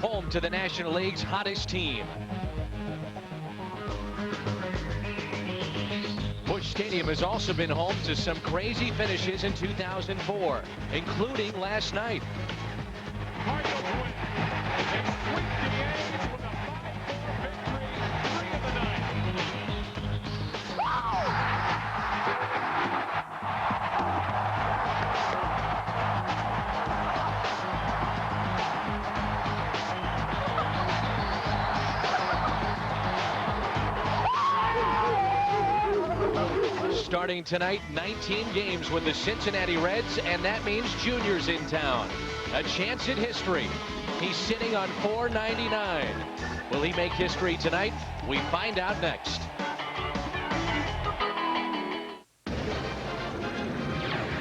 home to the National League's hottest team. Busch Stadium has also been home to some crazy finishes in 2004, including last night. Cardinals win and sweep the A's with a 5-4 victory, 3 of the 9. Starting tonight, 19 games with the Cincinnati Reds, and that means Junior's in town. A chance at history. He's sitting on $4.99. Will he make history tonight? We find out next.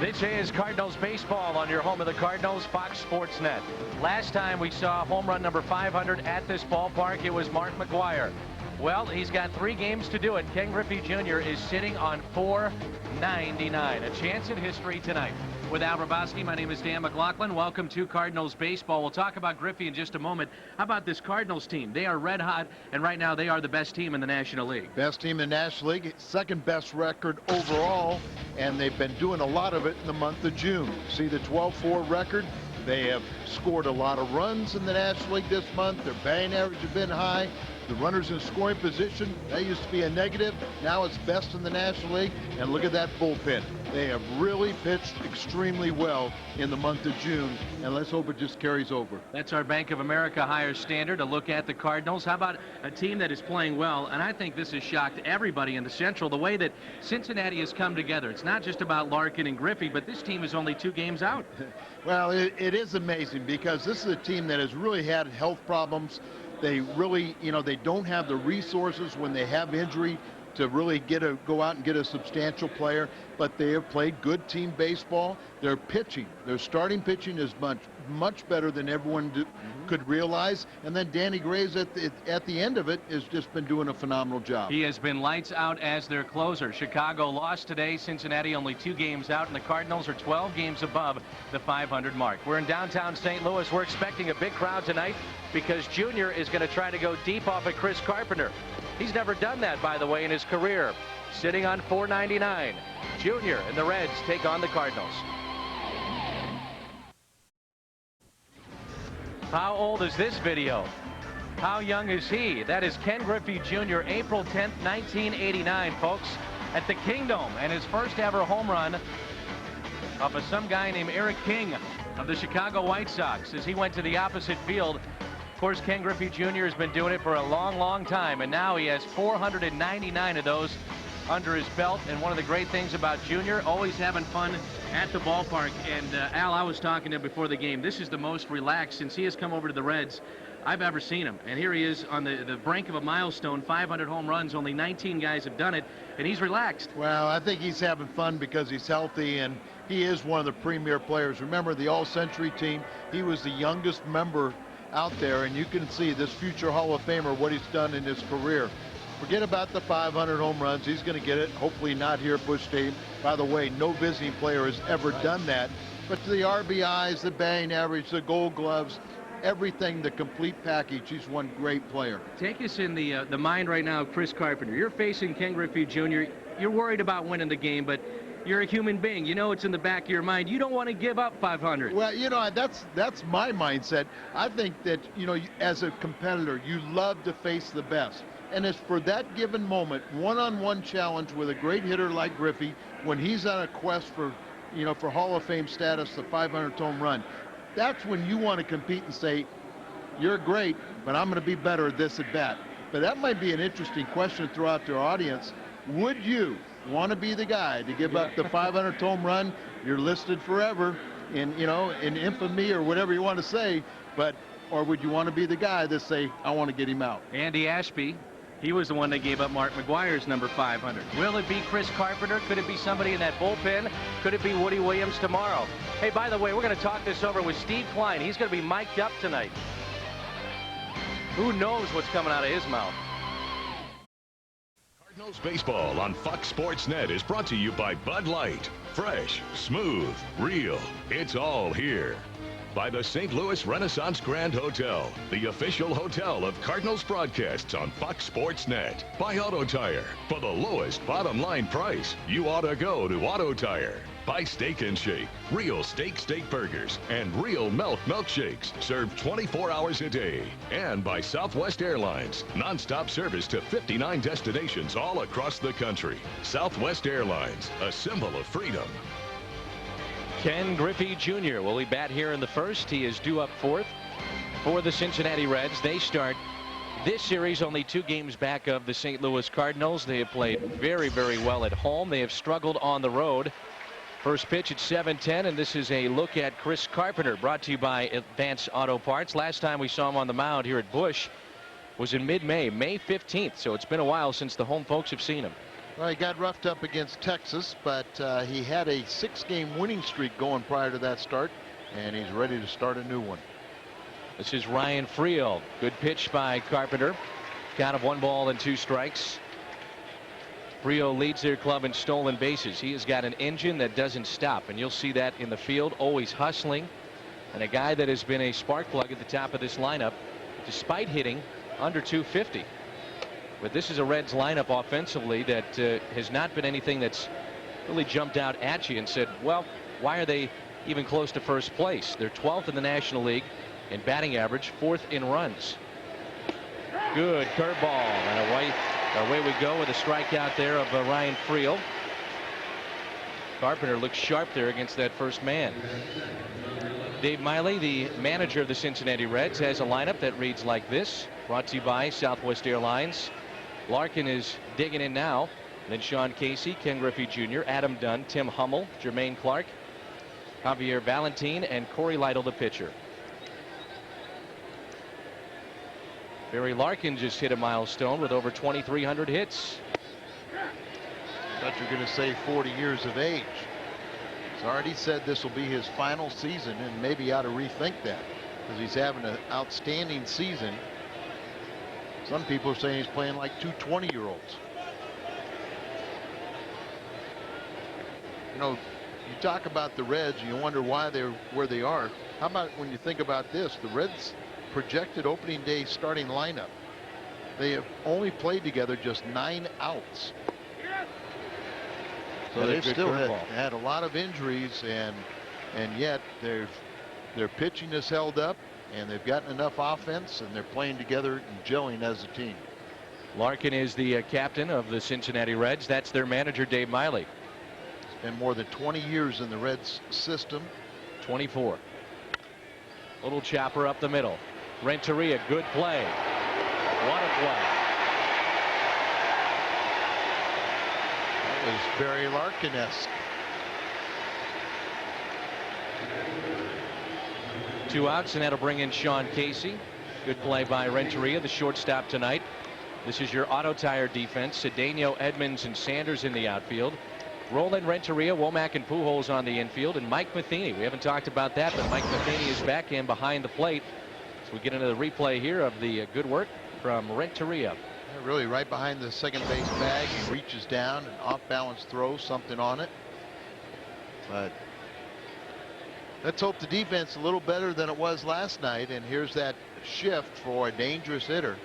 This is Cardinals baseball on your home of the Cardinals, Fox Sports Net. Last time we saw home run number 500 at this ballpark, it was Mark McGwire. Well, he's got 3 games to do it. Ken Griffey Jr. is sitting on $4.99. A chance at history tonight. With Al Hrabosky, my name is Dan McLaughlin. Welcome to Cardinals baseball. We'll talk about Griffey in just a moment. How about this Cardinals team? They are red hot, and right now they are the best team in the National League. Best team in the National League, second best record overall, and they've been doing a lot of it in the month of June. See the 12-4 record? They have scored a lot of runs in the National League this month. Their batting average has been high. The runners in scoring position, that used to be a negative. Now it's best in the National League. And look at that bullpen. They have really pitched extremely well in the month of June. And let's hope it just carries over. That's our Bank of America higher standard, a look at the Cardinals. How about a team that is playing well? And I think this has shocked everybody in the Central, the way that Cincinnati has come together. It's not just about Larkin and Griffey, but this team is only 2 games out. Well, it is amazing because this is a team that has really had health problems. They really, they don't have the resources when they have injury to really go out and get a substantial player, but they have played good team baseball. Their pitching, their starting pitching is much better than everyone could realize. And then Danny Graves at the end of it has just been doing a phenomenal job. He has been lights out as their closer. Chicago lost today. Cincinnati only 2 games out, and the Cardinals are 12 games above the 500 mark. We're in downtown St. Louis. We're expecting a big crowd tonight because Junior is going to try to go deep off at Chris Carpenter. He's never done that, by the way, in his career. Sitting on $4.99. Junior and the Reds take on the Cardinals. How old is this video? How young is he? That is Ken Griffey Jr., April 10th, 1989, folks, at the Kingdom, and his first ever home run off of some guy named Eric King of the Chicago White Sox as he went to the opposite field. Of course, Ken Griffey Jr. has been doing it for a long, long time, and now he has 499 of those under his belt. And one of the great things about Junior, always having fun at the ballpark. And Al, I was talking to him before the game. This is the most relaxed since he has come over to the Reds I've ever seen him. And here he is on the brink of a milestone, 500 home runs. Only 19 guys have done it, and he's relaxed. Well, I think he's having fun because he's healthy, and he is one of the premier players. Remember the All-Century team? He was the youngest member out there, and you can see this future Hall of Famer, what he's done in his career. Forget about the 500 home runs. He's going to get it. Hopefully not here at Busch Stadium. By the way, no visiting player has ever done that. But the RBIs, the batting average, the Gold Gloves, everything, the complete package, he's one great player. Take us in the mind right now of Chris Carpenter. You're facing Ken Griffey Jr. You're worried about winning the game, but you're a human being. You know it's in the back of your mind. You don't want to give up 500. Well, that's my mindset. I think that, as a competitor, you love to face the best. And it's for that given moment, one-on-one challenge with a great hitter like Griffey, when he's on a quest for, for Hall of Fame status, the 500th home run, that's when you want to compete and say, you're great, but I'm going to be better at this at bat. But that might be an interesting question to throw out to our audience. Would you want to be the guy to give up the 500th home run? You're listed forever in infamy or whatever you want to say, or would you want to be the guy that say, I want to get him out? Andy Ashby, he was the one that gave up Mark McGwire's number 500. Will it be Chris Carpenter? Could it be somebody in that bullpen? Could it be Woody Williams tomorrow? Hey, by the way, we're going to talk this over with Steve Klein. He's going to be mic'd up tonight. Who knows what's coming out of his mouth? Cardinals baseball on Fox Sports Net is brought to you by Bud Light. Fresh, smooth, real. It's all here. by the St. Louis Renaissance Grand Hotel, the official hotel of Cardinals broadcasts on Fox Sports Net. By Auto Tire. For the lowest bottom line price, you ought to go to Auto Tire. By Steak and Shake, real steak burgers and real milkshakes served 24 hours a day. And by Southwest Airlines, nonstop service to 59 destinations all across the country. Southwest Airlines, a symbol of freedom. Ken Griffey Jr. will he bat here in the first. He is due up fourth for the Cincinnati Reds. They start this series only 2 games back of the St. Louis Cardinals. They have played very, very well at home. They have struggled on the road. First pitch at 7:10, and this is a look at Chris Carpenter, brought to you by Advance Auto Parts. Last time we saw him on the mound here at Busch was in mid-May, May 15th, so it's been a while since the home folks have seen him. Well, he got roughed up against Texas, but he had a 6-game winning streak going prior to that start, and he's ready to start a new one. This is Ryan Friel. Good pitch by Carpenter. Count of 1 ball and 2 strikes. Friel leads their club in stolen bases. He has got an engine that doesn't stop, and you'll see that in the field, always hustling, and a guy that has been a spark plug at the top of this lineup despite hitting under 250. But this is a Reds lineup offensively that has not been anything that's really jumped out at you and said, well, why are they even close to first place? They're 12th in the National League in batting average, 4th in runs. Good curveball, and away we go with a strikeout there of Ryan Friel. Carpenter looks sharp there against that first man. Dave Miley, the manager of the Cincinnati Reds, has a lineup that reads like this, brought to you by Southwest Airlines. Larkin is digging in now. Then Sean Casey, Ken Griffey Jr., Adam Dunn, Tim Hummel, Jermaine Clark, Javier Valentin, and Corey Lytle, the pitcher. Barry Larkin just hit a milestone with over 2,300 hits. Thought you were going to say 40 years of age. He's already said this will be his final season, and maybe ought to rethink that because he's having an outstanding season. Some people are saying he's playing like 2 20-year-olds. You know, you talk about the Reds and you wonder why they're where they are. How about when you think about this? The Reds projected opening day starting lineup. They have only played together just 9 outs. So they've still had a lot of injuries, and yet their pitching has held up, and they've gotten enough offense, and they're playing together and gelling as a team. Larkin is the captain of the Cincinnati Reds. That's their manager, Dave Miley. It's been more than 20 years in the Reds system. 24. Little chopper up the middle. Renteria, good play. What a play. That was Barry Larkin-esque. 2 outs, and that'll bring in Sean Casey. Good play by Renteria, the shortstop tonight. This is your Auto Tire defense. Cedeno, Edmonds, and Sanders in the outfield. Roland, Renteria, Womack, and Pujols on the infield, and Mike Matheny. We haven't talked about that, but Mike Matheny is back in behind the plate. So we get into the replay here of the good work from Renteria. Yeah, really right behind the second base bag. He reaches down and off balance throws something on it. But let's hope the defense a little better than it was last night. And here's that shift for a dangerous hitter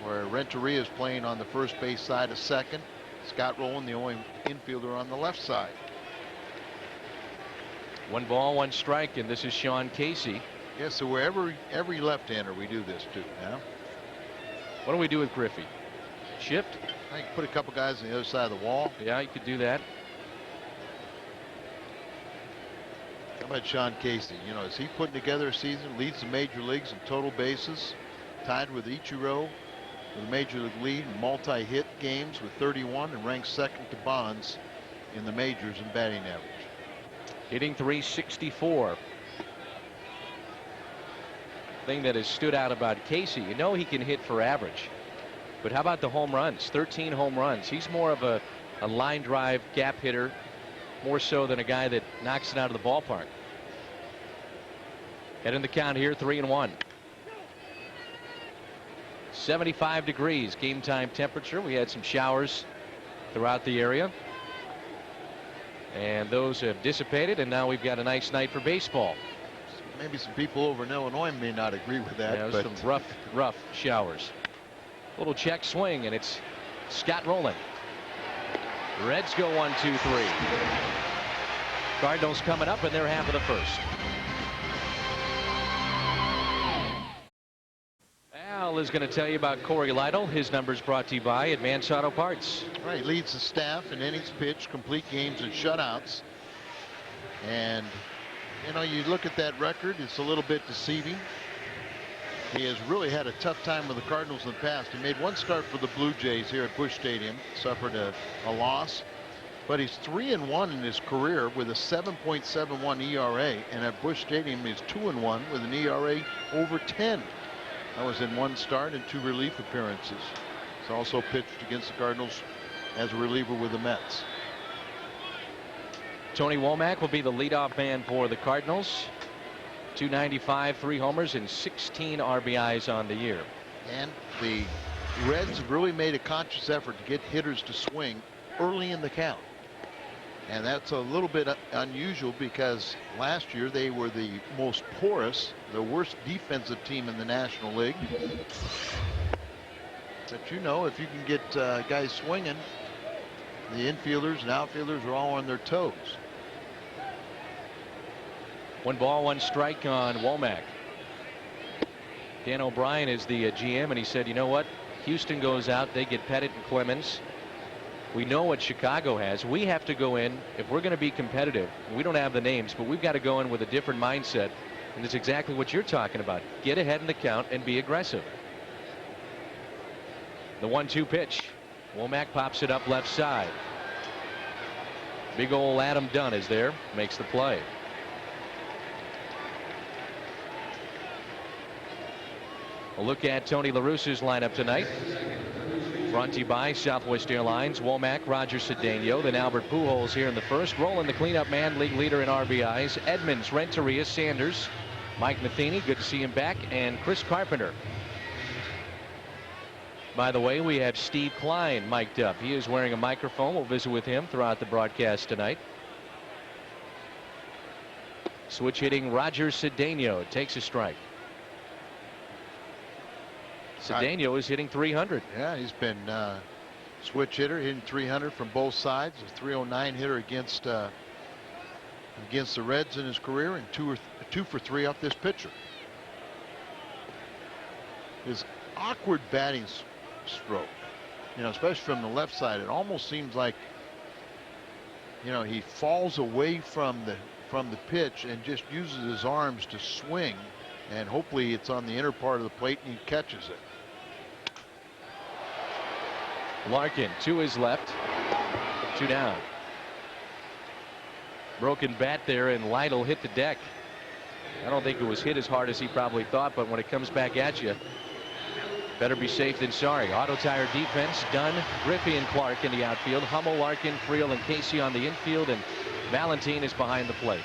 where Renteria is playing on the first base side of second. Scott Rowland, the only infielder on the left side. 1 ball, 1 strike, and this is Sean Casey. Yeah, so every left-hander we do this to. Yeah. What do we do with Griffey? Shift? I can put a couple guys on the other side of the wall. Yeah, you could do that. How about Sean Casey? You know, is he putting together a season, leads the major leagues in total bases, tied with Ichiro with a major league lead in multi-hit games with 31, and ranks second to Bonds in the majors in batting average. Hitting .364. Thing that has stood out about Casey, you know he can hit for average, but how about the home runs? 13 home runs. He's more of a line drive gap hitter, more so than a guy that knocks it out of the ballpark. Head in the count here, 3-1. 75 degrees game time temperature. We had some showers throughout the area, and those have dissipated, and now we've got a nice night for baseball. Maybe some people over in Illinois may not agree with that. Yeah, but some rough showers. Little check swing, and it's Scott Rowland. Reds go 1-2-3. Cardinals coming up in their half of the first. Al is going to tell you about Corey Lytle. His number's brought to you by Advance Auto Parts. Right, leads the staff in innings pitched, complete games, and shutouts. And you know, you look at that record, it's a little bit deceiving. He has really had a tough time with the Cardinals in the past. He made one start for the Blue Jays here at Busch Stadium, suffered a loss, but he's 3-1 in his career with a 7.71 ERA, and at Busch Stadium he's 2-1 with an ERA over 10. That was in one start and 2 relief appearances. He's also pitched against the Cardinals as a reliever with the Mets. Tony Womack will be the leadoff man for the Cardinals. 295, 3 homers, and 16 RBIs on the year. And the Reds really made a conscious effort to get hitters to swing early in the count. And that's a little bit unusual because last year they were the most porous, the worst defensive team in the National League. But you know, if you can get guys swinging, the infielders and outfielders are all on their toes. 1 ball, 1 strike on Womack. Dan O'Brien is the GM, and he said, you know what? Houston goes out, they get Pettit and Clemens. We know what Chicago has. We have to go in, if we're going to be competitive. We don't have the names, but we've got to go in with a different mindset. And it's exactly what you're talking about. Get ahead in the count and be aggressive. The 1-2 pitch. Womack pops it up left side. Big ol' Adam Dunn is there, makes the play. A look at Tony La Russa's lineup tonight. Brought to you by Southwest Airlines. Womack, Roger Cedeno, then Albert Pujols here in the first. Rowland, the cleanup man, league leader in RBIs. Edmonds, Renteria, Sanders, Mike Matheny, good to see him back, and Chris Carpenter. By the way, we have Steve Klein mic'd up. He is wearing a microphone. We'll visit with him throughout the broadcast tonight. Switch hitting Roger Cedeno takes a strike. Cedeno is hitting 300. Yeah, he's been switch hitter, hitting 300 from both sides. A 309 hitter against the Reds in his career, and 2 for 3 off this pitcher. His awkward batting stroke, you know, especially from the left side, it almost seems like, you know, he falls away from the pitch and just uses his arms to swing, and hopefully it's on the inner part of the plate and he catches it. Larkin to his left, 2 down. Broken bat there, and Lytle hit the deck. I don't think it was hit as hard as he probably thought, but when it comes back at you, better be safe than sorry. Auto Tire defense, Dunn, Griffey, and Clark in the outfield. Hummel, Larkin, Creel, and Casey on the infield, and Valentin is behind the plate.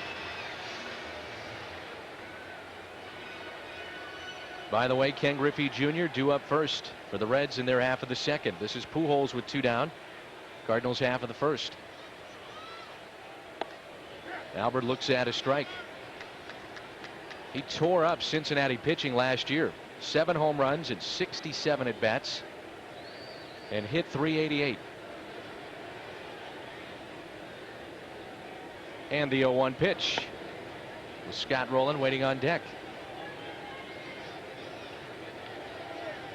By the way, Ken Griffey Jr. due up first for the Reds in their half of the second. This is Pujols with 2 down. Cardinals half of the first. Albert looks at a strike. He tore up Cincinnati pitching last year. 7 home runs and 67 at bats, and hit .388. And the 0-1 pitch with Scott Rowland waiting on deck.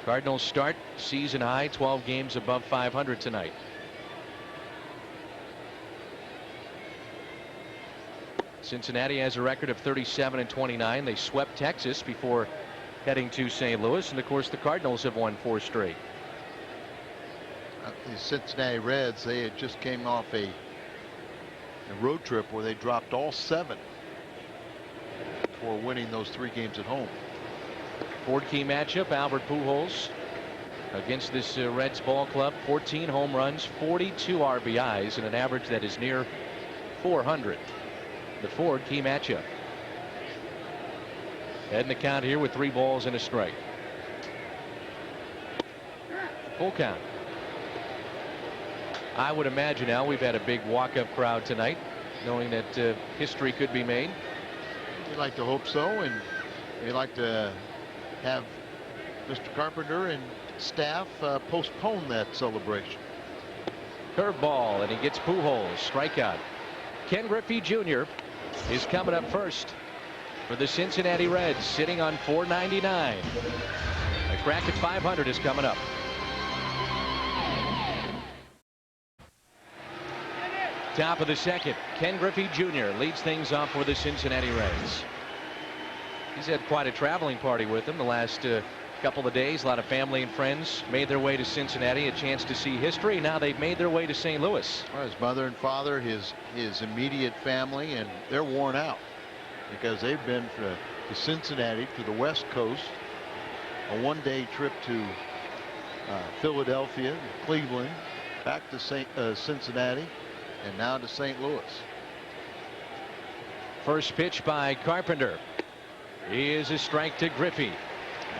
Cardinals start season high, 12 games above 500 tonight. Cincinnati has a record of 37-29. They swept Texas before heading to St. Louis, and of course the Cardinals have won 4 straight. The Cincinnati Reds, they had just came off a road trip where they dropped all 7 before winning those 3 games at home. Ford key matchup, Albert Pujols against this Reds ball club. 14 home runs, 42 RBIs, and an average that is near 400. The Ford key matchup. Heading the count here with 3 balls and a strike. Full count. I would imagine now we've had a big walk-up crowd tonight, knowing that history could be made. We like to hope so, and we like to have Mr. Carpenter and staff postpone that celebration. Curveball, and he gets Pujols. Strikeout. Ken Griffey Jr. is coming up first for the Cincinnati Reds, sitting on 499. A crack at 500 is coming up. Top of the second, Ken Griffey Jr. leads things off for the Cincinnati Reds. He's had quite a traveling party with him the last couple of days. A lot of family and friends made their way to Cincinnati, a chance to see history. Now they've made their way to St. Louis. Well, his mother and father, his immediate family, and they're worn out because they've been to Cincinnati, to the West Coast, a one-day trip to Philadelphia, Cleveland, back to Cincinnati, and now to St. Louis. First pitch by Carpenter is a strike to Griffey.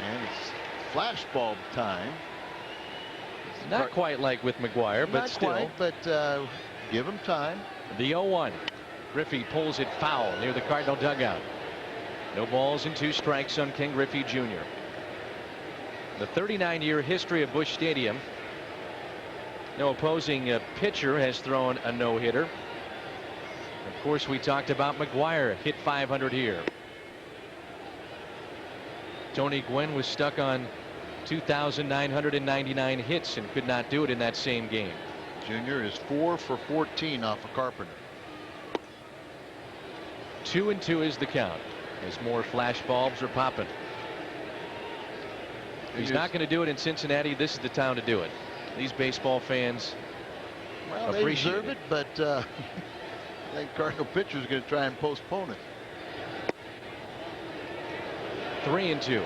And it's flashbulb time. Not quite like with McGuire, but Not still. quite, but give him time. The 0-1. Griffey pulls it foul near the Cardinal dugout. No balls and 2 strikes on Ken Griffey Jr. The 39-year history of Busch Stadium. No opposing pitcher has thrown a no-hitter. Of course, we talked about McGuire hit 500 here. Tony Gwynn was stuck on 2,999 hits and could not do it in that same game. Junior is 4 for 14 off of Carpenter. 2-2 is the count as more flash bulbs are popping. He's not going to do it in Cincinnati. This is the town to do it. These baseball fans, well, they deserve it, but I think Cardinal pitcher is going to try and postpone it. 3-2.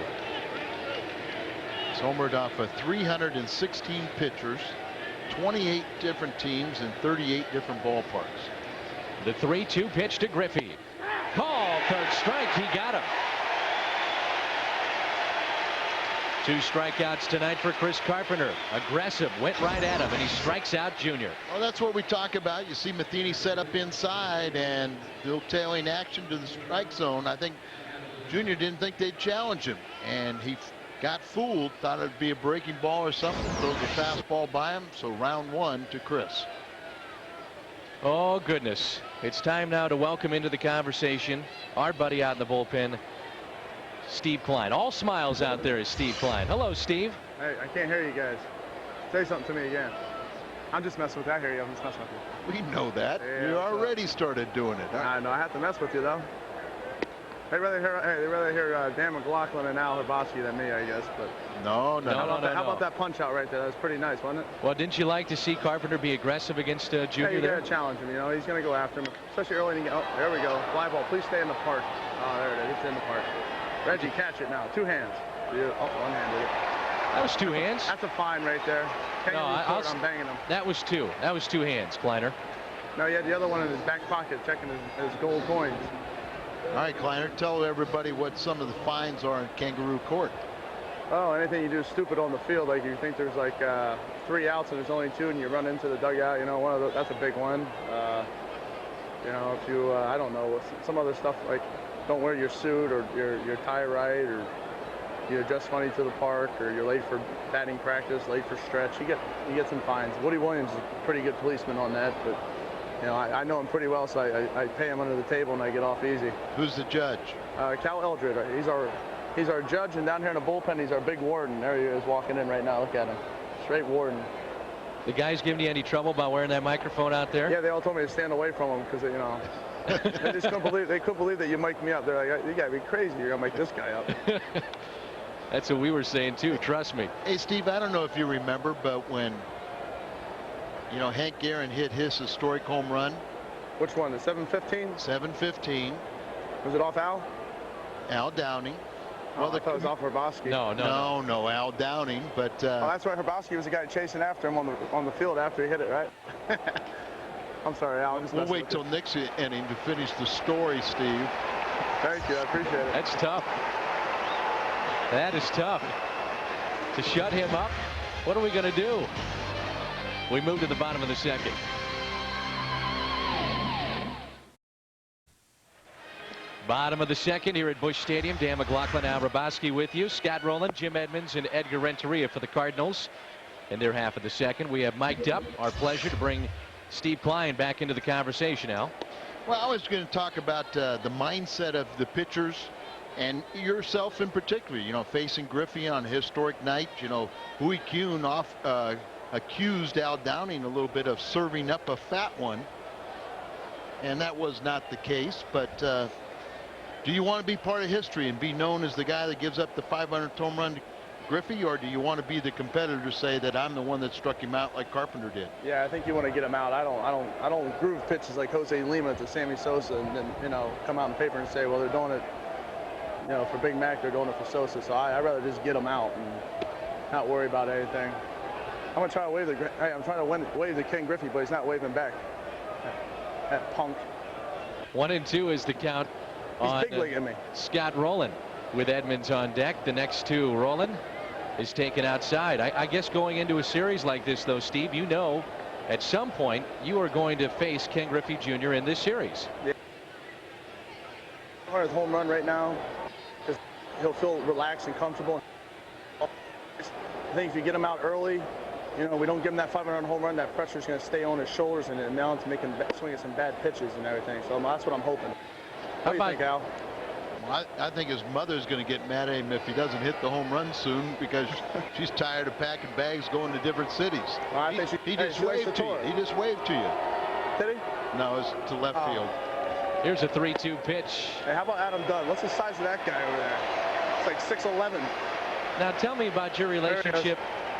He's homered off of 316 pitchers, 28 different teams, and 38 different ballparks. The 3-2 pitch to Griffey. Call, third strike. He got him. 2 strikeouts tonight for Chris Carpenter. Aggressive, went right at him, and he strikes out Junior. Well, that's what we talk about. You see Matheny set up inside and still tailing action to the strike zone. I think Junior didn't think they'd challenge him, and he got fooled, thought it'd be a breaking ball or something, throws a fastball by him. So round 1 to Chris. Oh goodness, it's time now to welcome into the conversation our buddy out in the bullpen, Steve Klein. All smiles out there is Steve Klein. Hello, Steve. Hey, I can't hear you guys. Say something to me again. I'm just messing with you. I hear you. I'm just messing with you. We know that. Yeah, you already started doing it. I know. I have to mess with you though. They'd rather hear Dan McLaughlin and Al Hrabosky than me, I guess. But no. How about that punch out right there? That was pretty nice, wasn't it? Well, didn't you like to see Carpenter be aggressive against Junior yeah, you there? gotta challenge him. You know, he's gonna go after him, especially early in the game. Oh, there we go. Fly ball. Please stay in the park. Oh, there it is. It's in the park. Reggie, catch it now. 2 hands. Oh, 1 hand with it. That was 2 hands. That's a fine right there. I'm banging him. That was 2. That was 2 hands, Kleiner. No, he had the other one in his back pocket checking his gold coins. All right, Kleiner, tell everybody what some of the fines are in Kangaroo Court. Oh, anything you do stupid on the field, like you think there's like 3 outs and there's only 2 and you run into the dugout, you know, one of those, that's a big one. You know, if you, I don't know, some other stuff like don't wear your suit or your tie right, or you dress funny to the park, or you're late for batting practice, late for stretch, you get some fines. Woody Williams is a pretty good policeman on that, but you know, I know him pretty well, so I pay him under the table and I get off easy. Who's the judge? Cal Eldred. He's our judge, and down here in the bullpen, he's our big warden. There he is walking in right now. Look at him. Straight warden. The guys giving you any trouble about wearing that microphone out there? Yeah, they all told me to stand away from him because, you know, they just couldn't believe that you mic'd me up. They're like, you gotta be crazy. You're gonna mic this guy up. That's what we were saying too. Trust me. Hey, Steve, I don't know if you remember, but when Hank Aaron hit his historic home run. Which one? The 715? 715. Was it off Al? Al Downing. Well, I thought it was off Hrabosky. No, Al Downing. But that's why Hrabosky was the guy chasing after him on the field after he hit it, right? I'm sorry, Al. We'll wait till next inning to finish the story, Steve. Thank you. I appreciate it. That's tough. That is tough. To shut him up, what are we going to do? We move to the bottom of the second. Bottom of the second here at Busch Stadium. Dan McLaughlin, Al Raboski with you. Scott Rowland, Jim Edmonds, and Edgar Renteria for the Cardinals. In their half of the second, we have mic'd up. Our pleasure to bring Steve Klein back into the conversation, Al. Well, I was going to talk about the mindset of the pitchers and yourself in particular. You know, facing Griffey on a historic night. You know, Bowie Kuhn accused Al Downing a little bit of serving up a fat one, and that was not the case. But do you want to be part of history and be known as the guy that gives up the 500th home run to Griffey, or do you want to be the competitor to say that I'm the one that struck him out like Carpenter did? Yeah, I think you want to get him out. I don't groove pitches like Jose Lima to Sammy Sosa and then, you know, come out in paper and say, well, they're doing it, you know, for Big Mac, they're doing it for Sosa. So I'd rather just get him out and not worry about anything. I'm gonna try to wave the Ken Griffey, but he's not waving back. That punk. 1-2 is the count on He's big leaguing me. Scott Rowland with Edmonds on deck. The next two, Rowland is taken outside. I guess going into a series like this, though, Steve, you know at some point you are going to face Ken Griffey Jr. in this series. Yeah. His home run right now, because he'll feel relaxed and comfortable. I think if you get him out early, you know, we don't give him that 500 home run, that pressure is going to stay on his shoulders and now to make him swing at some bad pitches and everything. So that's what I'm hoping. What do you think, Al? I think his mother's going to get mad at him if he doesn't hit the home run soon, because she's tired of packing bags going to different cities. Well, he just waved to you. He just waved to you. Did he? No, it's to left field. Here's a 3-2 pitch. Hey, how about Adam Dunn? What's the size of that guy over there? It's like 6'11". Now tell me about your relationship.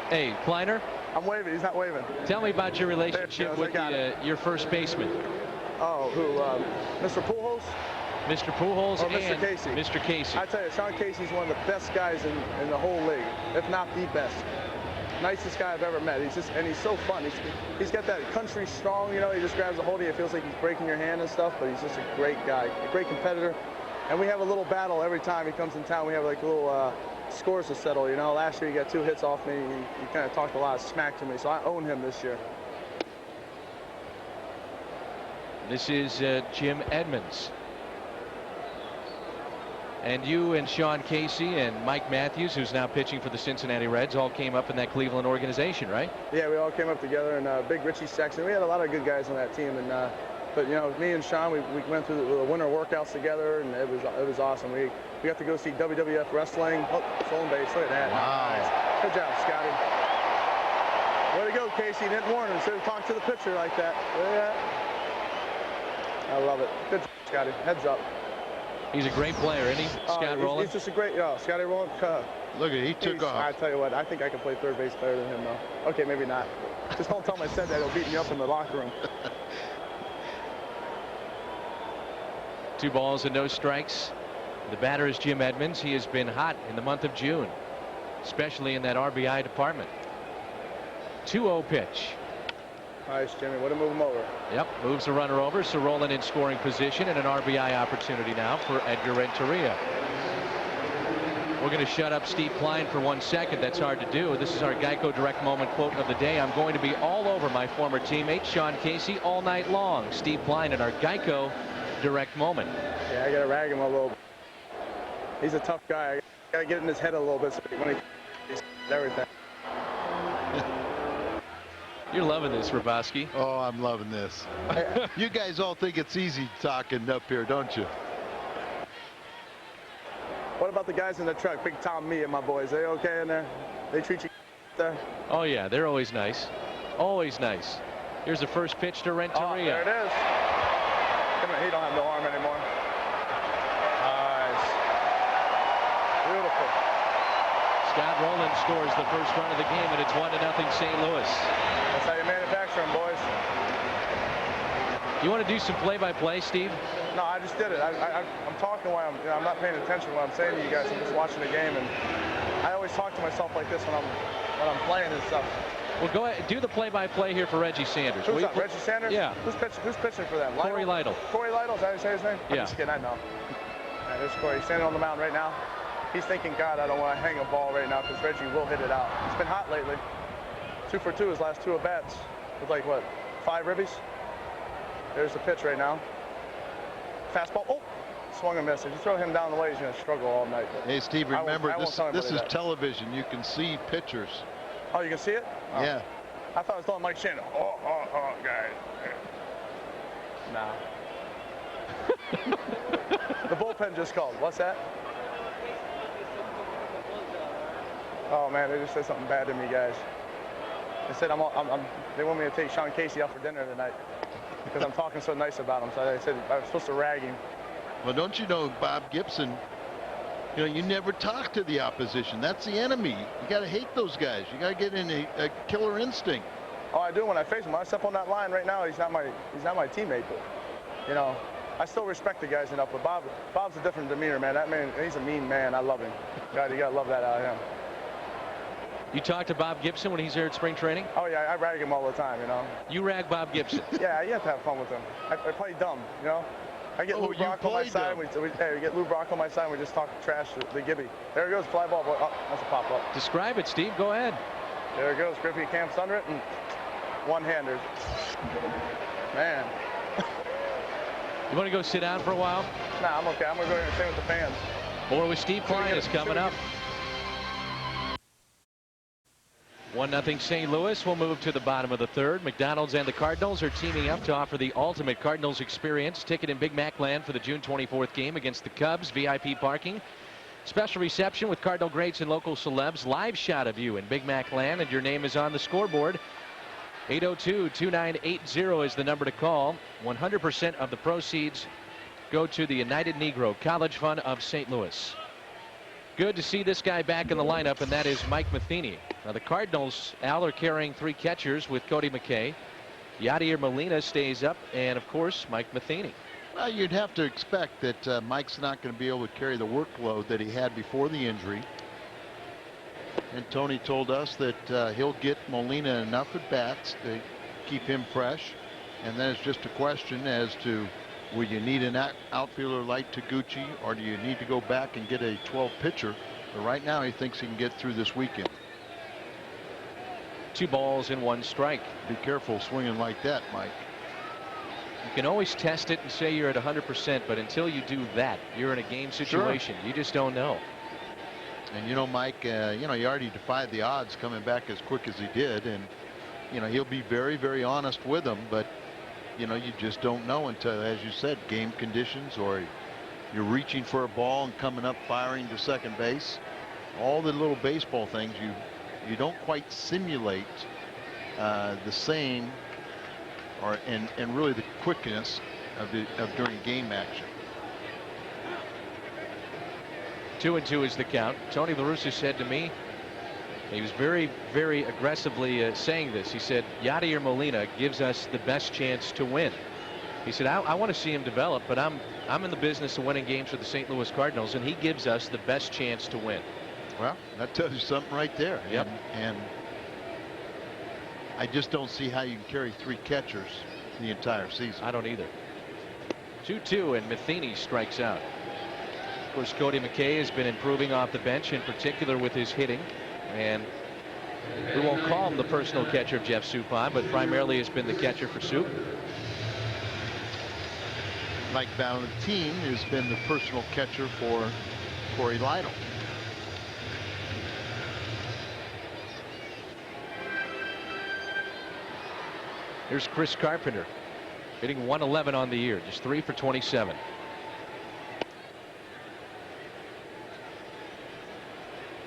Hey, Kleiner. I'm waving. He's not waving. Tell me about your relationship with your first baseman. Oh, who? Mr. Pujols? Mr. Pujols or Mr. and Casey. Mr. Casey. I tell you, Sean Casey's one of the best guys in the whole league, if not the best. Nicest guy I've ever met. He's so fun. He's got that country strong, you know. He just grabs a hold of you. It feels like he's breaking your hand and stuff, but he's just a great guy, a great competitor. And we have a little battle every time he comes in town. We have like little scores to settle, you know. Last year he got 2 hits off me. He kind of talked a lot of smack to me, so I own him this year. This is Jim Edmonds. And you and Sean Casey and Mike Matthews, who's now pitching for the Cincinnati Reds, all came up in that Cleveland organization, right? Yeah, we all came up together, and Big Richie Sexton. We had a lot of good guys on that team, and but you know, me and Sean, we went through the winter workouts together, and it was awesome. We got to go see WWF wrestling. Oh, stolen base, look at that. Wow. Nice. Good job, Scotty. Way to go, Casey. Didn't warn him. Instead of talking to the pitcher like that. Look at that. I love it. Good job, Scotty. Heads up. He's a great player, isn't he, Scott Rowland? He's just a great, Scotty Rowland. Look at it, he took off. I tell you what, I think I can play third base better than him, though. Okay, maybe not. Just don't tell him I said that. He'll beat me up in the locker room. 2 balls and no strikes. The batter is Jim Edmonds. He has been hot in the month of June, especially in that RBI department. 2-0 pitch. Nice, Jimmy. Way to move him over. Yep, moves the runner over, so Rowland in scoring position, and an RBI opportunity now for Edgar Renteria. We're going to shut up Steve Klein for 1 second. That's hard to do. This is our Geico Direct Moment quote of the day. I'm going to be all over my former teammate Sean Casey all night long. Steve Klein in our Geico Direct Moment. Yeah, I got to rag him a little bit. He's a tough guy. I got to get in his head a little bit so when he's everything. You're loving this, Raboski. Oh, I'm loving this. You guys all think it's easy talking up here, don't you? What about the guys in the truck? Big Tom, me, and my boys. They okay in there? They treat you there? Oh, yeah, they're always nice. Always nice. Here's the first pitch to Renteria. Oh, there it is. He don't have no arm anymore. Nice. Beautiful. Scott Rowland scores the first run of the game, and it's 1-0 St. Louis. That's how you manufacture them, boys. You want to do some play-by-play, Steve? No, I just did it. I'm talking while I'm not paying attention to what I'm saying to you guys. I'm just watching the game, and I always talk to myself like this when I'm playing and stuff. Well, go ahead. Do the play-by-play here for Reggie Sanders. Who's up, Reggie Sanders? Yeah. Who's pitching for them? Corey Lytle. Corey Lytle, is that how you say his name? Yeah. I'm just kidding, I know. Right, there's Corey. He's standing on the mound right now. He's thinking, God, I don't want to hang a ball right now because Reggie will hit it out. It's been hot lately. 2 for 2 his last 2 at-bats. With like, what, 5 ribbies? There's the pitch right now. Fastball. Oh, swung and missed. If you throw him down the way, he's going to struggle all night. Hey, Steve, remember, this is that. television. You can see pictures. Oh, you can see it? Oh. Yeah. I thought I was telling Mike Shannon. Oh, guys. Nah. The bullpen just called. What's that? Oh, man, they just said something bad to me, guys. They said they want me to take Sean Casey out for dinner tonight because I'm talking so nice about him. So they said I was supposed to rag him. Well, don't you know, Bob Gibson, you know, you never talk to the opposition. That's the enemy. You got to hate those guys. You got to get in a killer instinct. Oh, I do when I face him. When I step on that line right now, he's not my teammate, but, you know, I still respect the guys enough. But Bob's a different demeanor, man. That man, he's a mean man. I love him. God, you got to love that out of him. You talk to Bob Gibson when he's here at spring training? Oh, yeah, I rag him all the time, you know. You rag Bob Gibson? Yeah, you have to have fun with him. I play dumb, you know. I get Lou Brock on my side. We get Lou Brock on my side, and we just talk trash to the Gibby. There he goes, fly ball. Oh, that's a pop-up. Describe it, Steve. Go ahead. There it goes. Griffey camps under it, and one-hander. Man. You want to go sit down for a while? Nah, I'm okay. I'm going to go here and stay with the fans. More with Steve Klein is coming up. 1-0 St. Louis. We'll move to the bottom of the third. McDonald's and the Cardinals are teaming up to offer the ultimate Cardinals experience. Ticket in Big Mac Land for the June 24th game against the Cubs. VIP parking. Special reception with Cardinal greats and local celebs. Live shot of you in Big Mac Land, and your name is on the scoreboard. 802-2980 is the number to call. 100% of the proceeds go to the United Negro College Fund of St. Louis. Good to see this guy back in the lineup, and that is Mike Matheny. Now the Cardinals, Al, are carrying 3 catchers with Cody McKay. Yadier Molina stays up, and of course Mike Matheny. Well, you'd have to expect that Mike's not going to be able to carry the workload that he had before the injury. And Tony told us that he'll get Molina enough at bats to keep him fresh, and then it's just a question as to, will you need an outfielder like Taguchi, or do you need to go back and get a 12 pitcher? But right now he thinks he can get through this weekend. 2 balls and 1 strike. Be careful swinging like that, Mike. You can always test it and say you're at 100%, but until you do that, you're in a game situation. Sure. You just don't know. And you know, Mike, you know, he already defied the odds coming back as quick as he did, and you know, he'll be very, very honest with them, but you know, you just don't know until, as you said, game conditions, or you're reaching for a ball and coming up firing to second base. All the little baseball things you don't quite simulate the same, or and really the quickness of during game action. 2-2 is the count. Tony La Russa said to me, he was very, very aggressively saying this. He said, Yadier Molina gives us the best chance to win. He said, I want to see him develop, but I'm in the business of winning games for the St. Louis Cardinals, and he gives us the best chance to win. Well, that tells you something right there. Yep. And I just don't see how you can carry 3 catchers the entire season. I don't either. 2-2, and Matheny strikes out. Of course, Cody McKay has been improving off the bench, in particular with his hitting. And we won't call him the personal catcher of Jeff Suppan, but primarily has been the catcher for Soup. Mike Valentine has been the personal catcher for Corey Lytle. Here's Chris Carpenter, hitting 111 on the year, just 3 for 27.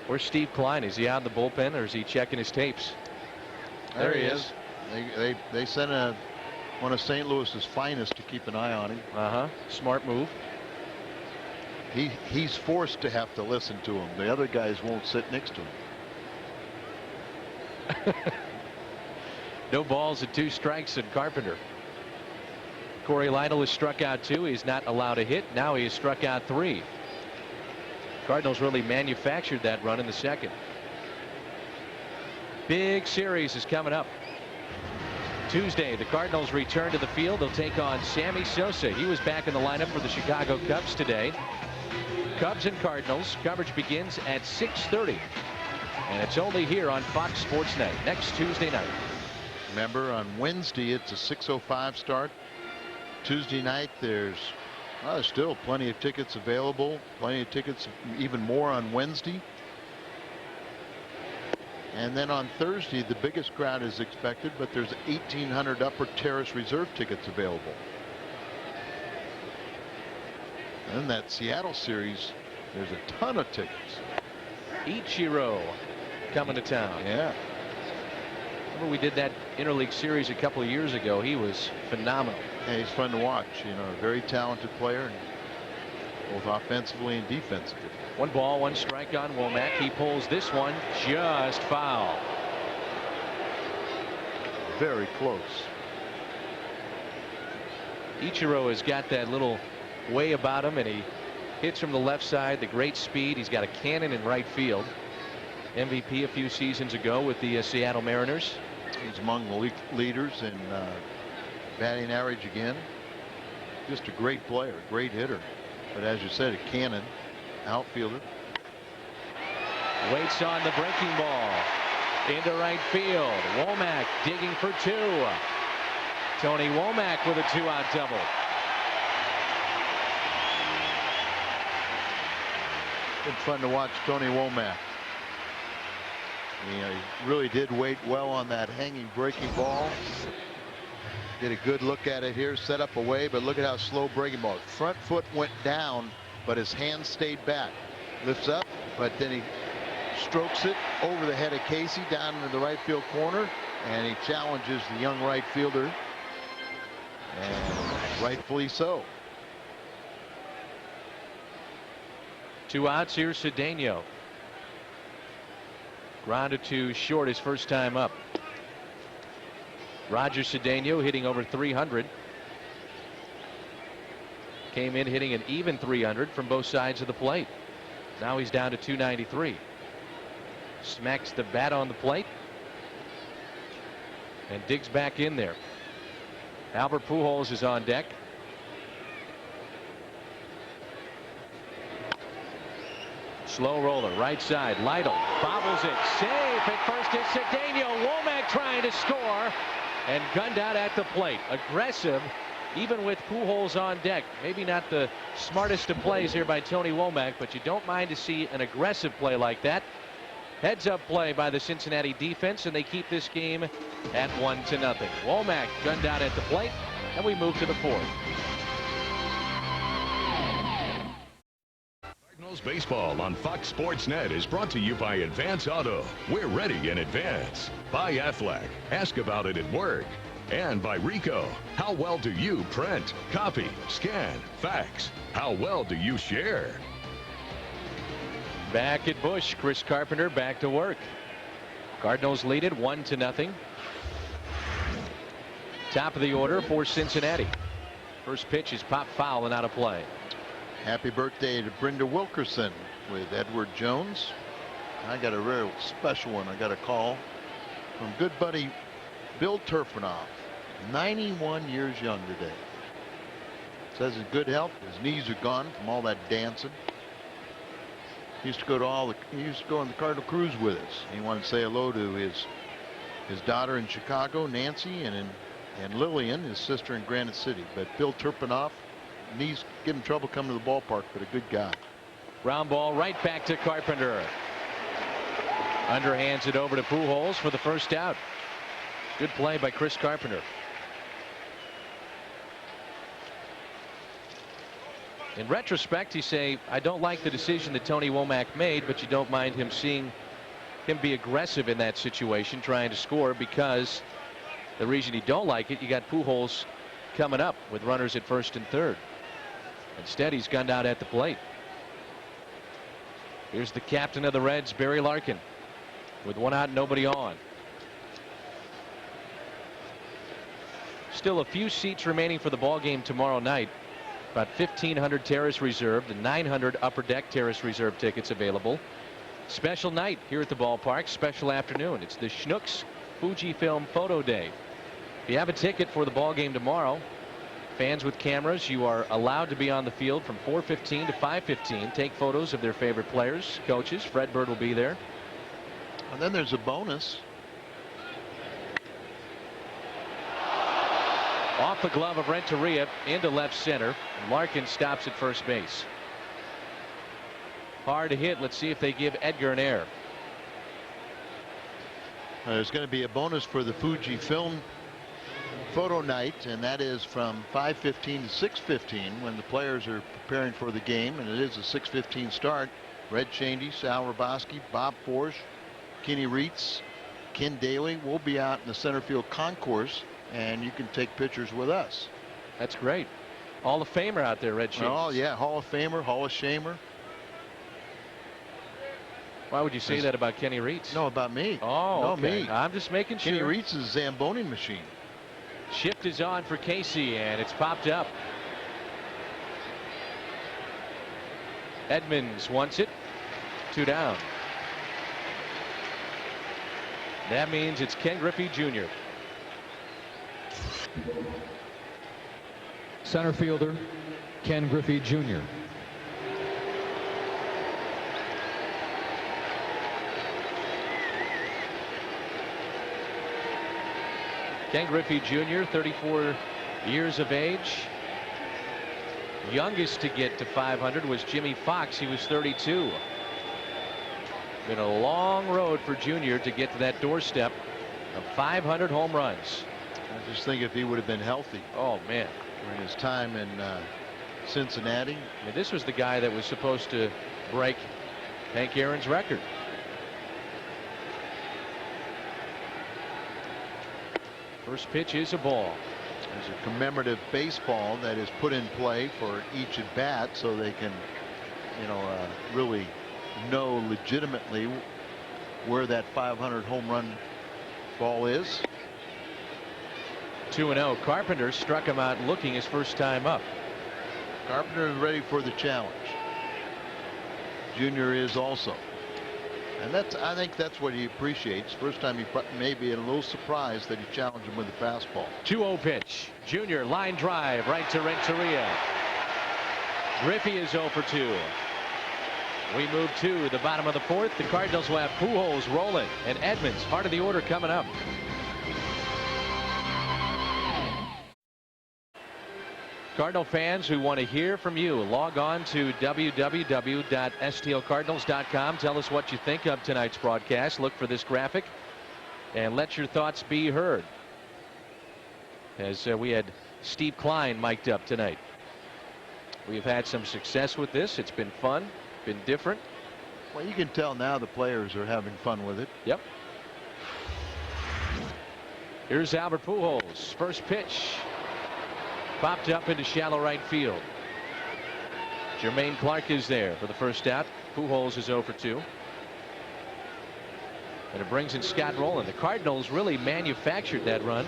Where's Steve Klein? Is he out in the bullpen, or is he checking his tapes? There he is. They sent one of St. Louis's finest to keep an eye on him. Smart move. He's forced to have to listen to him. The other guys won't sit next to him. No balls and 2 strikes in Carpenter. Corey Lytle has struck out 2. He's not allowed to hit. Now he has struck out 3. Cardinals really manufactured that run in the second. Big series is coming up. Tuesday, the Cardinals return to the field. They'll take on Sammy Sosa. He was back in the lineup for the Chicago Cubs today. Cubs and Cardinals. Coverage begins at 6:30. And it's only here on Fox Sports Net next Tuesday night. Remember, on Wednesday, it's a 6:05 start. Tuesday night, there's There's still plenty of tickets available. Plenty of tickets, even more on Wednesday. And then on Thursday, the biggest crowd is expected, but there's 1,800 Upper Terrace Reserve tickets available. And that Seattle series, there's a ton of tickets. Ichiro coming to town. Yeah. Remember we did that interleague series a couple of years ago. He was phenomenal. Yeah, he's fun to watch. You know, a very talented player, both offensively and defensively. 1 ball, 1 strike on Womack. He pulls this one just foul. Very close. Ichiro has got that little way about him, and he hits from the left side. The great speed. He's got a cannon in right field. MVP a few seasons ago with the Seattle Mariners. He's among the leaders in batting average again. Just a great player, great hitter. But as you said, a cannon, outfielder. Waits on the breaking ball into right field. Womack digging for 2. Tony Womack with a 2-out double. Been fun to watch Tony Womack. He really did wait well on that hanging breaking ball. Get a good look at it here, set up away, but look at how slow breaking ball. Front foot went down, but his hand stayed back. Lifts up, but then he strokes it over the head of Casey down into the right field corner, and he challenges the young right fielder, and rightfully so. 2 outs. Here's Cedeno. Grounded to short his first time up. Roger Cedeno hitting over 300. Came in hitting an even 300 from both sides of the plate. Now he's down to 293. Smacks the bat on the plate and digs back in there. Albert Pujols is on deck. Slow roller, right side. Lytle bobbles it. Safe at first. It's Cedeno. Womack trying to score and gunned out at the plate. Aggressive, even with Pujols on deck. Maybe not the smartest of plays here by Tony Womack, but you don't mind to see an aggressive play like that. Heads up play by the Cincinnati defense, and they keep this game at 1-0. Womack gunned out at the plate, and we move to the 4th. Cardinals baseball on Fox Sports Net is brought to you by Advance Auto. We're ready in advance. By Aflac. Ask about it at work. And by Rico. How well do you print, copy, scan, fax? How well do you share? Back at Busch, Chris Carpenter back to work. Cardinals lead it 1-0. Top of the order for Cincinnati. First pitch is popped foul and out of play. Happy birthday to Brenda Wilkerson with Edward Jones. I got a real special one. I got a call from good buddy Bill Turpinoff, 91 years young today. Says in good health. His knees are gone from all that dancing. He used to go on the Cardinal cruise with us. He wanted to say hello to his daughter in Chicago, Nancy, and Lillian, his sister in Granite City. But Bill Turpinoff, knees give him trouble coming to the ballpark, but a good guy. Ground ball right back to Carpenter. Underhands it over to Pujols for the first out. Good play by Chris Carpenter. In retrospect, you say, I don't like the decision that Tony Womack made, but you don't mind him seeing him be aggressive in that situation, trying to score, because the reason you don't like it, you got Pujols coming up with runners at first and third. Instead, he's gunned out at the plate. Here's the captain of the Reds, Barry Larkin, with 1 out, nobody on. Still a few seats remaining for the ball game tomorrow night. About 1,500 terrace reserved and 900 upper deck terrace reserve tickets available. Special night here at the ballpark. Special afternoon. It's the Schnucks Fujifilm Photo Day. If you have a ticket for the ball game tomorrow, fans with cameras, you are allowed to be on the field from 4:15 to 5:15. Take photos of their favorite players, coaches. Fred Bird will be there. And then there's a bonus. Off the glove of Renteria into left center. Larkin stops at first base. Hard to hit. Let's see if they give Edgar an air. There's going to be a bonus for the Fuji film photo night, and that is from 5:15 to 6:15 when the players are preparing for the game, and it is a 6:15 start. Red Shandy, Sal Roboski, Bob Forsch, Kenny Reitz, Ken Daly will be out in the center field concourse, and you can take pictures with us. That's great. Hall of Famer out there, Red Shandy. Oh yeah, Hall of Famer, Hall of Shamer. Why would you say that about Kenny Reitz? No, about me. Oh, no, okay. me. I'm just making sure. Kenny Reitz is a Zamboni machine. Shift is on for Casey, and it's popped up. Edmonds wants it. 2 down. That means it's Ken Griffey Jr. Center fielder Ken Griffey Jr. Ken Griffey Jr., 34 years of age. Youngest to get to 500 was Jimmy Fox. He was 32. Been a long road for Junior to get to that doorstep of 500 home runs. I just think if he would have been healthy. Oh man, during his time in Cincinnati. I mean, this was the guy that was supposed to break Hank Aaron's record. First pitch is a ball. There's a commemorative baseball that is put in play for each at bat, so they can, really know legitimately where that 500 home run ball is. 2-0. Carpenter struck him out looking his first time up. Carpenter is ready for the challenge. Junior is also. And I think that's what he appreciates. First time he may be a little surprised that he challenged him with a fastball. 2-0 pitch. Junior line drive right to Renteria. Griffey is 0 for 2. We move to the bottom of the fourth. The Cardinals will have Pujols rolling and Edmonds. Heart of the order coming up. Cardinal fans who want to hear from you, log on to www.stlcardinals.com. Tell us what you think of tonight's broadcast. Look for this graphic and let your thoughts be heard. As we had Steve Klein mic'd up tonight. We've had some success with this. It's been fun, been different. Well, you can tell now the players are having fun with it. Yep. Here's Albert Pujols. First pitch. Popped up into shallow right field. Jermaine Clark is there for the first out. Pujols is 0 for 2. And it brings in Scott Rowland. The Cardinals really manufactured that run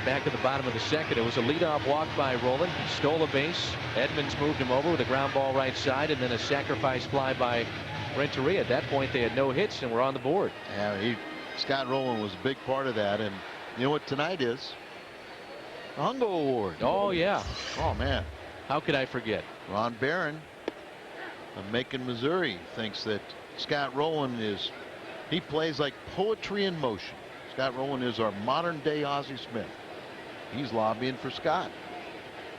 back at the bottom of the second. It was a leadoff walk by Rowland. He stole a base. Edmonds moved him over with a ground ball right side, and then a sacrifice fly by Renteria. At that point, they had no hits and were on the board. Yeah, Scott Rowland was a big part of that. And you know what tonight is? The Hungo Award. Oh, yeah. Oh, man. How could I forget? Ron Barron of Macon, Missouri, thinks that Scott Rowland he plays like poetry in motion. Scott Rowland is our modern day Ozzie Smith. He's lobbying for Scott.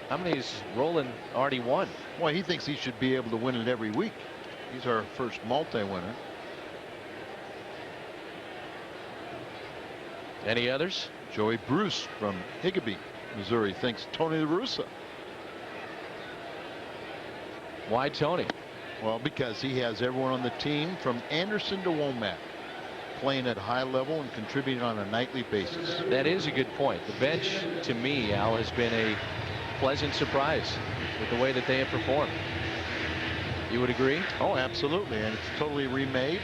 How many has Rowland already won? Well, he thinks he should be able to win it every week. He's our first multi-winner. Any others? Joey Bruce from Higbee, Missouri, thinks Tony La Russa. Why Tony? Well, because he has everyone on the team from Anderson to Womack playing at a high level and contributing on a nightly basis. That is a good point. The bench, to me, Al, has been a pleasant surprise with the way that they have performed. You would agree? Oh, absolutely. And it's totally remade.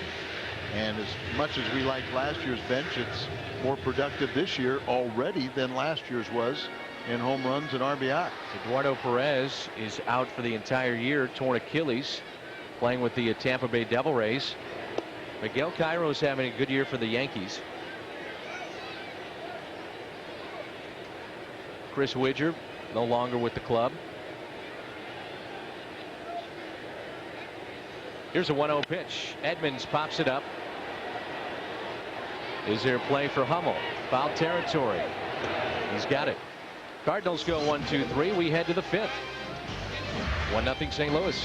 And as much as we liked last year's bench, it's more productive this year already than last year's was in home runs and RBI. Eduardo Perez is out for the entire year, torn Achilles, playing with the Tampa Bay Devil Rays. Miguel Cairo is having a good year for the Yankees. Chris Widger no longer with the club. Here's a 1-0 pitch. Edmonds pops it up. Is there a play for Hummel? Foul territory. He's got it. Cardinals go 1-2-3. We head to the 5th. 1-0 St. Louis.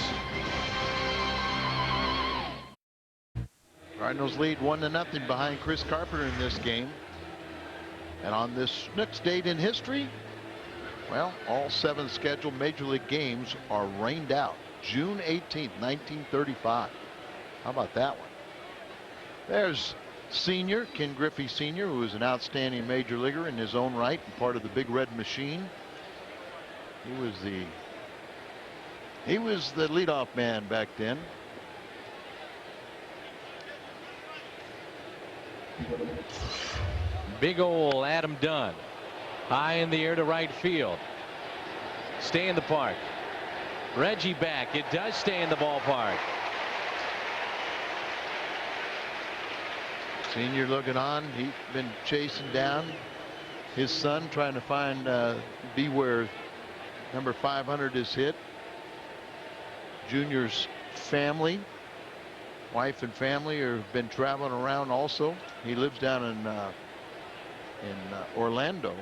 Cardinals lead 1-0 behind Chris Carpenter in this game. And on this next date in history, well, all 7 scheduled Major League games are rained out. June 18th, 1935. How about that one? There's Senior, Ken Griffey Sr., who is an outstanding major leaguer in his own right and part of the Big Red Machine. He was the leadoff man back then. Big ol' Adam Dunn. High in the air to right field. Stay in the park. Reggie back. It does stay in the ballpark. Senior looking on. He's been chasing down his son, trying to find be where number 500 is hit. Junior's family, wife and family, have been traveling around also. He lives down in Orlando.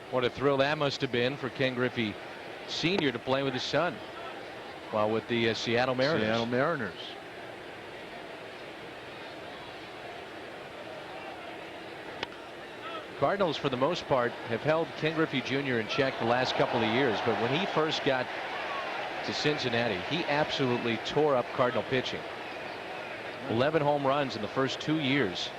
What a thrill that must have been for Ken Griffey Sr. to play with his son while with the Seattle Mariners. Cardinals, for the most part, have held Ken Griffey Jr. in check the last couple of years, but when he first got to Cincinnati, he absolutely tore up Cardinal pitching. 11 home runs in the first 2 years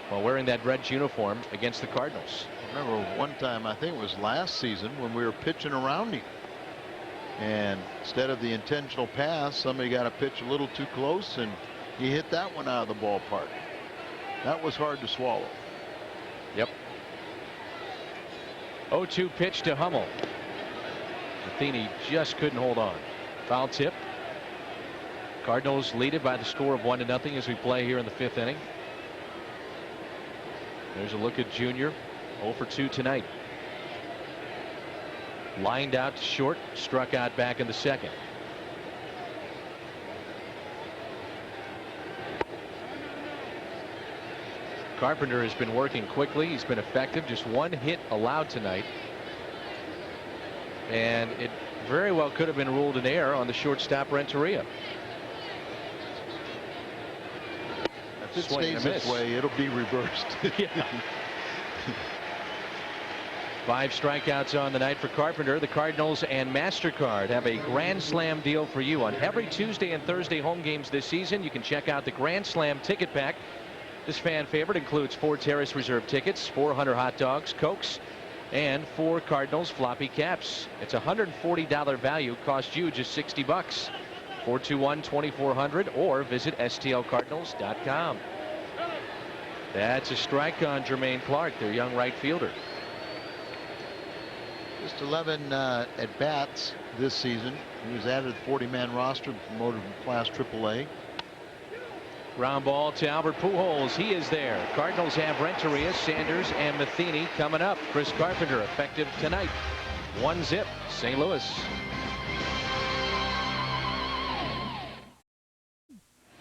while wearing that red uniform against the Cardinals. I remember one time, I think it was last season, when we were pitching around him, and instead of the intentional pass, somebody got a pitch a little too close and he hit that one out of the ballpark. That was hard to swallow. Yep. 0-2 pitch to Hummel. Matheny just couldn't hold on. Foul tip. Cardinals lead it by the score of 1-0 as we play here in the 5th inning. There's a look at Junior. 0 for 2 tonight. Lined out to short, struck out back in the 2nd. Carpenter has been working quickly. He's been effective. Just 1 hit allowed tonight. And it very well could have been ruled an error on the shortstop Renteria. If it stays this way, it'll be reversed. Yeah. 5 strikeouts on the night for Carpenter. The Cardinals and MasterCard have a Grand Slam deal for you on every Tuesday and Thursday home games this season. You can check out the Grand Slam ticket pack. This fan favorite includes 4 Terrace Reserve tickets, 400 hot dogs, Cokes, and 4 Cardinals floppy caps. It's a $140 value, cost you just $60. 421-2400 or visit stlcardinals.com. That's a strike on Jermaine Clark, their young right fielder. Just 11 at bats this season. He was added to the 40-man roster, promoted from Class AAA. Ground ball to Albert Pujols. He is there. Cardinals have Renteria, Sanders, and Matheny coming up. Chris Carpenter effective tonight. 1-0 St. Louis.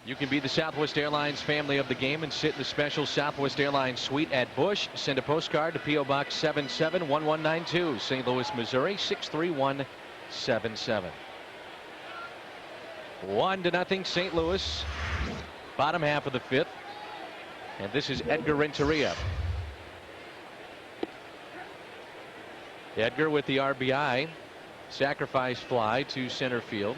You can be the Southwest Airlines family of the game and sit in the special Southwest Airlines suite at Busch. Send a postcard to P.O. Box 771192, St. Louis, Missouri 63177. 1-0 St. Louis. Bottom half of the 5th. And this is Edgar Renteria. Edgar with the RBI. Sacrifice fly to center field.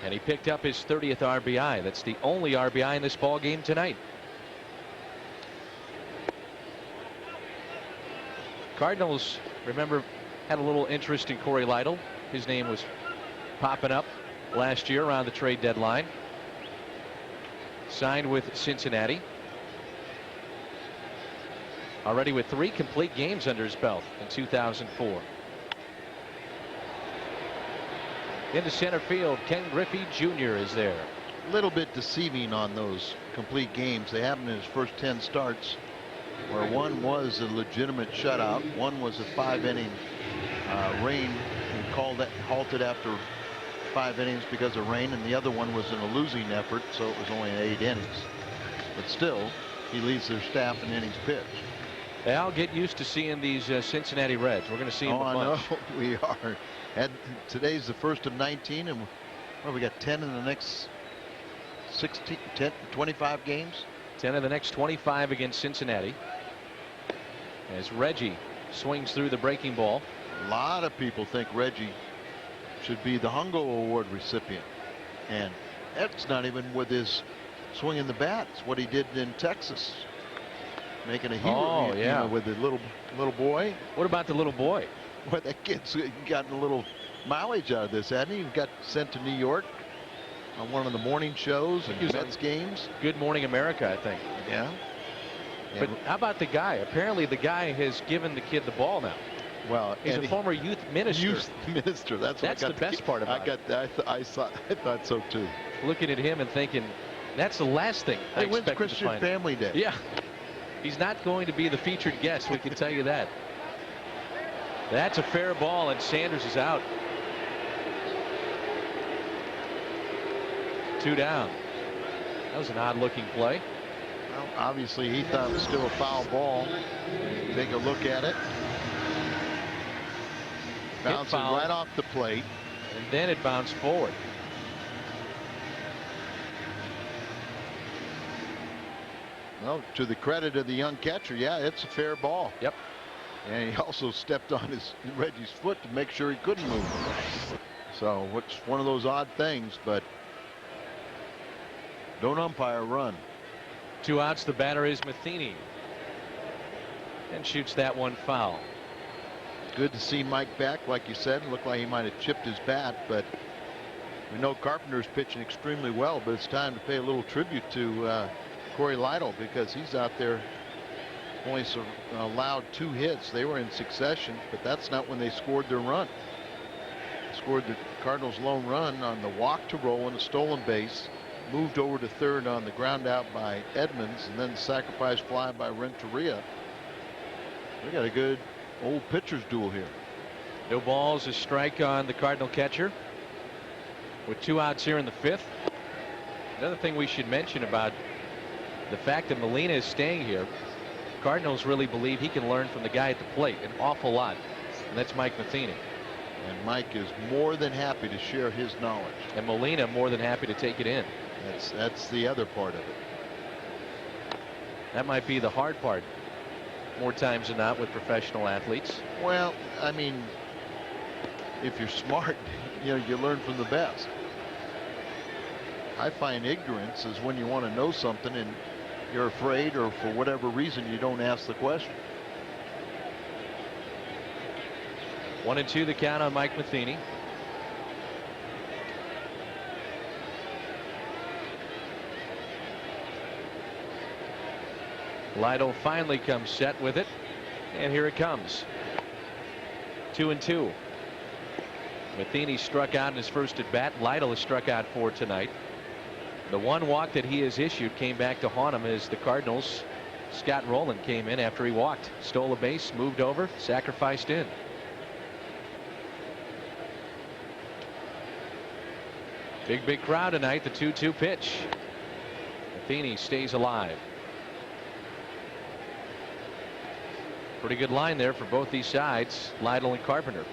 And he picked up his 30th RBI. That's the only RBI in this ball game tonight. Cardinals, remember, had a little interest in Corey Lytle. His name was popping up last year around the trade deadline. Signed with Cincinnati. Already with 3 complete games under his belt in 2004. Into center field, Ken Griffey Jr. is there. A little bit deceiving on those complete games. They happened in his first 10 starts, where one was a legitimate shutout. One was a 5-inning rain, and halted after 5 innings because of rain, and the other one was in a losing effort, so it was only 8 innings. But still, he leads their staff in innings pitched. Al, get used to seeing these Cincinnati Reds. We're going to see them a bunch. I know we are. And today's the first of 19, and we got 10 in the next 25 games. 10 of the next 25 against Cincinnati. As Reggie swings through the breaking ball. A lot of people think Reggie should be the Hungo Award recipient, and that's not even with his swinging the bat. It's what he did in Texas, making a hero with the little boy. What about the little boy? Well, that kid's gotten a little mileage out of this, hasn't he? He got sent to New York on one of the morning shows and Mets games. Good Morning America, I think. Yeah. But how about the guy? Apparently the guy has given the kid the ball now. Well, he's a former youth minister. Youth minister. That's the best part about it. I thought so too. Looking at him and thinking, that's the last thing I expected to find. Christian Family Day. Yeah. He's not going to be the featured guest. We can tell you that. That's a fair ball, and Sanders is out. 2 down. That was an odd-looking play. Well, obviously he thought it was still a foul ball. Take a look at it. Bouncing right off the plate. And then it bounced forward. Well, to the credit of the young catcher, yeah, it's a fair ball. Yep. And he also stepped on Reggie's foot to make sure he couldn't move. So it's one of those odd things, but don't umpire, run. 2 outs. The batter is Matheny, and shoots that one foul. Good to see Mike back. Like you said, it looked like he might have chipped his bat, but we know Carpenter's pitching extremely well, but it's time to pay a little tribute to Corey Lytle, because he's out there only allowed 2 hits. They were in succession, but that's not when they scored their run. They scored the Cardinals' lone run on the walk to roll and a stolen base, moved over to third on the ground out by Edmonds, and then the sacrifice fly by Renteria. We got a good old pitcher's duel here. No balls, a strike on the Cardinal catcher with 2 outs here in the 5th. Another thing we should mention about the fact that Molina is staying here, Cardinals really believe he can learn from the guy at the plate an awful lot, and that's Mike Matheny. And Mike is more than happy to share his knowledge. And Molina more than happy to take it in. That's the other part of it. That might be the hard part more times than not with professional athletes. Well, I mean, if you're smart, you learn from the best. I find ignorance is when you want to know something and you're afraid, or for whatever reason you don't ask the question. 1-2 the count on Mike Matheny. Lytle finally comes set with it, and here it comes. 2-2. Matheny struck out in his first at bat. Lytle has struck out 4 tonight. The one walk that he has issued came back to haunt him as the Cardinals. Scott Rowland came in after he walked, stole a base, moved over, sacrificed in. Big crowd tonight. The 2-2 pitch. Matheny stays alive. Pretty good line there for both these sides, Lytle and Carpenter.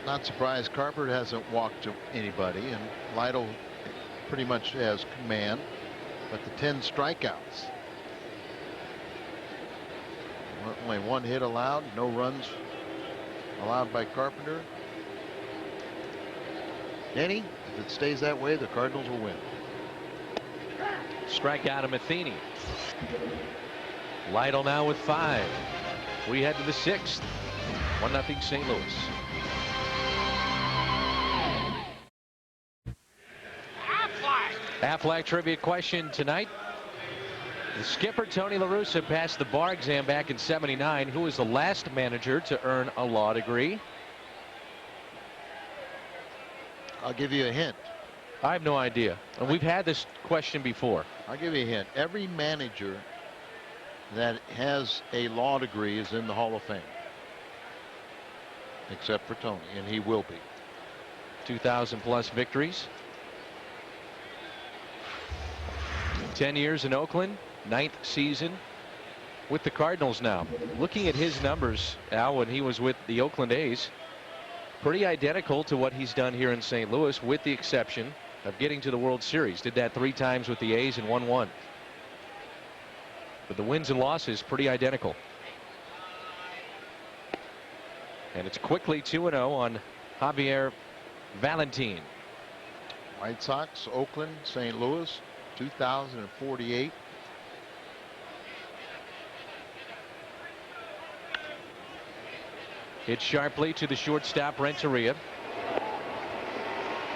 Not surprised Carpenter hasn't walked to anybody, and Lytle pretty much has command, but the 10 strikeouts. Only 1 hit allowed, no runs allowed by Carpenter. Denny, if it stays that way, the Cardinals will win. Strikeout of Matheny. Lytle now with 5. We head to the 6th. 1-0 St. Louis. Aflac trivia question tonight. The skipper Tony La Russa passed the bar exam back in '79. Who was the last manager to earn a law degree? I'll give you a hint. I have no idea. And we've had this question before. I'll give you a hint. Every manager that has a law degree is in the Hall of Fame, except for Tony, and he will be. 2,000+ victories. 10 years in Oakland. 9th season with the Cardinals now. Looking at his numbers, Al, when he was with the Oakland A's, pretty identical to what he's done here in St. Louis, with the exception of getting to the World Series. Did that 3 times with the A's and won 1. But the wins and losses pretty identical. And it's quickly 2-0 on Javier Valentin. White Sox, Oakland, St. Louis, 2048. Hit sharply to the shortstop, Renteria.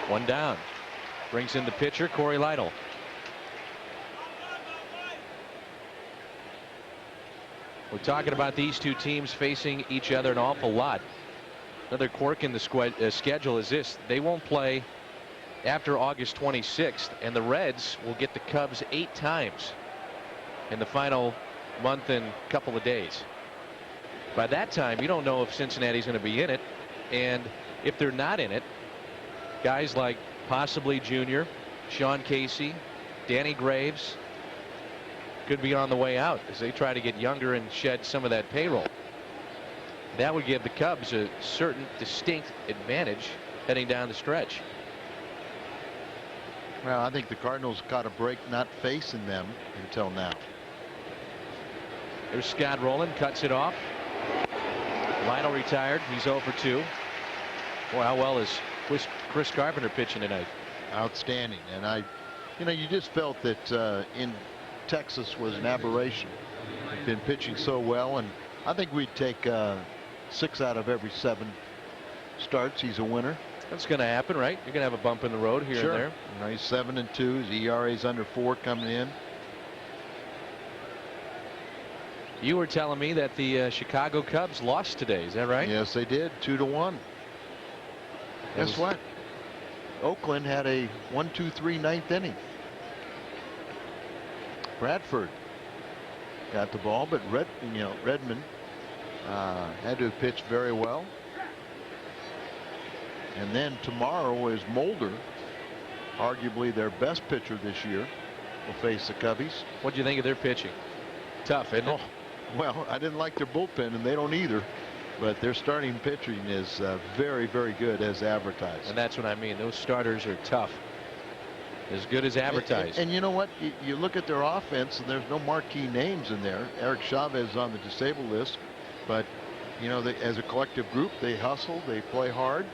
1 down. Brings in the pitcher, Corey Lytle. We're talking about these two teams facing each other an awful lot. Another quirk in the schedule is this: they won't play after August 26th, and the Reds will get the Cubs 8 times in the final month and couple of days. By that time, you don't know if Cincinnati's going to be in it, and if they're not in it, guys like possibly Junior, Sean Casey, Danny Graves could be on the way out as they try to get younger and shed some of that payroll. That would give the Cubs a certain distinct advantage heading down the stretch. Well, I think the Cardinals got a break not facing them until now. There's Scott Rowland, cuts it off. Lytle retired. He's 0 for 2. Boy, how well is Chris Carpenter pitching tonight? Outstanding. And you just felt that in Texas was an aberration. He's been pitching so well, and I think we'd take 6 out of every 7 starts. He's a winner. That's going to happen, right? You're going to have a bump in the road here Sure. and there. You know, he's 7-2. His ERA's under 4 coming in. You were telling me that the Chicago Cubs lost today. Is that right? Yes, they did. 2-1. Guess what? Oakland had a 1-2-3 ninth inning. Bradford got the ball, but Redmond had to pitch very well. And then tomorrow is Mulder, arguably their best pitcher this year, will face the Cubbies. What do you think of their pitching? Tough, isn't it? Well, I didn't like their bullpen, and they don't either. But their starting pitching is very, very good as advertised. And that's what I mean. Those starters are tough. As good as advertised. And you know what? You look at their offense, and there's no marquee names in there. Eric Chavez is on the disabled list. But, as a collective group, they hustle, they play hard.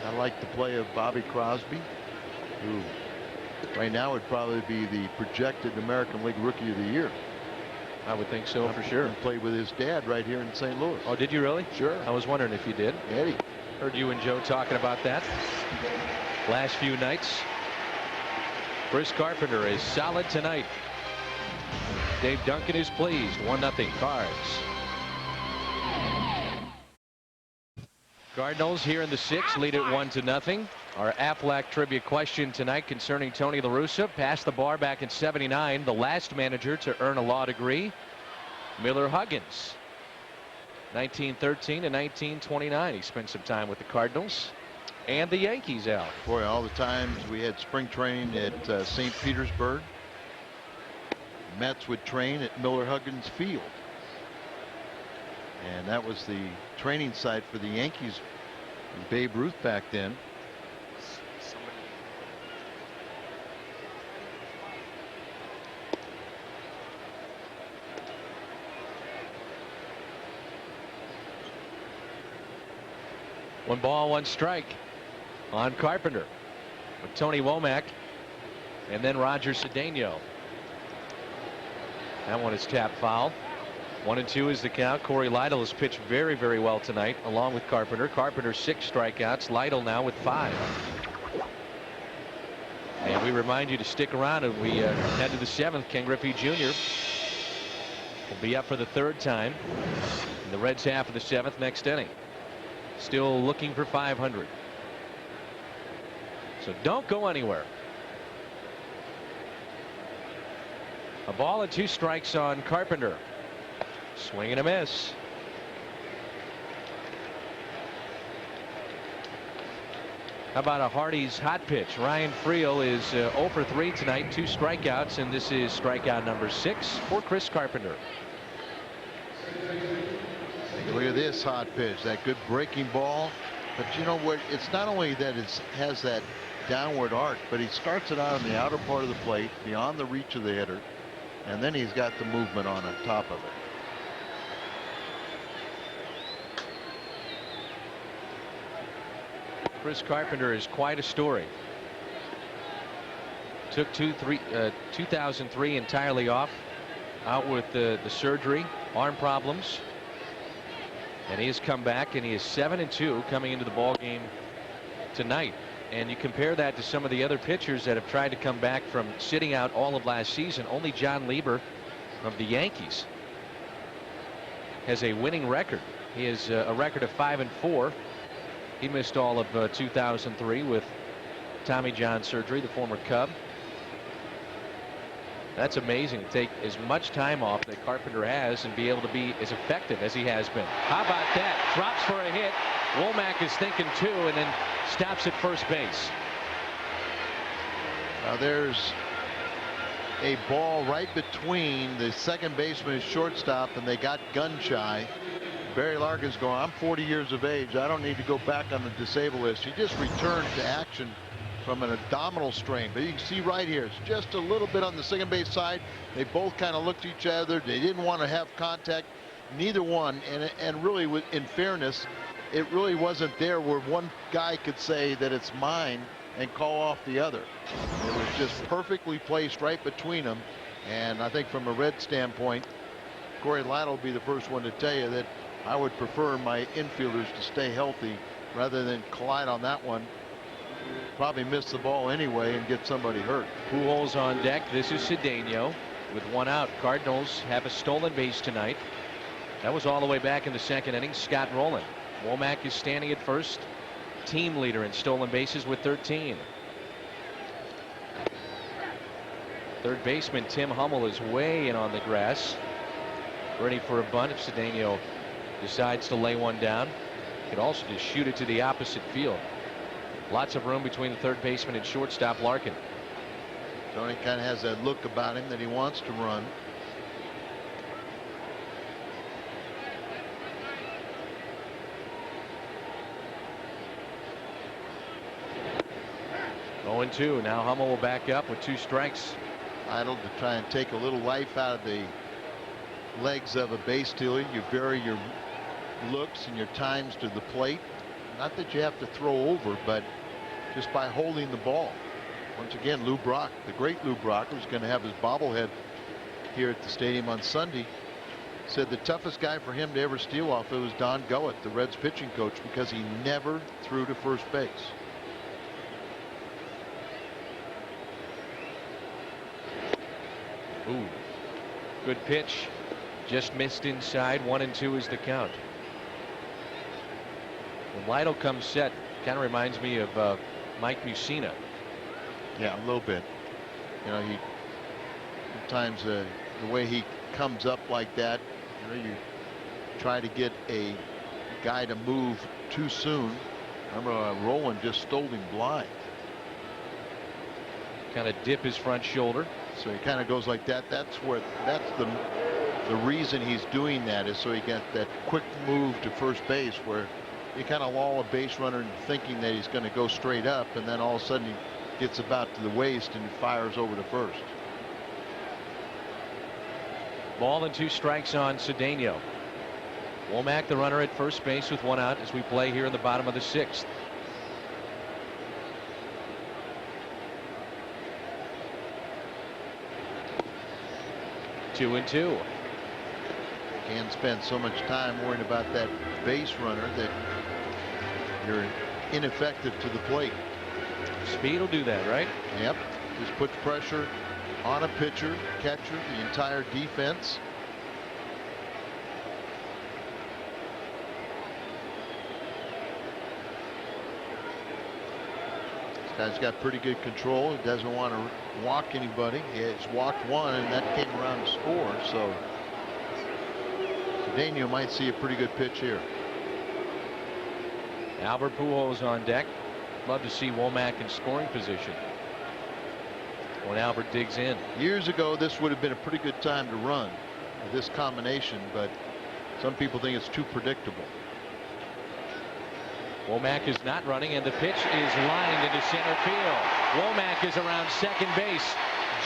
I like the play of Bobby Crosby, who right now would probably be the projected American League Rookie of the Year. I would think so, for sure. And played with his dad right here in St. Louis. Oh, did you really? Sure. I was wondering if you did. Eddie. Heard you and Joe talking about that last few nights. Chris Carpenter is solid tonight. Dave Duncan is pleased. 1-0 Cards. Cardinals here in the 6th lead it 1-0. Our Aflac trivia question tonight concerning Tony La Russa. Passed the bar back in '79, the last manager to earn a law degree. Miller Huggins, 1913 to 1929. He spent some time with the Cardinals and the Yankees, Al. Boy, all the times we had spring training at St. Petersburg. Mets would train at Miller Huggins Field. And that was the training site for the Yankees. Babe Ruth back then. One ball, one strike on Carpenter with Tony Womack and then Roger Cedeno. That one is tapped foul. 1-2 is the count. Corey Lytle has pitched very, very well tonight, along with Carpenter. Carpenter 6 strikeouts. Lytle now with 5. And we remind you to stick around as we head to the 7th. Ken Griffey Jr. will be up for the 3rd time in the Reds' half of the 7th next inning. Still looking for 500. So don't go anywhere. A ball and 2 strikes on Carpenter. Swing and a miss. How about a Hardy's hot pitch? Ryan Friel is 0 for 3 tonight, 2 strikeouts, and this is strikeout number 6 for Chris Carpenter. Look at this hot pitch, that good breaking ball. But you know what? It's not only that it has that downward arc, but he starts it out on the outer part of the plate, beyond the reach of the hitter, and then he's got the movement on top of it. Chris Carpenter is quite a story. Took 2003 entirely off, out with the surgery, arm problems, and he has come back, and he is 7-2 coming into the ball game tonight. And you compare that to some of the other pitchers that have tried to come back from sitting out all of last season. Only John Lieber of the Yankees has a winning record. He has a record of 5-4. He missed all of 2003 with Tommy John surgery, the former Cub. That's amazing to take as much time off that Carpenter has and be able to be as effective as he has been. How about that? Drops for a hit. Womack is thinking 2 and then stops at first base. Now there's a ball right between the second baseman and shortstop, and they got gun shy. Barry Larkin's going, I'm 40 years of age. I don't need to go back on the disabled list. He just returned to action from an abdominal strain. But you can see right here, it's just a little bit on the second base side. They both kind of looked at each other. They didn't want to have contact, neither one. And really, in fairness, it really wasn't there where one guy could say that it's mine and call off the other. It was just perfectly placed right between them. And I think from a Red standpoint, Corey Lytle will be the first one to tell you that I would prefer my infielders to stay healthy rather than collide on that one. Probably miss the ball anyway and get somebody hurt. Pujols on deck. This is Cedeno with 1 out. Cardinals have a stolen base tonight. That was all the way back in the second inning. Scott Rowland. Womack is standing at first. Team leader in stolen bases with 13. Third baseman Tim Hummel is way in on the grass, ready for a bunt if Cedeno decides to lay one down. Could also just shoot it to the opposite field. Lots of room between the third baseman and shortstop Larkin. Tony kind of has that look about him that he wants to run. Oh, 2. Now Hummel will back up with 2 strikes. Idle to try and take a little life out of the legs of a base stealer. You vary your looks and your times to the plate. Not that you have to throw over, but just by holding the ball. Once again, Lou Brock, the great Lou Brock, who's going to have his bobblehead here at the stadium on Sunday, said the toughest guy for him to ever steal off it was Don Gullett, the Reds pitching coach, because he never threw to first base. Ooh, good pitch. Just missed inside. 1-2 is the count. When Lytle comes set, kind of reminds me of Mike Mussina. Yeah, a little bit. You know, he sometimes the way he comes up like that, you know, you try to get a guy to move too soon. Remember, Rowland just stole him blind. Kind of dip his front shoulder. So he kind of goes like that. That's the reason he's doing that, is so he got that quick move to first base where you kind of lull a base runner into thinking that he's going to go straight up, and then all of a sudden he gets about to the waist and fires over to first. Ball and 2 strikes on Cedeno. Womack, the runner at first base with 1 out as we play here in the bottom of the 6th. Two and 2. Can't spend so much time worrying about that base runner that you're ineffective to the plate. Speed will do that, right? Yep. Just puts pressure on a pitcher, catcher, the entire defense. This guy's got pretty good control. He doesn't want to walk anybody. He has walked 1, and that came around to score. So Cedeno might see a pretty good pitch here. Albert Pujols on deck. love to see Womack in scoring position when Albert digs in. Years ago, this would have been a pretty good time to run with this combination, but some people think it's too predictable. Womack is not running, and the pitch is lined into center field. Womack is around second base.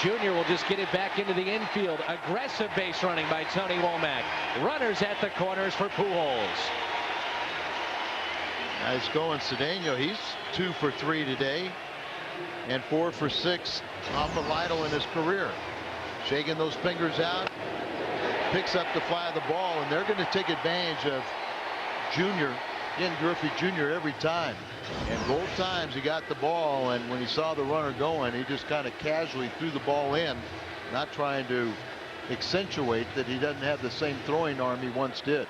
Junior will just get it back into the infield. Aggressive base running by Tony Womack. Runners at the corners for Pujols. Nice going, Cedeno. He's 2 for 3 today and 4 for 6 off of Lytle in his career. Shaking those fingers out, picks up the fly of the ball, and they're going to take advantage of Junior, Ken Griffey Jr. every time. And both times he got the ball, and when he saw the runner going, he just kind of casually threw the ball in, not trying to accentuate that he doesn't have the same throwing arm he once did.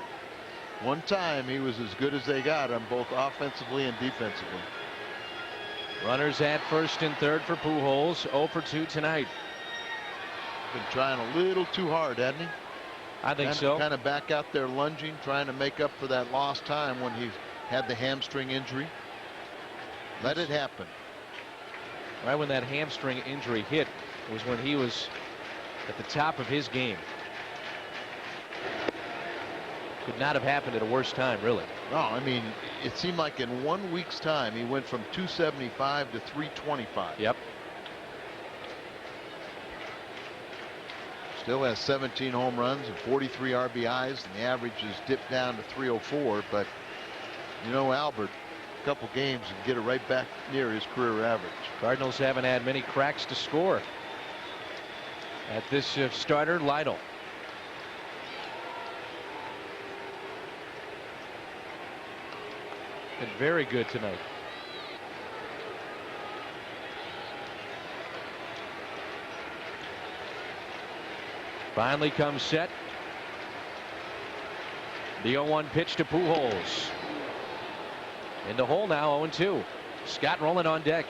One time he was as good as they got him, both offensively and defensively. Runners at first and third for Pujols. 0 for 2 tonight. Been trying a little too hard, hasn't he? I think so. Kind of back out there lunging, trying to make up for that lost time when he had the hamstring injury. Let it happen. Right when that hamstring injury hit was when he was at the top of his game. Could not have happened at a worse time, really. No, I mean, it seemed like in 1 week's time he went from 275 to 325. Yep. Still has 17 home runs and 43 RBIs, and the average is dipped down to 304. But you know, Albert, a couple games and get it right back near his career average. Cardinals haven't had many cracks to score at this starter, Lytle. Been very good tonight. Finally comes set. The 0-1 pitch to Pujols. In the hole now, 0-2. Scott Rowland on deck.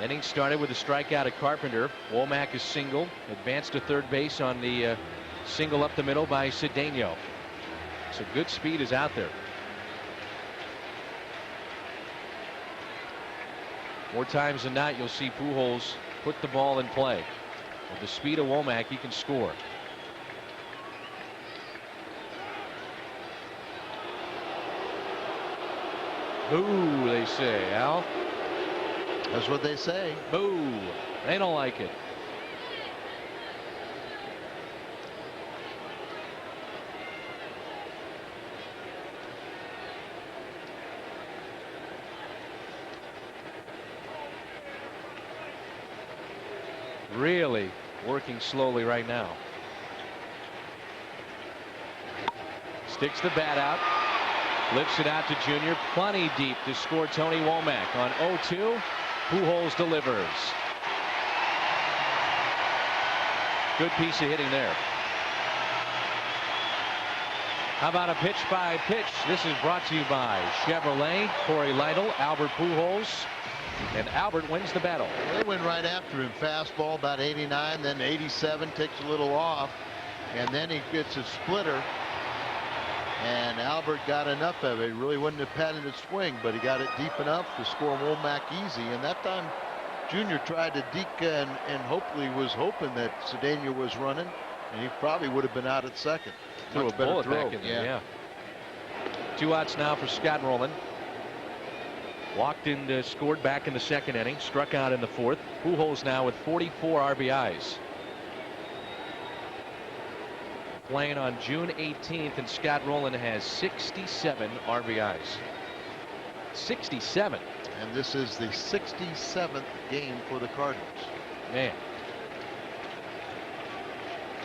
Inning started with a strikeout of Carpenter. Womack is single. Advanced to third base on the single up the middle by Cedeno. So good speed is out there. More times than not, you'll see Pujols put the ball in play. With the speed of Womack, he can score. Boo, they say, Al. That's what they say. Boo. They don't like it. Really working slowly right now. Sticks the bat out. Lifts it out to Junior. Plenty deep to score Tony Womack. On 0-2, Pujols delivers. Good piece of hitting there. How about a pitch by pitch? This is brought to you by Chevrolet, Corey Lytle, Albert Pujols. And Albert wins the battle. They went right after him. Fastball about 89, then 87, takes a little off, and then he gets a splitter. And Albert got enough of it. He really wouldn't have padded his swing, but he got it deep enough to score Womack easy. And that time, Junior tried to deke and hopefully was hoping that Cedeno was running, and he probably would have been out at second. Threw a bullet back in there, yeah. 2 outs now for Scott Rowland. Walked in, scored back in the second inning, struck out in the fourth. Pujols now with 44 RBIs. Playing on June 18th, and Scott Rowland has 67 RBIs. 67. And this is the 67th game for the Cardinals. Man.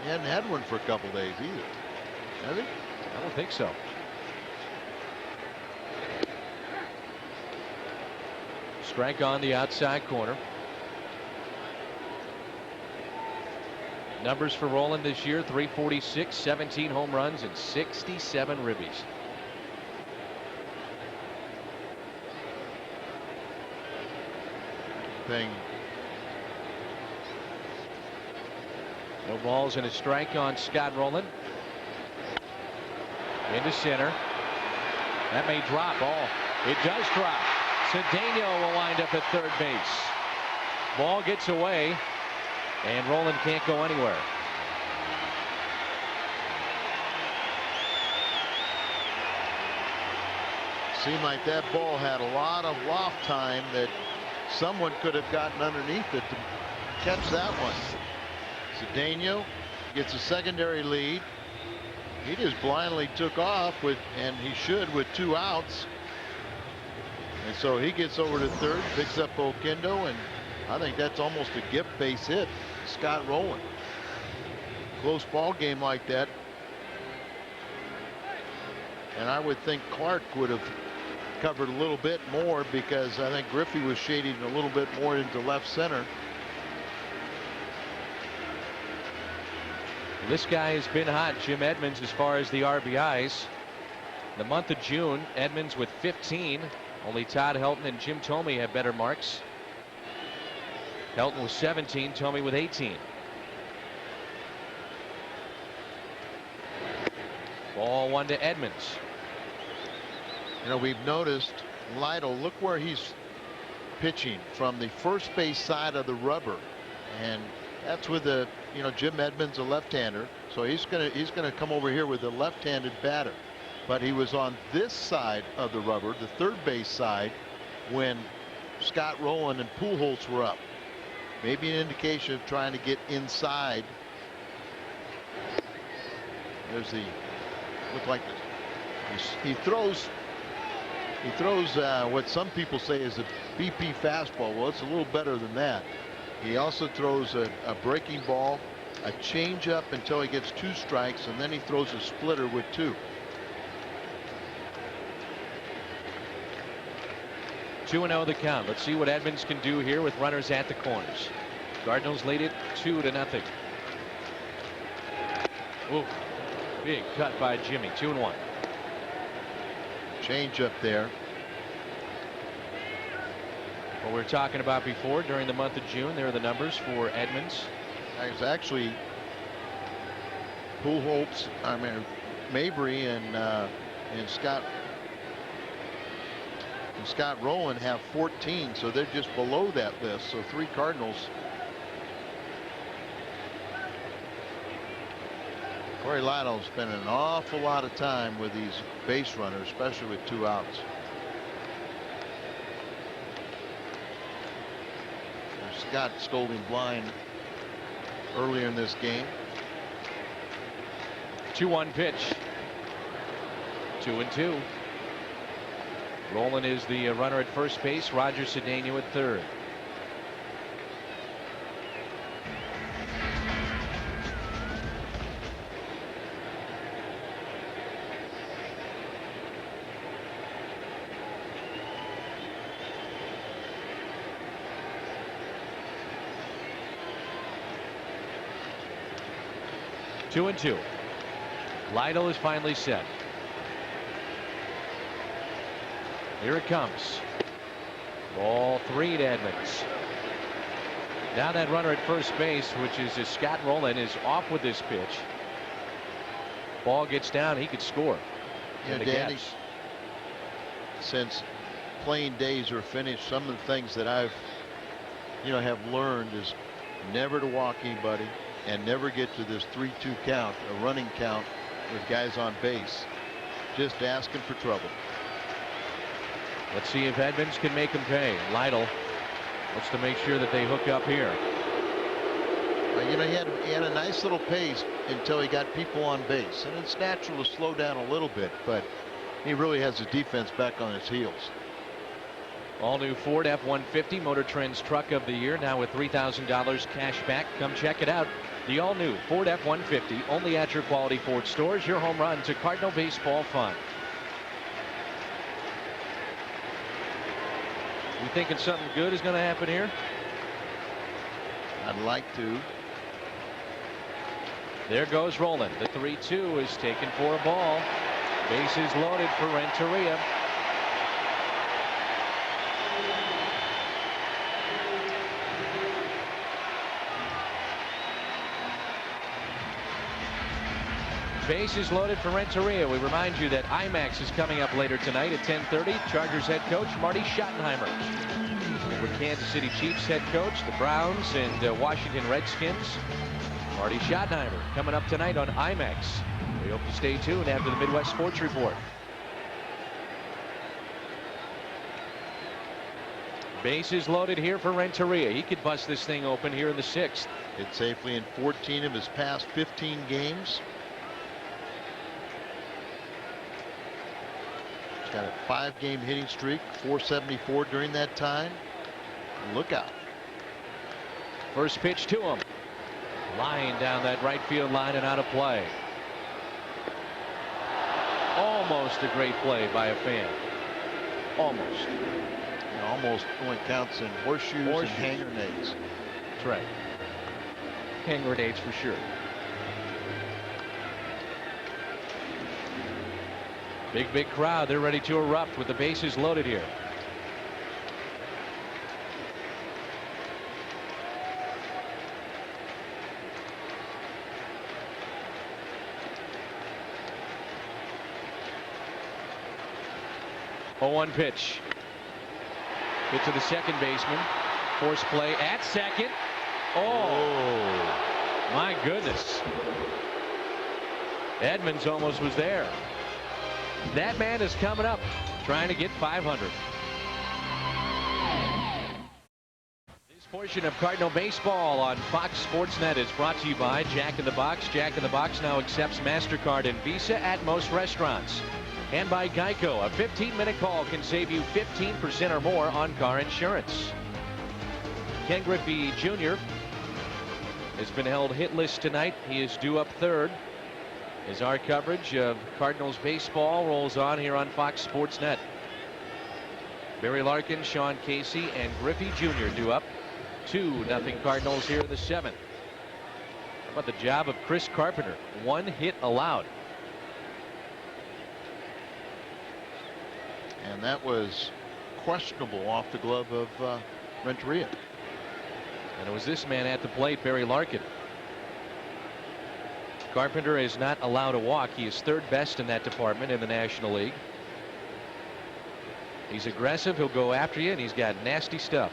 He hadn't had one for a couple days either, has he? I don't think so. Strike on the outside corner. Numbers for Rowland this year: 346, 17 home runs, and 67 ribbies. Thing. No balls and a strike on Scott Rowland. Into center. That may drop. Oh, it does drop. Cedeno will wind up at third base. Ball gets away, and Roland can't go anywhere. Seemed like that ball had a lot of loft time that someone could have gotten underneath it to catch that one. Cedeno gets a secondary lead. He just blindly took off with, and he should, with 2 outs. And so he gets over to third, picks up Oquendo, and I think that's almost a gift base hit. Scott Rowland. Close ball game like that. And I would think Clark would have covered a little bit more, because I think Griffey was shading a little bit more into left center. This guy has been hot, Jim Edmonds, as far as the RBIs. The month of June, Edmonds with 15. Only Todd Helton and Jim Thome have better marks. Helton with 17, Thome with 18. Ball 1 to Edmonds. You know, we've noticed Lytle, look where he's pitching, from the first base side of the rubber, and that's with the, you know, Jim Edmonds, a left-hander, so he's gonna come over here with a left-handed batter. But he was on this side of the rubber, the third base side, when Scott Rowland and Pujols were up. Maybe an indication of trying to get inside. There's the, look like this. He throws what some people say is a BP fastball. Well, it's a little better than that. He also throws a breaking ball, a changeup until he gets 2 strikes, and then he throws a splitter with 2. 2-0 the count. Let's see what Edmonds can do here with runners at the corners. Cardinals lead it 2-0. Ooh, big cut by Jimmy. 2-1. Change up there. What we were talking about before, during the month of June, there are the numbers for Edmonds. It's actually Pujols, Mabry and Scott Rowland have 14, so they're just below that list. So 3 Cardinals. Corey Lytle spent an awful lot of time with these base runners, especially with 2 outs. Scott scolding blind earlier in this game. 2-1 pitch. 2-2. Rowland is the runner at first base. Roger Cedeno at third. Two and 2. Lytle is finally set. Here it comes. Ball 3 to Edmonds. Now that runner at first base, which is Scott Rowland, is off with this pitch. Ball gets down, he could score. Yeah, Danny, since playing days are finished, some of the things that I've have learned is never to walk anybody and never get to this 3-2 count, a running count with guys on base. Just asking for trouble. Let's see if Edmonds can make him pay. Lytle wants to make sure that they hook up here. Well, he had a nice little pace until he got people on base, and it's natural to slow down a little bit, but he really has the defense back on his heels. All new Ford F-150, Motor Trend's truck of the year, now with $3,000 cash back. Come check it out. The all new Ford F-150, only at your Quality Ford stores. Your home run to Cardinal baseball fun. You thinking something good is going to happen here? I'd like to. There goes Rowland. The 3-2 is taken for a ball. Bases loaded for Renteria. Bases loaded for Renteria. We remind you that IMAX is coming up later tonight at 10:30. Chargers head coach Marty Schottenheimer. Over Kansas City Chiefs head coach, the Browns and Washington Redskins. Marty Schottenheimer coming up tonight on IMAX. We hope you stay tuned after the Midwest Sports Report. Bases loaded here for Renteria. He could bust this thing open here in the 6th. Hit safely in 14 of his past 15 games. He's got a 5-game hitting streak, 474 during that time. Look out. First pitch to him. Line down that right field line and out of play. Almost a great play by a fan. Almost. Almost only counts in horseshoes and hand grenades. That's right. Hand grenades for sure. Big crowd. They're ready to erupt with the bases loaded here. Oh, 1 pitch. Hit to the second baseman. Force play at second. Oh, my goodness. Edmonds almost was there. That man is coming up trying to get 500. This portion of Cardinal baseball on Fox Sports Net is brought to you by Jack in the Box. Jack in the Box now accepts MasterCard and Visa at most restaurants. And by Geico, a 15-minute call can save you 15% or more on car insurance. Ken Griffey Jr. has been held hitless tonight. He is due up third as our coverage of Cardinals baseball rolls on here on Fox Sports Net. Barry Larkin, Sean Casey, and Griffey Jr. due up. 2-0 Cardinals here in the 7th. How about the job of Chris Carpenter? 1 hit allowed. And that was questionable off the glove of Renteria. And it was this man at the plate, Barry Larkin. Carpenter is not allowed to walk. He is 3rd best in that department in the National League. He's aggressive. He'll go after you, and he's got nasty stuff.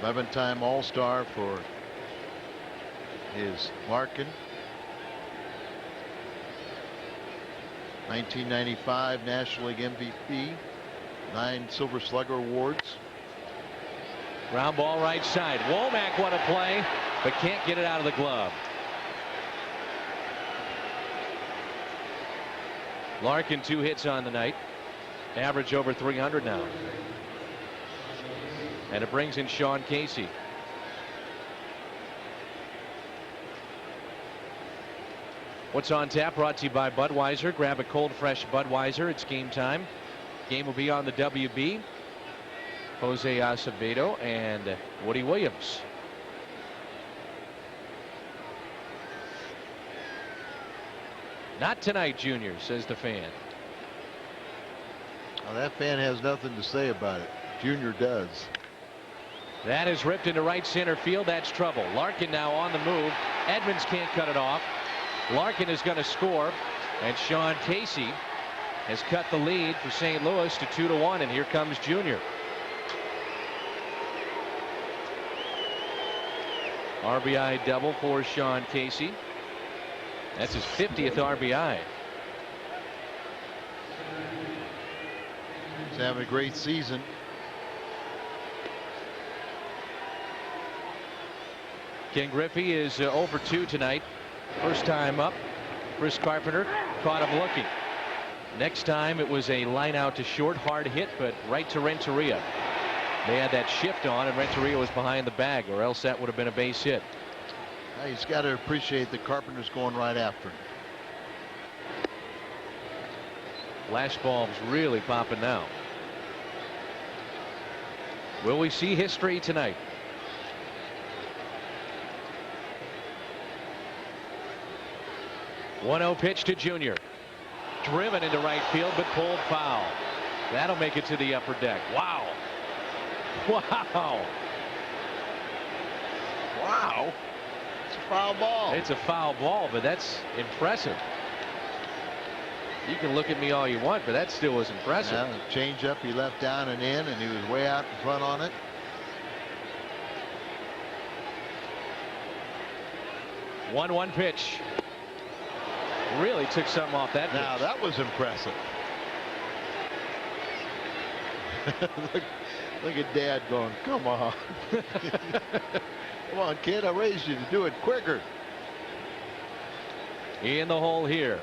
11-time All-Star for his Larkin. 1995 National League MVP. 9 Silver Slugger awards. Ground ball right side. Womack, what a play, but can't get it out of the glove. Larkin 2 hits on the night. Average over 300 now. And it brings in Sean Casey. What's on tap brought to you by Budweiser. Grab a cold fresh Budweiser. It's game time. Game will be on the WB. Jose Acevedo and Woody Williams. Not tonight, Junior, says the fan. Well, that fan has nothing to say about it. Junior does. That is ripped into right center field. That's trouble. Larkin now on the move. Edmonds can't cut it off. Larkin is going to score, and Sean Casey has cut the lead for St. Louis to 2-1, and here comes Junior. RBI double for Sean Casey. That's his 50th RBI. He's having a great season. Ken Griffey is 0 for 2 tonight. First time up. Chris Carpenter caught him looking. Next time it was a line out to short, hard hit, but right to Renteria. They had that shift on, and Renteria was behind the bag, or else that would have been a base hit. He's got to appreciate that Carpenter's going right after him. Flash ball's really popping now. Will we see history tonight? One-0 pitch to Junior. Driven into right field, but pulled foul. That'll make it to the upper deck. Wow. Wow. Wow. It's a foul ball. It's a foul ball, but that's impressive. You can look at me all you want, but that still was impressive. Yeah, change up, he left down and in, and he was way out in front on it. One pitch. Really took something off that pitch. Now that was impressive. look at Dad going, come on. Come on, kid, I raised you to do it quicker. In the hole here.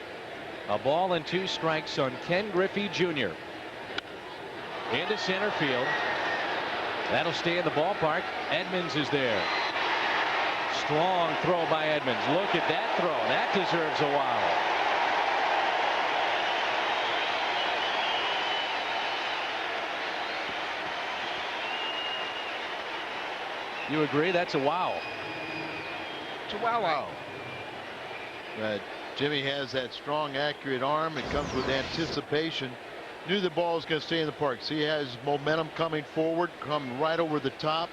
A ball and 2 strikes on Ken Griffey Jr. Into center field. That'll stay in the ballpark. Edmonds is there. Strong throw by Edmonds. Look at that throw. That deserves a wow. You agree? That's a wow. It's a wow. But Jimmy has that strong, accurate arm. It comes with anticipation. Knew the ball was going to stay in the park. See, he has momentum coming forward, come right over the top.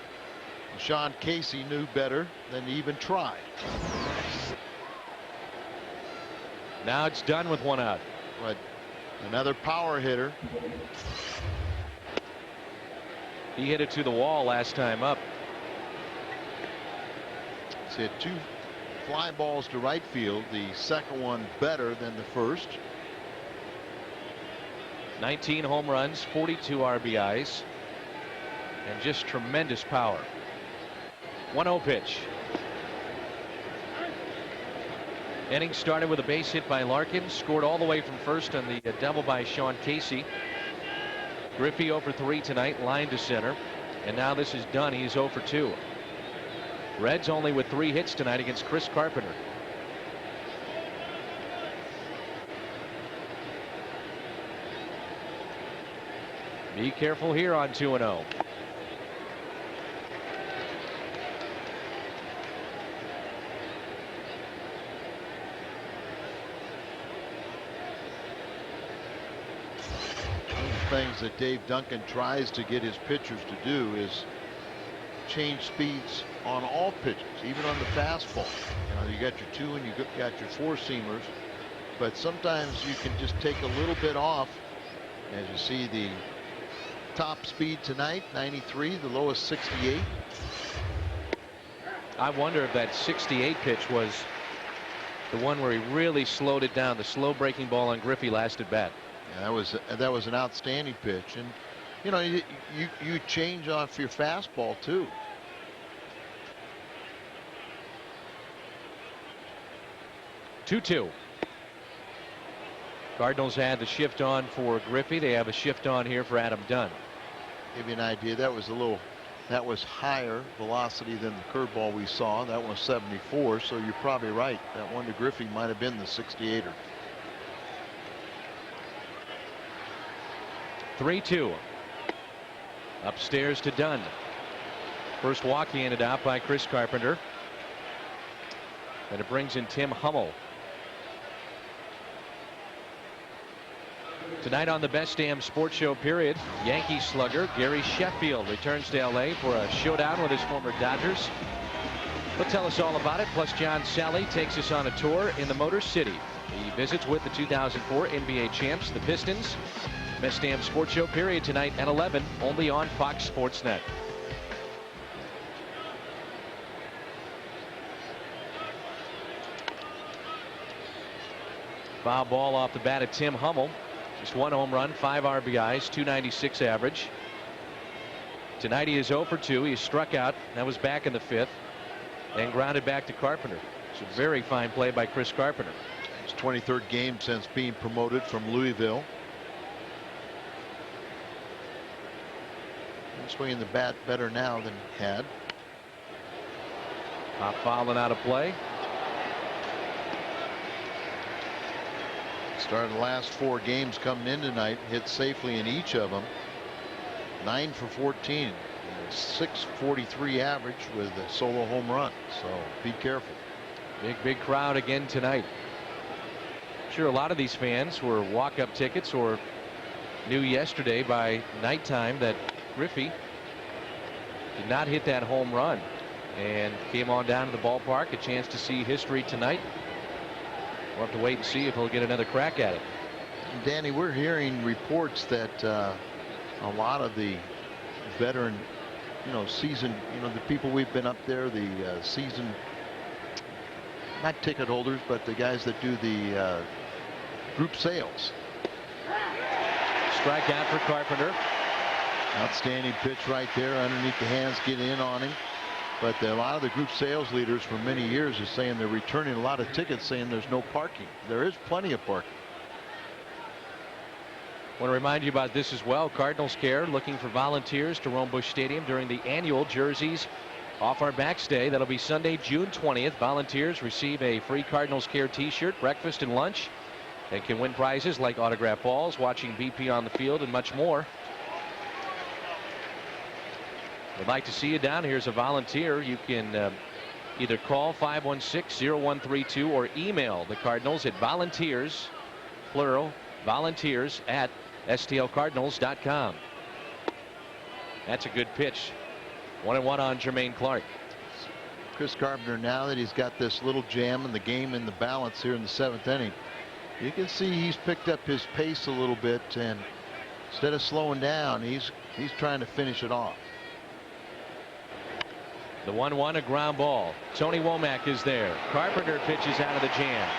Sean Casey knew better than to even try. Now it's done with 1 out. But another power hitter. He hit it to the wall last time up. He had 2 fly balls to right field. The second one better than the first. 19 home runs, 42 RBIs, and just tremendous power. 1-0 pitch. Inning started with a base hit by Larkin, scored all the way from first on the double by Sean Casey. Griffey 0 for 3 tonight, line to center, and now this is done. He's 0 for 2. Reds only with 3 hits tonight against Chris Carpenter. Be careful here on 2-0. Things that Dave Duncan tries to get his pitchers to do is change speeds on all pitches, even on the fastball. You know, you got your 2 and you got your 4-seamers, but sometimes you can just take a little bit off. As you see, the top speed tonight 93, the lowest 68. I wonder if that 68 pitch was the one where he really slowed it down. The slow breaking ball on Griffey last at bat. Yeah, that was an outstanding pitch, and you know, you change off your fastball too. Two. Cardinals had the shift on for Griffey. They have a shift on here for Adam Dunn. Give you an idea, that was higher velocity than the curveball we saw. That one was 74, so you're probably right. That one to Griffey might have been the 68er. 3-2. Upstairs to Dunn. First walk handed out by Chris Carpenter. And it brings in Tim Hummel. Tonight on the Best Damn Sports Show period, Yankee slugger Gary Sheffield returns to LA for a showdown with his former Dodgers. He'll tell us all about it. Plus, John Sally takes us on a tour in the Motor City. He visits with the 2004 NBA champs, the Pistons. Best Damn Sports Show period tonight at 11, only on Fox Sports Net. Foul ball off the bat of Tim Hummel. Just 1 home run, 5 RBIs, 296 average. Tonight he is 0 for 2. He struck out. That was back in the 5th. And grounded back to Carpenter. It's a very fine play by Chris Carpenter. His 23rd game since being promoted from Louisville. Swinging the bat better now than he had. Pop fouling out of play. Started the last 4 games coming in tonight, hit safely in each of them. 9 for 14, 643 average with a solo home run. So be careful. Big crowd again tonight. Sure, a lot of these fans were walk-up tickets or knew yesterday by nighttime that Griffey did not hit that home run. and came on down to the ballpark. A chance to see history tonight. We'll have to wait and see if he'll get another crack at it. Danny, we're hearing reports that a lot of the veteran, season, the people we've been up there, the season, not ticket holders, but the guys that do the group sales. Strikeout for Carpenter. Outstanding pitch right there underneath the hands, get in on him. But a lot of the group sales leaders for many years are saying they're returning a lot of tickets, saying there's no parking. There is plenty of parking. I want to remind you about this as well. Cardinals Care looking for volunteers to roam Busch Stadium during the annual Jerseys Off Our Backs Day. That'll be Sunday, June 20th. Volunteers receive a free Cardinals Care t-shirt, breakfast and lunch. They can win prizes like autographed balls, watching BP on the field, and much more. We'd like to see you down. Here's a volunteer. You can either call 516-0132 or email the Cardinals at volunteers, plural, volunteers at stlcardinals.com. That's a good pitch. 1-1 on Jermaine Clark. Chris Carpenter, now that he's got this little jam in the game in the balance here in the 7th inning, you can see he's picked up his pace a little bit, and instead of slowing down, he's trying to finish it off. The 1-1, a ground ball. Tony Womack is there. Carpenter pitches out of the jam.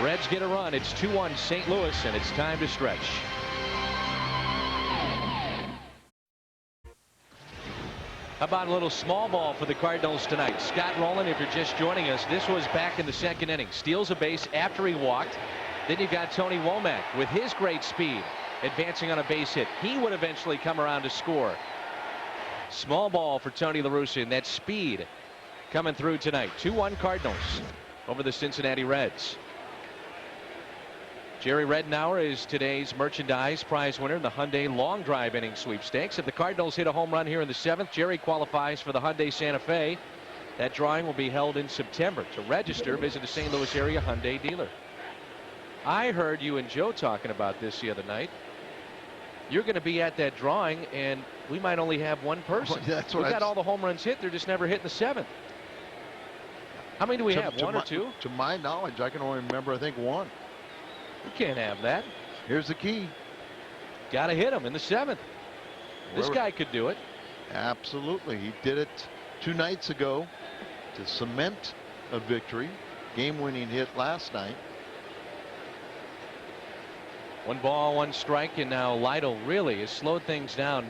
Reds get a run. It's 2-1 St. Louis, and it's time to stretch. How about a little small ball for the Cardinals tonight? Scott Rowland, if you're just joining us, this was back in the 2nd inning. Steals a base after he walked. Then you've got Tony Womack with his great speed advancing on a base hit. He would eventually come around to score. Small ball for Tony La Russa, and that speed coming through tonight. 2-1 Cardinals over the Cincinnati Reds. Jerry Redenauer is today's merchandise prize winner in the Hyundai Long Drive Inning Sweepstakes. If the Cardinals hit a home run here in the 7th, Jerry qualifies for the Hyundai Santa Fe. That drawing will be held in September. To register, visit a St. Louis area Hyundai dealer. I heard you and Joe talking about this the other night. You're going to be at that drawing, and we might only have one person. Well, that's what we got all the home runs hit. They're just never hit in the 7th. How many do we have? One or two? To my knowledge, I can only remember, I think, one. We can't have that. Here's the key. Got to hit him in the 7th. This guy could do it. Absolutely. He did it 2 nights ago to cement a victory. Game-winning hit last night. 1 ball, 1 strike, and now Lytle really has slowed things down.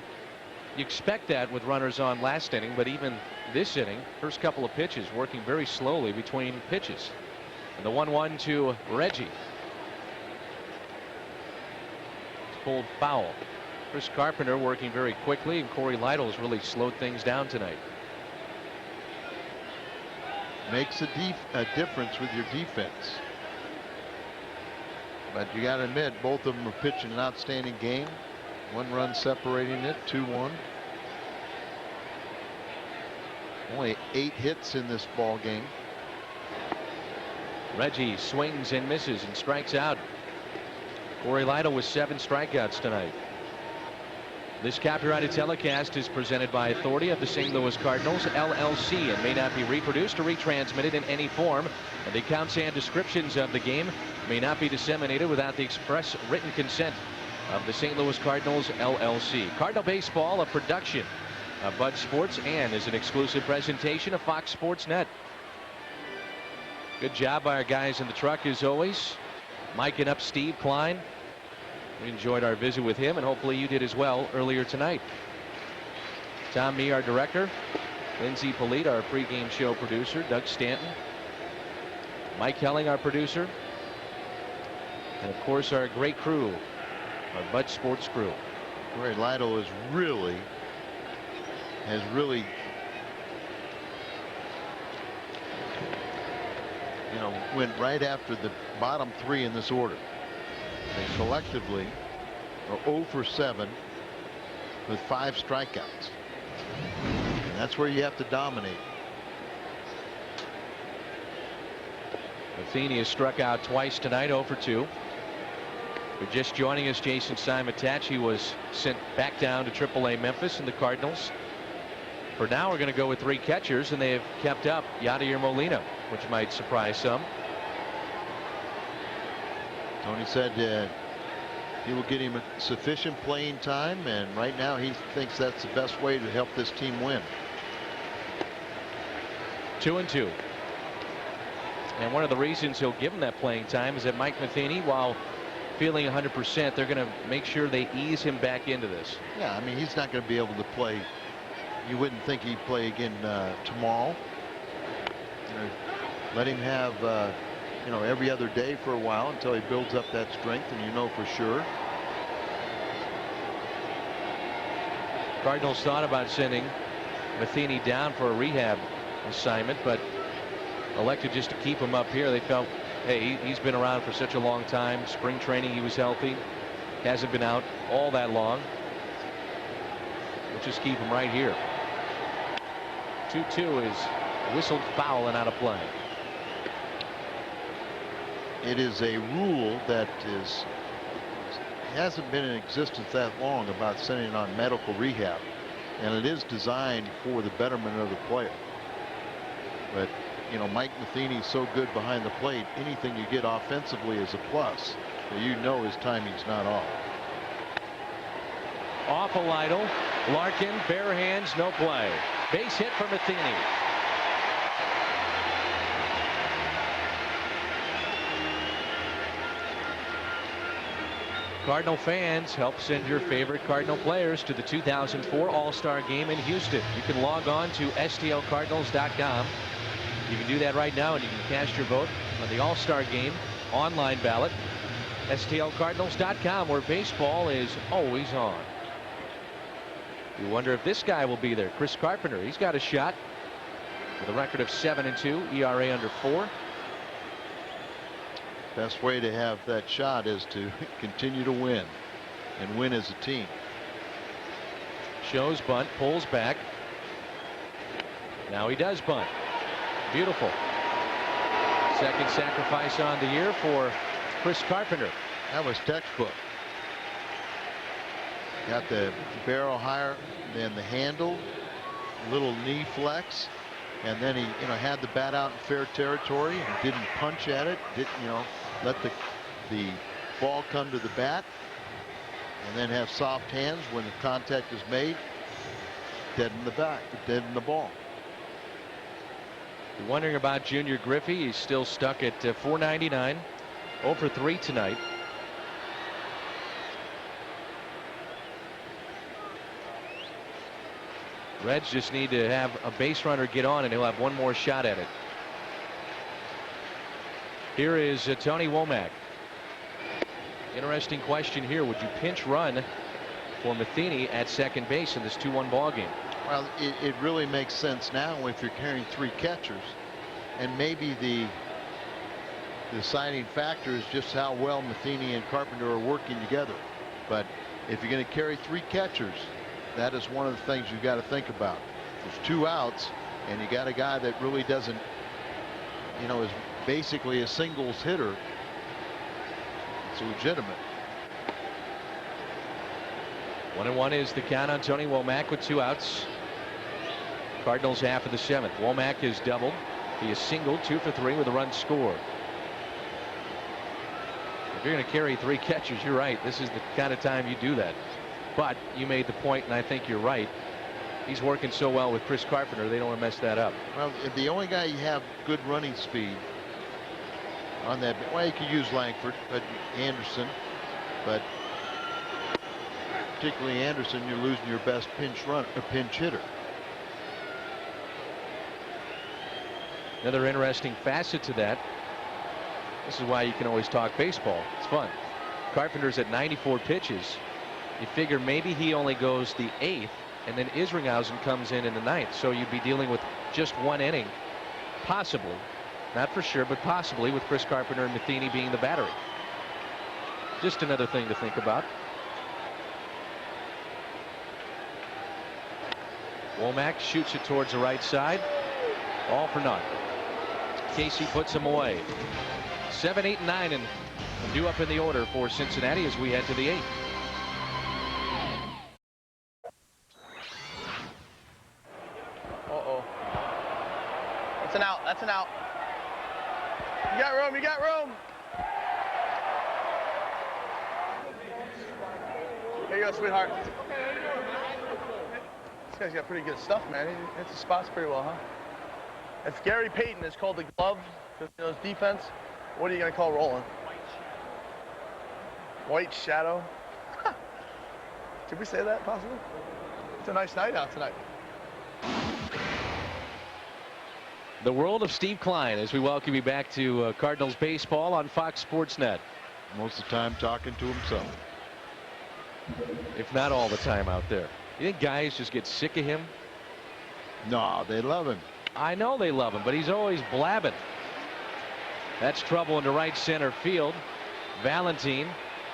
You expect that with runners on last inning, but even this inning, first couple of pitches, working very slowly between pitches. And the 1-1 to Reggie. It's pulled foul. Chris Carpenter working very quickly, and Corey Lytle has really slowed things down tonight. Makes a difference with your defense. But you got to admit, both of them are pitching an outstanding game. 1 run separating it, 2-1. Only 8 hits in this ball game. Reggie swings and misses and strikes out. Corey Lytle with 7 strikeouts tonight. This copyrighted telecast is presented by authority of the St. Louis Cardinals, LLC, and may not be reproduced or retransmitted in any form. And the accounts and descriptions of the game may not be disseminated without the express written consent of the St. Louis Cardinals, LLC. Cardinal Baseball, a production of Bud Sports, and is an exclusive presentation of Fox Sports Net. Good job by our guys in the truck as always. Miking up Steve Klein. We enjoyed our visit with him, and hopefully you did as well earlier tonight. Tom Mee, our director. Lindsay Polite, our pregame show producer. Doug Stanton. Mike Helling, our producer. And of course our great crew, our Bud Sports crew. Corey Lytle has really went right after the bottom 3 in this order. They collectively are 0 for 7 with 5 strikeouts. And that's where you have to dominate. Matheny has struck out twice tonight, 0 for 2. If you're just joining us, Jason Simon-Tachi was sent back down to AAA Memphis, and the Cardinals For now, we're going to go with 3 catchers, and they have kept up Yadier Molina, which might surprise some. Tony said he will get him sufficient playing time, and right now he thinks that's the best way to help this team win. 2-2. And one of the reasons he'll give him that playing time is that Mike Matheny, while feeling 100%, they're going to make sure they ease him back into this. Yeah, I mean, he's not going to be able to play. You wouldn't think he'd play again tomorrow. Let him have every other day for a while until he builds up that strength, and you know for sure. Cardinals thought about sending Matheny down for a rehab assignment, but elected just to keep him up here. They felt, hey, he's been around for such a long time. Spring training, he was healthy. Hasn't been out all that long. We'll just keep him right here. 2-2 is whistled foul and out of play. It is a rule that hasn't been in existence that long about sending on medical rehab, and it is designed for the betterment of the player. But Mike Matheny's so good behind the plate, anything you get offensively is a plus. So his timing's not off. Off a Lytle. Larkin, bare hands, no play. Base hit for Matheny. Cardinal fans, help send your favorite Cardinal players to the 2004 All-Star Game in Houston. You can log on to stlcardinals.com. You can do that right now, and you can cast your vote on the All-Star Game online ballot. stlcardinals.com, where baseball is always on. You wonder if this guy will be there. Chris Carpenter, he's got a shot with a record of 7-2, ERA under 4. Best way to have that shot is to continue to win and win as a team. Shows bunt, pulls back. Now he does bunt. Beautiful. Second sacrifice on the year for Chris Carpenter. That was textbook. Got the barrel higher than the handle, little knee flex, and then he had the bat out in fair territory and didn't punch at it, didn't let the ball come to the bat, and then have soft hands when the contact is made. Dead in the back, dead in the ball. You're wondering about Junior Griffey. He's still stuck at 499, 0 for 3 tonight. Reds just need to have a base runner get on, and he'll have one more shot at it. Here is Tony Womack. Interesting question here. Would you pinch run for Matheny at second base in this 2-1 ball game? Well, it really makes sense now if you're carrying 3 catchers, and maybe the deciding factor is just how well Matheny and Carpenter are working together. But if you're going to carry 3 catchers, that is one of the things you've got to think about. There's 2 outs, and you got a guy that really doesn't, is basically a singles hitter. It's legitimate. 1-1 is the count on Tony Womack with 2 outs. Cardinals half of the 7th. Womack is doubled. He is singled 2 for 3 with a run scored. If you're going to carry 3 catchers, you're right. This is the kind of time you do that. But you made the point, and I think you're right. He's working so well with Chris Carpenter, they don't want to mess that up. Well, the only guy you have good running speed on that, well, you could use Langford, but Anderson, but particularly Anderson, you're losing your best pinch hitter. Another interesting facet to that. This is why you can always talk baseball. It's fun. Carpenter's at 94 pitches. You figure maybe he only goes the 8th, and then Isringhausen comes in the 9th. So you'd be dealing with just 1 inning, possibly. Not for sure, but possibly, with Chris Carpenter and Matheny being the battery. Just another thing to think about. Womack shoots it towards the right side. All for naught. Casey puts him away. 7, 8, and 9, and due up in the order for Cincinnati as we head to the 8th. That's an out. You got room, you got room. Here you go, sweetheart. This guy's got pretty good stuff, man. He hits the spots pretty well, huh? It's Gary Payton. It's called the glove. Because he knows defense. What are you going to call rolling? White shadow. Can we say that, possibly? It's a nice night out tonight. The world of Steve Klein as we welcome you back to Cardinals baseball on Fox Sports Net. Most of the time talking to himself. If not all the time out there. You think guys just get sick of him? No, they love him. I know they love him, but he's always blabbing. That's trouble into right center field. Valentine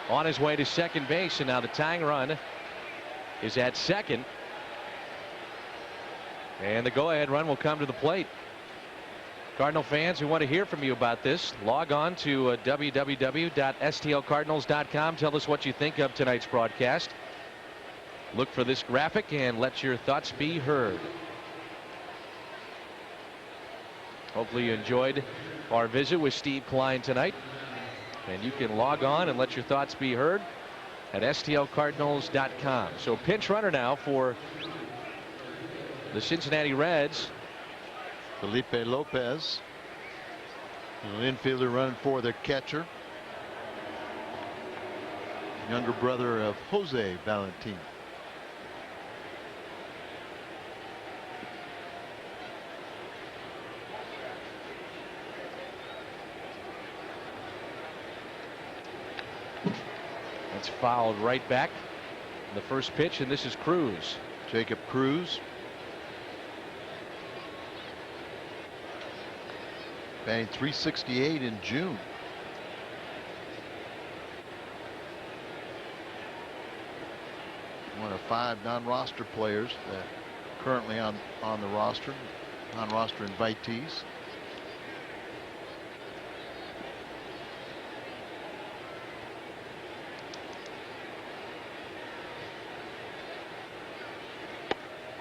on his way to second base, and now the tying run is at second. And the go-ahead run will come to the plate. Cardinal fans who want to hear from you about this, log on to www.stlcardinals.com. Tell us what you think of tonight's broadcast. Look for this graphic and let your thoughts be heard. Hopefully you enjoyed our visit with Steve Klein tonight. And you can log on and let your thoughts be heard at stlcardinals.com. So pinch runner now for the Cincinnati Reds. Felipe Lopez, an infielder running for their catcher. Younger brother of Jose Valentin. It's fouled right back. The first pitch, and this is Cruz. Jacob Cruz. Batting .368 in June. One of 5 non-roster players that currently on the roster, non-roster invitees.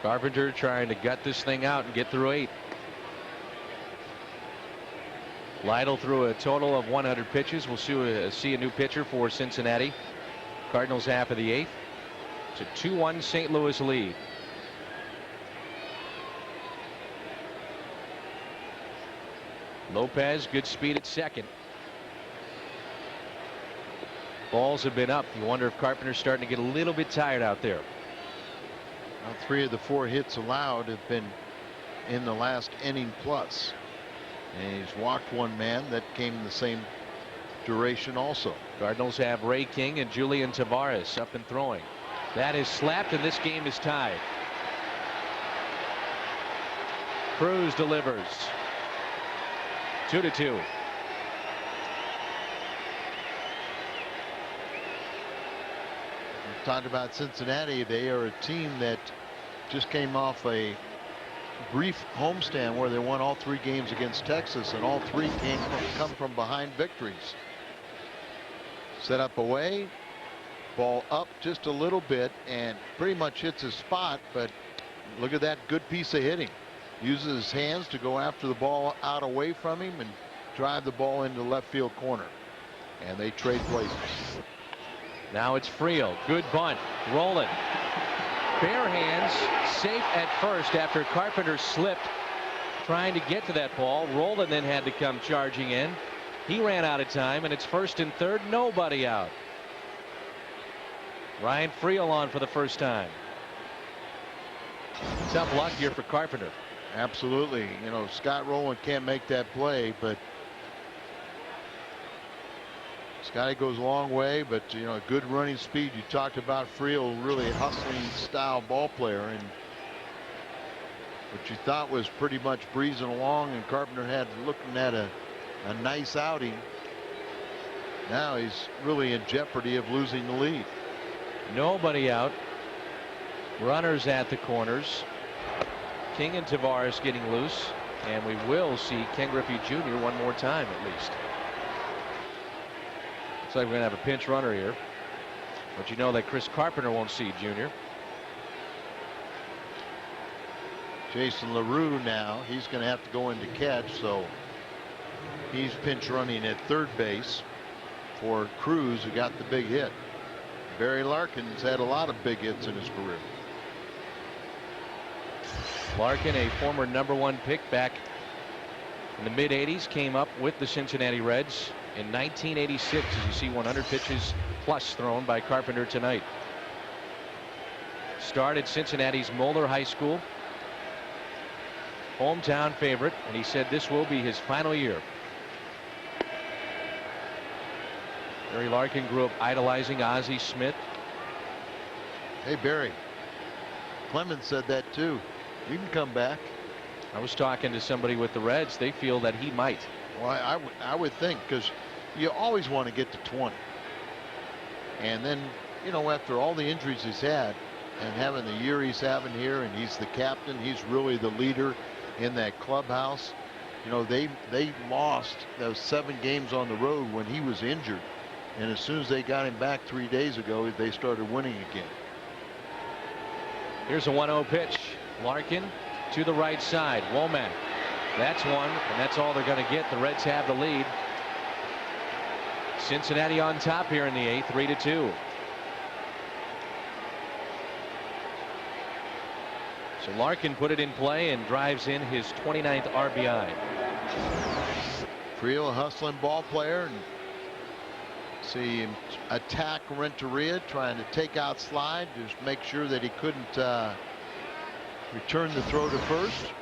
Carpenter trying to gut this thing out and get through 8. Lytle threw a total of 100 pitches. We'll see a new pitcher for Cincinnati. Cardinals half of the 8th. It's a 2-1 St. Louis lead. Lopez, good speed at second. Balls have been up. You wonder if Carpenter's starting to get a little bit tired out there. Well, 3 of the 4 hits allowed have been in the last inning plus. And he's walked 1 man. That came in the same duration also. Cardinals have Ray King and Julian Tavares up and throwing. That is slapped, and this game is tied. Cruz delivers. 2-2. We talked about Cincinnati. They are a team that just came off a brief homestand where they won all 3 games against Texas, and all 3 come from behind victories. Set up away, ball up just a little bit, and pretty much hits his spot. But look at that good piece of hitting. Uses his hands to go after the ball out away from him and drive the ball into the left field corner. And they trade places. Now it's Friel. Good bunt. Rolling. Bare hands, safe at first after Carpenter slipped trying to get to that ball. Roland then had to come charging in. He ran out of time, and it's first and third. Nobody out. Ryan Friel on for the first time. Tough luck here for Carpenter. Absolutely. You know, Scott Rowland can't make that play, but Scotty goes a long way. But you know, good running speed. You talked about Friel, really hustling style ball player, and what you thought was pretty much breezing along, and Carpenter had looking at a nice outing. Now he's really in jeopardy of losing the lead. Nobody out. Runners at the corners. King and Tavares getting loose, and we will see Ken Griffey Jr. one more time at least. Looks like we're going to have a pinch runner here, but you know that Chris Carpenter won't see Jr. Jason LaRue now, he's going to have to go in to catch, so he's pinch running at third base for Cruz, who got the big hit. Barry Larkin's had a lot of big hits in his career. Larkin, a former #1 pick back in the mid-'80s, came up with the Cincinnati Reds in 1986. As you see, 100 pitches plus thrown by Carpenter tonight. Started Cincinnati's Moeller High School, hometown favorite, and he said this will be his final year. Barry Larkin grew up idolizing Ozzie Smith. Hey, Barry, Clemens said that too. You can come back. I was talking to somebody with the Reds. They feel that he might. Well, I would think, because you always want to get to 20. And then, you know, after all the injuries he's had and having the year he's having here, and he's the captain, he's really the leader in that clubhouse. You know, they lost those 7 games on the road when he was injured. And as soon as they got him back 3 days ago, they started winning again. Here's a 1-0 pitch. Larkin to the right side. Womack. That's one, and that's all they're going to get. The Reds have the lead. Cincinnati on top here in the 8th, 3-2. So Larkin put it in play and drives in his 29th RBI. Creel, a hustling ball player, and see him attack Renteria, trying to take out Slide, just make sure that he couldn't return the throw to first.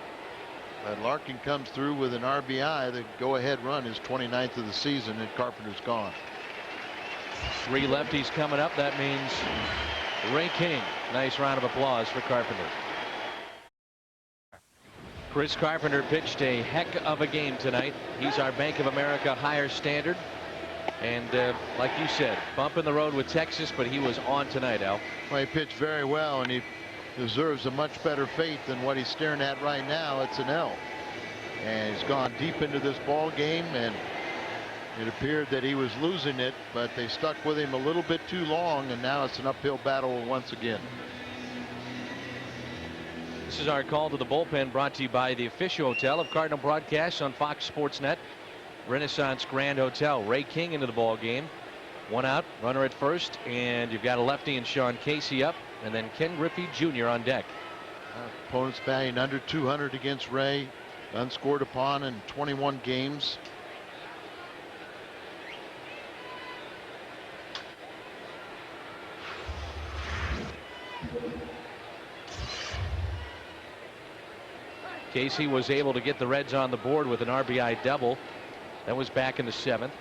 But Larkin comes through with an RBI. The go-ahead run is 29th of the season, and Carpenter's gone. 3 lefties coming up. That means Ray King. Nice round of applause for Carpenter. Chris Carpenter pitched a heck of a game tonight. He's our Bank of America higher standard. And like you said, bump in the road with Texas, but he was on tonight, Al. Well, he pitched very well, and he deserves a much better fate than what he's staring at right now. It's an L. And he's gone deep into this ball game, and it appeared that he was losing it, but they stuck with him a little bit too long, and now it's an uphill battle once again. This is our call to the bullpen, brought to you by the official hotel of Cardinal broadcasts on Fox Sports Net, Renaissance Grand Hotel. Ray King into the ball game. 1 out, runner at first, and you've got a lefty and Sean Casey up, and then Ken Griffey Jr. on deck. Opponents batting under 200 against Ray, unscored upon in 21 games. Casey was able to get the Reds on the board with an RBI double. That was back in the 7th.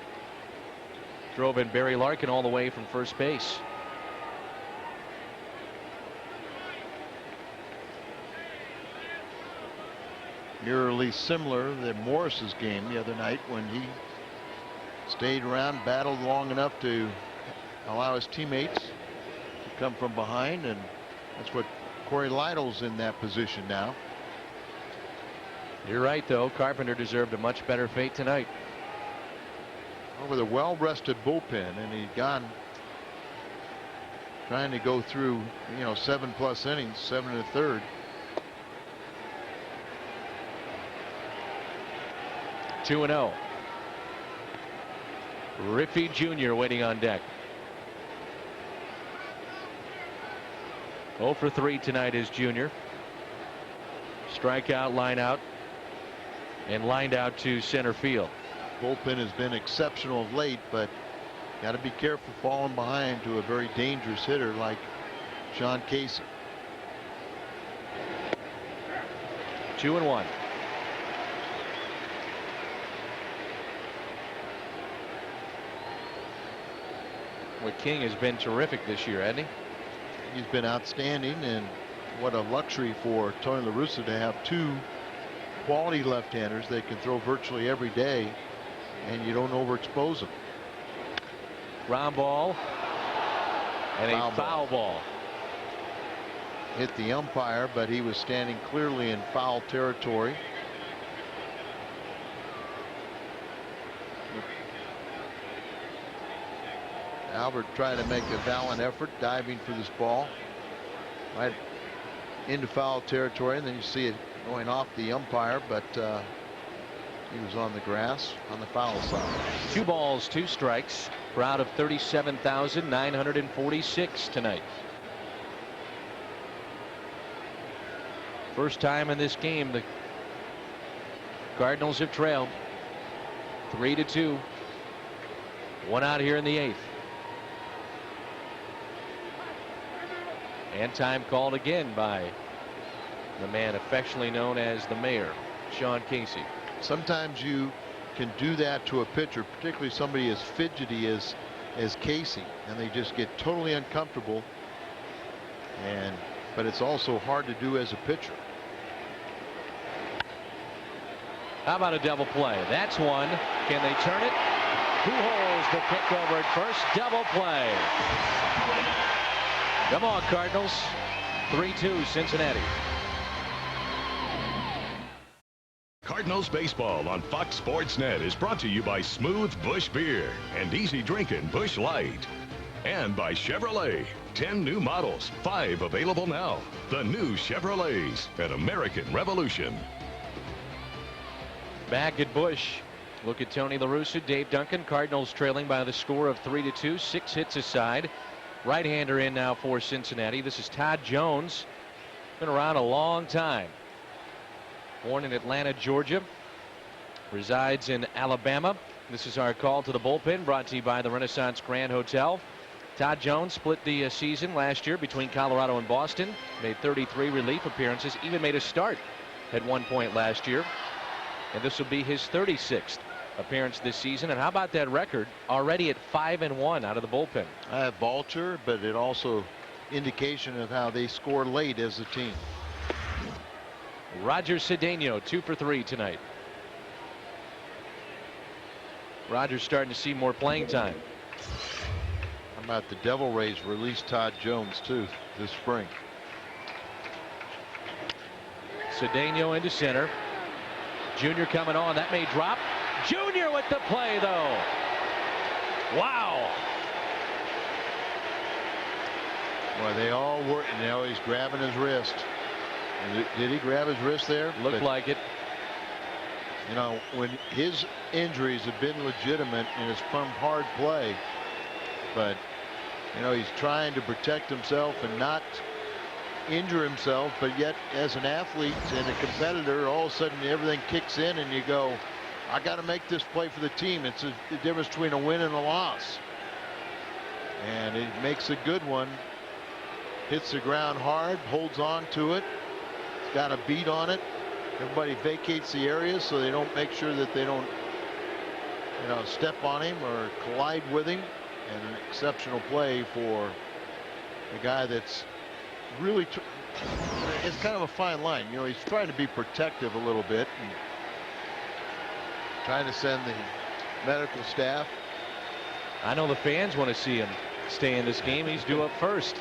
Drove in Barry Larkin all the way from first base. Eerily similar to Morris's game the other night, when he stayed around, battled long enough to allow his teammates to come from behind, and that's what Corey Lidle's in that position now. You're right, though. Carpenter deserved a much better fate tonight. With a well-rested bullpen, and he'd gone trying to go through, 7+ innings, 7 1/3. Two 2-0. Griffey Jr. waiting on deck. 0 for 3 tonight is Jr. Strikeout, line out, and lined out to center field. Bullpen has been exceptional of late, but got to be careful falling behind to a very dangerous hitter like Sean Casey. 2-1. Well, King has been terrific this year, hasn't he? He's been outstanding, and what a luxury for Tony La Russa to have 2 quality left-handers that can throw virtually every day, and you don't overexpose them. Ground ball and a foul ball. Hit the umpire, but he was standing clearly in foul territory. Albert trying to make a valiant effort, diving for this ball right into foul territory, and then you see it going off the umpire, but he was on the grass on the foul side. 2 balls, 2 strikes. Crowd of 37,946 tonight. First time in this game the Cardinals have trailed 3-2. 1 out here in the 8th. And time called again by the man affectionately known as the mayor, Sean Casey. Sometimes you can do that to a pitcher, particularly somebody as fidgety as Casey, and they just get totally uncomfortable. But it's also hard to do as a pitcher. How about a double play? That's one. Can they turn it? Pujols the kick over at first. Double play. Come on, Cardinals. 3-2 Cincinnati. Cardinals baseball on Fox Sports Net is brought to you by Smooth Busch Beer and easy drinking Busch Light. And by Chevrolet. 10 new models, 5 available now. The new Chevrolets, an American revolution. Back at Busch. Look at Tony La Russa, Dave Duncan. Cardinals trailing by the score of 3-2. 6 hits aside. Right-hander in now for Cincinnati. This is Todd Jones. Been around a long time. Born in Atlanta, Georgia. Resides in Alabama. This is our call to the bullpen, brought to you by the Renaissance Grand Hotel. Todd Jones split the season last year between Colorado and Boston. Made 33 relief appearances. Even made a start at one point last year. And this will be his 36th appearance this season. And how about that record? Already at 5-1 out of the bullpen. I have vulture, but it also indication of how they score late as a team. Roger Cedeno 2 for 3 tonight. Roger's starting to see more playing time. How about the Devil Rays release Todd Jones too this spring? Cedeno into center. Junior coming on. That may drop. Junior with the play though. Wow. Boy, they all were. Now he's grabbing his wrist. Did he grab his wrist there? Looked like it. You know, when his injuries have been legitimate and it's from hard play, but you know, he's trying to protect himself and not injure himself, but yet as an athlete and a competitor, all of a sudden everything kicks in and you go, I got to make this play for the team. It's the difference between a win and a loss. And he makes a good one. Hits the ground hard, holds on to it. He's got a beat on it. Everybody vacates the area so they don't make sure that they don't, you know, step on him or collide with him. And an exceptional play for a guy that's really, it's kind of a fine line. You know, he's trying to be protective a little bit and trying to send the medical staff. I know the fans want to see him stay in this game. He's due up first.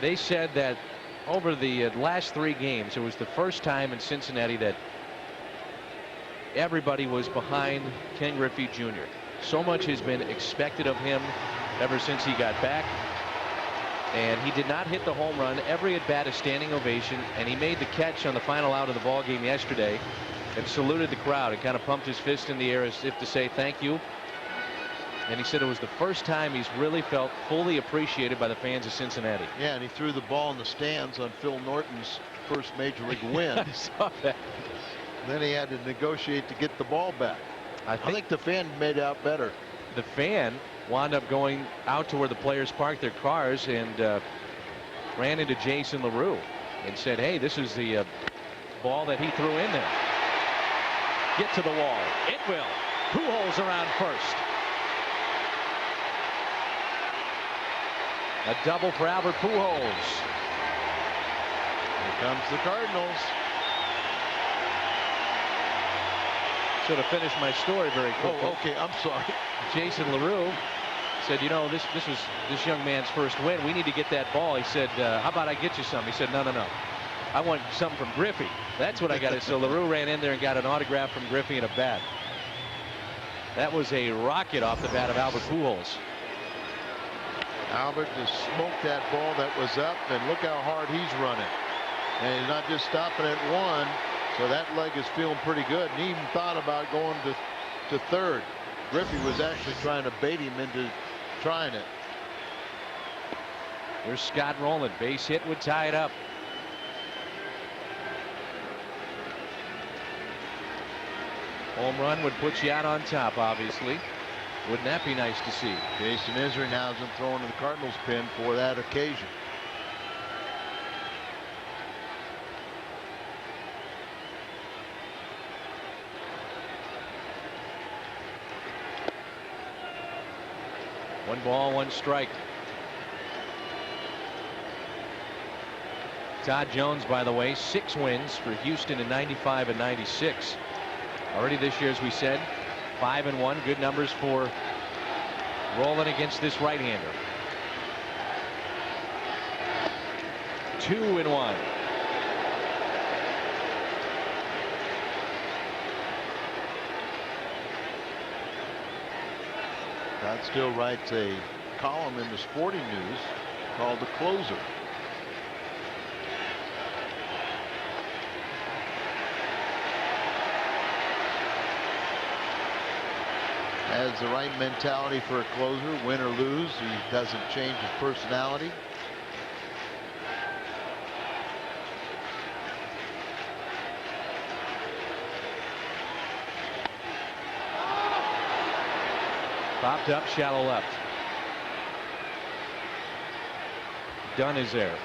They said that over the last 3 games, it was the first time in Cincinnati that everybody was behind Ken Griffey Jr. So much has been expected of him ever since he got back. And he did not hit the home run. Every at bat a standing ovation, and he made the catch on the final out of the ball game yesterday and saluted the crowd and kind of pumped his fist in the air as if to say thank you. And he said it was the first time he's really felt fully appreciated by the fans of Cincinnati. Yeah, and he threw the ball in the stands on Phil Norton's first major league win. I saw that. Then he had to negotiate to get the ball back. I think the fan made out better. The fan wound up going out to where the players parked their cars and ran into Jason LaRue and said, hey, this is the ball that he threw in there. Get to the wall. It will. Pujols around first. A double for Albert Pujols. Here comes the Cardinals. Should have finished my story very quickly. Oh, okay. I'm sorry. Jason LaRue said, you know, this was this young man's first win. We need to get that ball. He said, how about I get you some? He said, no. I want something from Griffey. That's what I got. So LaRue ran in there and got an autograph from Griffey and a bat. That was a rocket off the bat of Albert Pujols. Albert just smoked that ball that was up, and look how hard he's running. And he's not just stopping at one, so that leg is feeling pretty good. And he even thought about going to third. Griffey was actually trying to bait him into trying it. Here's Scott Rowland. Base hit would tie it up. Home run would put you out on top, obviously. Wouldn't that be nice to see? Jason Isringhausen throwing to the Cardinals pin for that occasion. One ball, one strike. Todd Jones, by the way, 6 wins for Houston in 95 and 96. Already this year, as we said, 5-1. Good numbers for Rowland against this right-hander. 2-1. Todd still writes a column in the Sporting News called The Closer. Has the right mentality for a closer, win or lose. He doesn't change his personality. Popped up, shallow left. Dunn is there.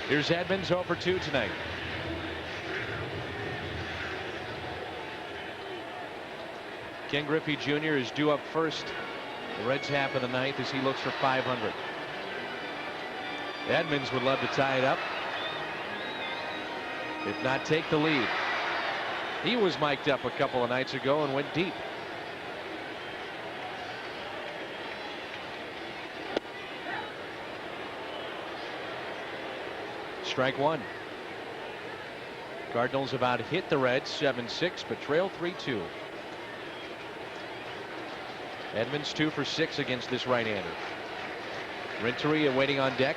Here's Edmonds 0 for 2 tonight. Ken Griffey Jr. is due up first. The Reds half of the ninth as he looks for 500. Edmonds would love to tie it up, if not take the lead. He was mic'd up a couple of nights ago and went deep. Strike one. Cardinals about hit the Reds 7-6, but trail 3-2. Edmonds 2 for 6 against this right-hander. Renteria waiting on deck.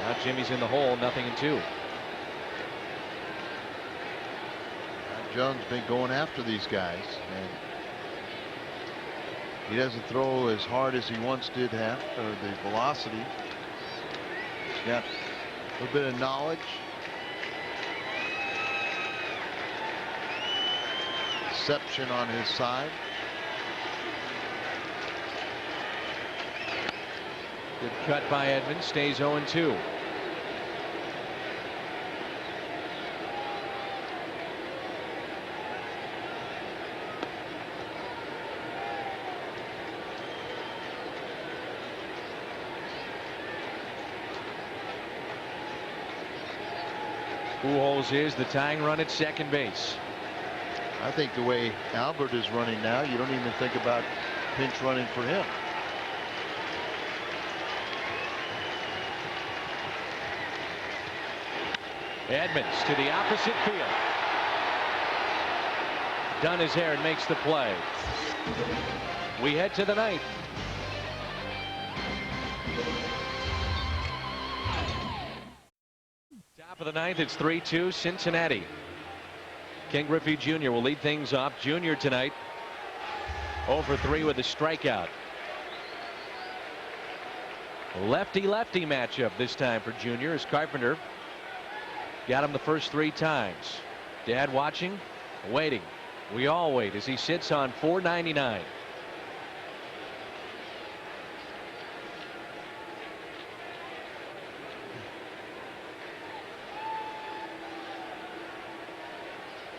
Now Jimmy's in the hole, 0-2. Jones been going after these guys, and he doesn't throw as hard as he once did have, or the velocity. He's got a little bit of knowledge. Deception on his side. Good cut by Edmonds, stays 0-2. Pujols is the tying run at second base. I think the way Albert is running now, you don't even think about pinch running for him. Edmonds to the opposite field. Dunn is there and makes the play. We head to the ninth. Top of the ninth, it's 3-2 Cincinnati. Ken Griffey Jr. will lead things off. Jr. tonight 0 for 3 with a strikeout. Lefty-lefty matchup this time for Jr. as Carpenter got him the first 3 times. Dad watching, waiting. We all wait as he sits on $4.99.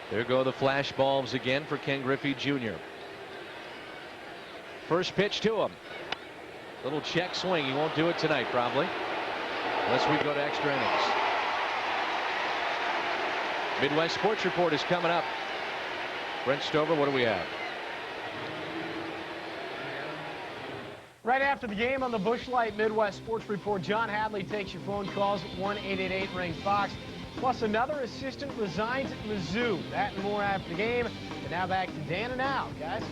There go the flash bulbs again for Ken Griffey Jr. First pitch to him. Little check swing. He won't do it tonight probably, unless we go to extra innings. Midwest Sports Report is coming up. Brent Stover, what do we have? Right after the game on the Busch Light Midwest Sports Report, John Hadley takes your phone calls at 1-888-RING-FOX. Plus, another assistant resigns at Mizzou. That and more after the game. And now back to Dan and Al, guys.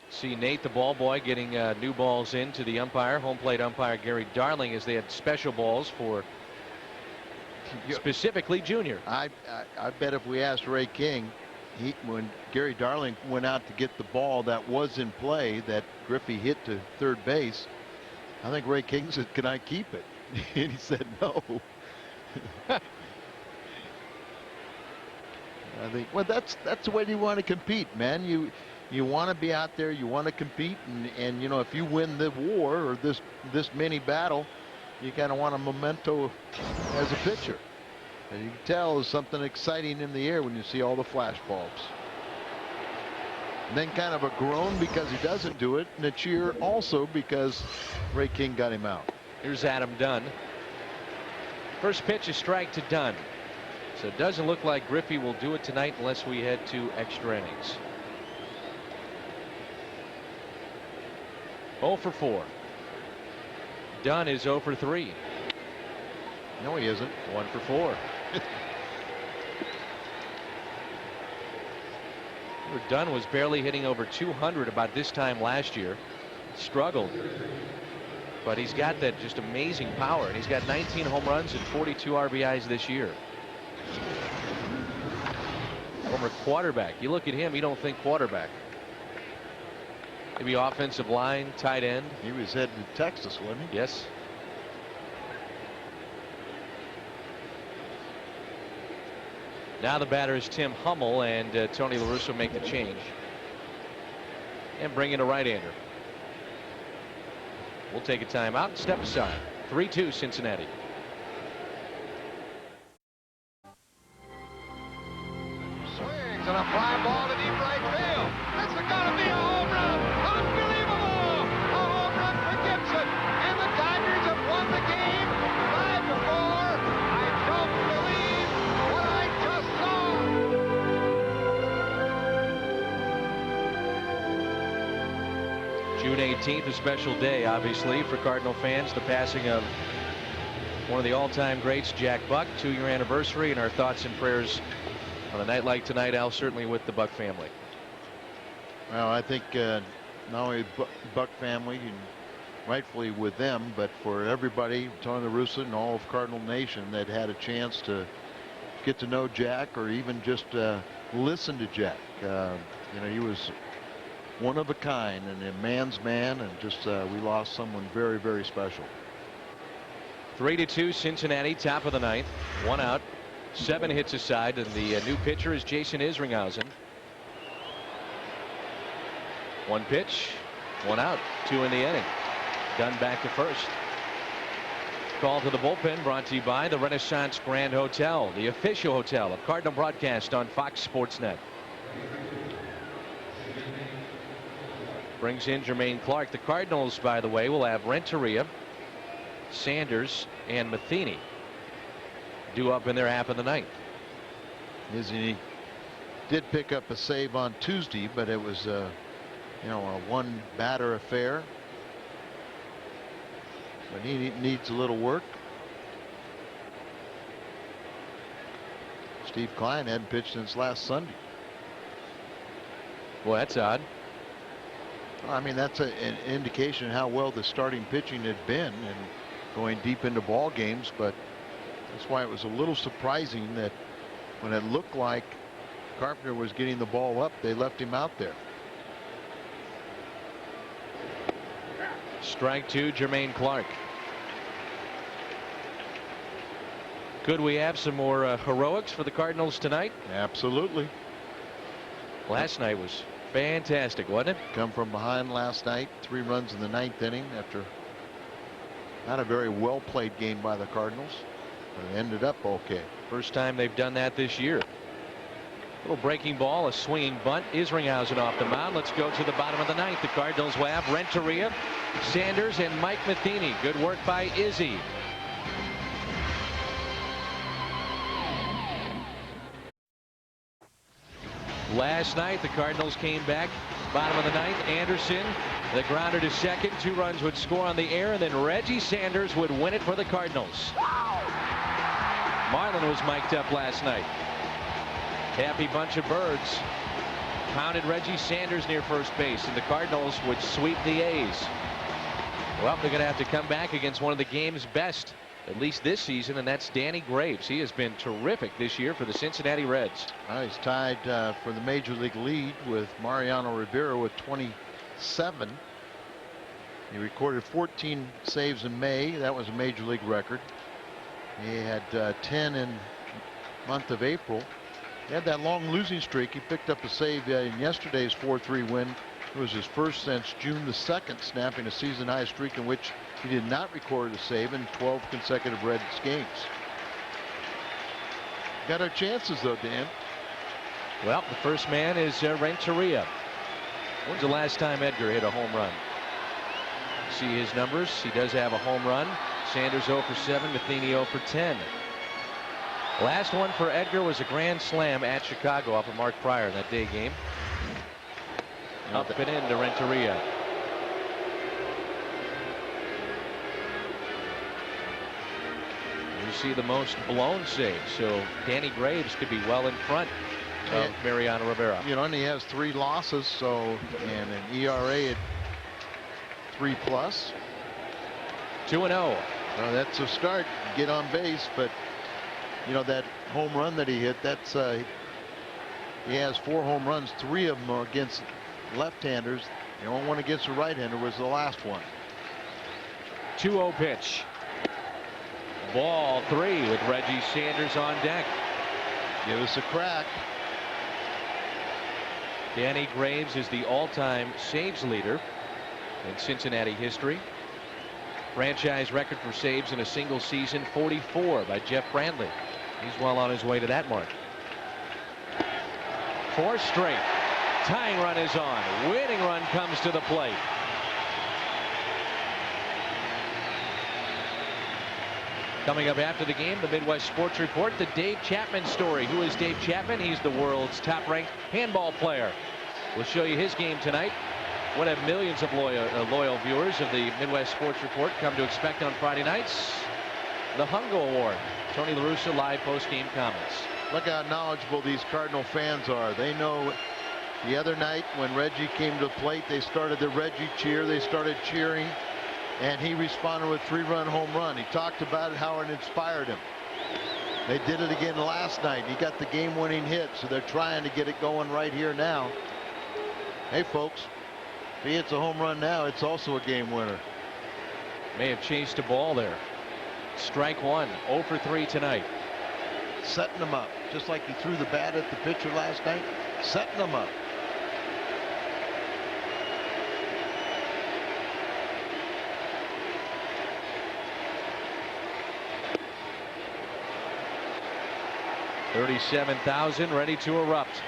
See Nate, the ball boy, getting new balls in to the umpire, home plate umpire Gary Darling, as they had special balls for specifically Junior. I bet if we asked Ray King, when Gary Darling went out to get the ball that was in play that Griffey hit to third base, I think Ray King said, "Can I keep it?" And he said no. I think, well, that's the way you want to compete, man. You want to be out there, you want to compete, and you know, if you win the war or this mini battle, you kind of want a memento as a pitcher. And you can tell there's something exciting in the air when you see all the flash bulbs. And then kind of a groan because he doesn't do it, and a cheer also because Ray King got him out. Here's Adam Dunn. First pitch, a strike to Dunn. So it doesn't look like Griffey will do it tonight unless we head to extra innings. 0 for 4. Dunn is 0 for 3. No, he isn't. 1 for 4. Dunn was barely hitting over 200 about this time last year. Struggled. But he's got that just amazing power, and he's got 19 home runs and 42 RBIs this year. Former quarterback. You look at him, you don't think quarterback. Maybe offensive line, tight end. He was heading to Texas, wasn't he? Yes. Now the batter is Tim Hummel, and Tony La Russa make the change and bring in a right-hander. We'll take a timeout and step aside. 3-2 Cincinnati. Swings and a fly ball to deep right field. This is going to be a home run. Unbelievable! A home run for Gibson. And the Dodgers have won the game 5-4. I don't believe what I just saw. June 18th, a special day, obviously, for Cardinal fans. The passing of one of the all-time greats, Jack Buck, 2-year anniversary, and our thoughts and prayers on a night like tonight, Al, certainly with the Buck family. Well, I think not only Buck family and rightfully with them, but for everybody, Tony La Russa and all of Cardinal Nation that had a chance to get to know Jack or even just listen to Jack. You know, he was one of a kind and a man's man, and just we lost someone very, very special. 3-2 Cincinnati, top of the ninth. 1 out, 7 hits aside, and the new pitcher is Jason Isringhausen. 1 pitch, 1 out, 2 in the inning. Dunn back to first. Call to the bullpen brought to you by the Renaissance Grand Hotel, the official hotel of Cardinal broadcast on Fox Sports Net. Brings in Jermaine Clark. The Cardinals, by the way, will have Renteria, Sanders, and Matheny due up in their half of the ninth. He did pick up a save on Tuesday, but it was you know, a one batter affair. But he needs a little work. Steve Klein hadn't pitched since last Sunday. Well, that's odd. I mean, that's an indication of how well the starting pitching had been and going deep into ball games, but that's why it was a little surprising that when it looked like Carpenter was getting the ball up, they left him out there. Strike 2, Jermaine Clark. Could we have some more heroics for the Cardinals tonight? Absolutely. Last night was fantastic, wasn't it? Come from behind last night, 3 runs in the 9th inning after not a very well played game by the Cardinals, but it ended up okay. First time they've done that this year. Little breaking ball, a swinging bunt. Isringhausen off the mound. Let's go to the bottom of the 9th. The Cardinals will have Renteria, Sanders, and Mike Matheny. Good work by Izzy. Last night, the Cardinals came back, bottom of the ninth. Anderson, the grounder to second. 2 runs would score on the air, and then Reggie Sanders would win it for the Cardinals. Marlin was mic'd up last night. Happy bunch of birds. Pounded Reggie Sanders near first base, and the Cardinals would sweep the A's. Well, they're going to have to come back against one of the game's best, at least this season, and that's Danny Graves. He has been terrific this year for the Cincinnati Reds. He's tied for the major league lead with Mariano Rivera with 27. He recorded 14 saves in May. That was a major league record. He had 10 in month of April. He had that long losing streak. He picked up a save in yesterday's 4-3 win. It was his first since June the 2nd, snapping a season high streak in which he did not record a save in 12 consecutive Reds games. Got our chances though, Dan. Well, the first man is Renteria. When's the last time Edgar hit a home run? See his numbers. He does have a home run. Sanders 0 for 7, Matheny 0 for 10. Last one for Edgar was a grand slam at Chicago off of Mark Pryor in that day game. Up and in to Renteria. You see the most blown saves, so Danny Graves could be well in front of Mariano Rivera. You know, and he has 3 losses, so, and an ERA at 3+. 2-0. Well, that's a start. Get on base, but you know that home run that he hit. That's he has 4 home runs. 3 of them are against left-handers. The only one against a right-hander was the last one. 2-0 pitch. Ball 3 with Reggie Sanders on deck. Give us a crack. Danny Graves is the all-time saves leader in Cincinnati history. Franchise record for saves in a single season, 44 by Jeff Brandley. He's well on his way to that mark. 4 straight. Tying run is on. Winning run comes to the plate. Coming up after the game, the Midwest Sports Report, the Dave Chapman story. Who is Dave Chapman? He's the world's top-ranked handball player. We'll show you his game tonight. What have millions of loyal viewers of the Midwest Sports Report come to expect on Friday nights? The Hungo Award. Tony La Russa live post-game comments. Look how knowledgeable these Cardinal fans are. They know the other night when Reggie came to the plate, they started the Reggie cheer. They started cheering, and he responded with a 3-run home run. He talked about it, how it inspired him. They did it again last night. He got the game-winning hit, so they're trying to get it going right here now. Hey, folks. If he hits a home run now, it's also a game winner. May have chased a ball there. Strike 1. 0 for 3 tonight. Setting him up, just like he threw the bat at the pitcher last night. Setting him up. $37,000 ready to erupt.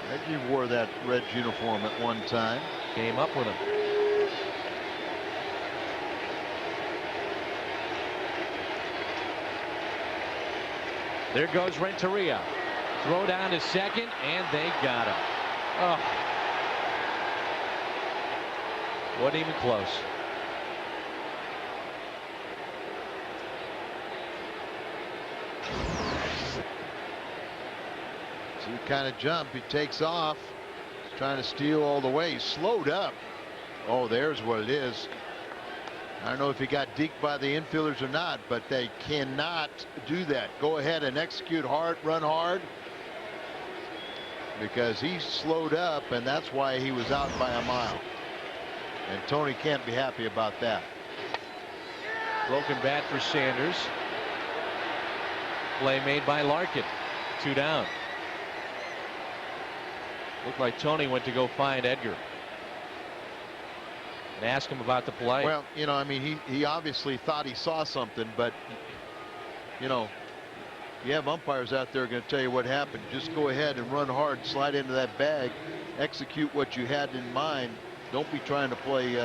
Reggie wore that Reds uniform at one time. Came up with him. There goes Renteria. Throw down to second, and they got him. Oh. Wasn't even close. See the kind of jump. He takes off. He's trying to steal all the way. He slowed up. Oh, there's what it is. I don't know if he got deked by the infielders or not, but they cannot do that. Go ahead and execute hard, run hard, because he slowed up, and that's why he was out by a mile. And Tony can't be happy about that. Broken bat for Sanders. Play made by Larkin. 2 down. Looked like Tony went to go find Edgar and ask him about the play. Well, you know, I mean, he obviously thought he saw something, but you know, you have umpires out there going to tell you what happened. Just go ahead and run hard, slide into that bag, execute what you had in mind. Don't be trying to play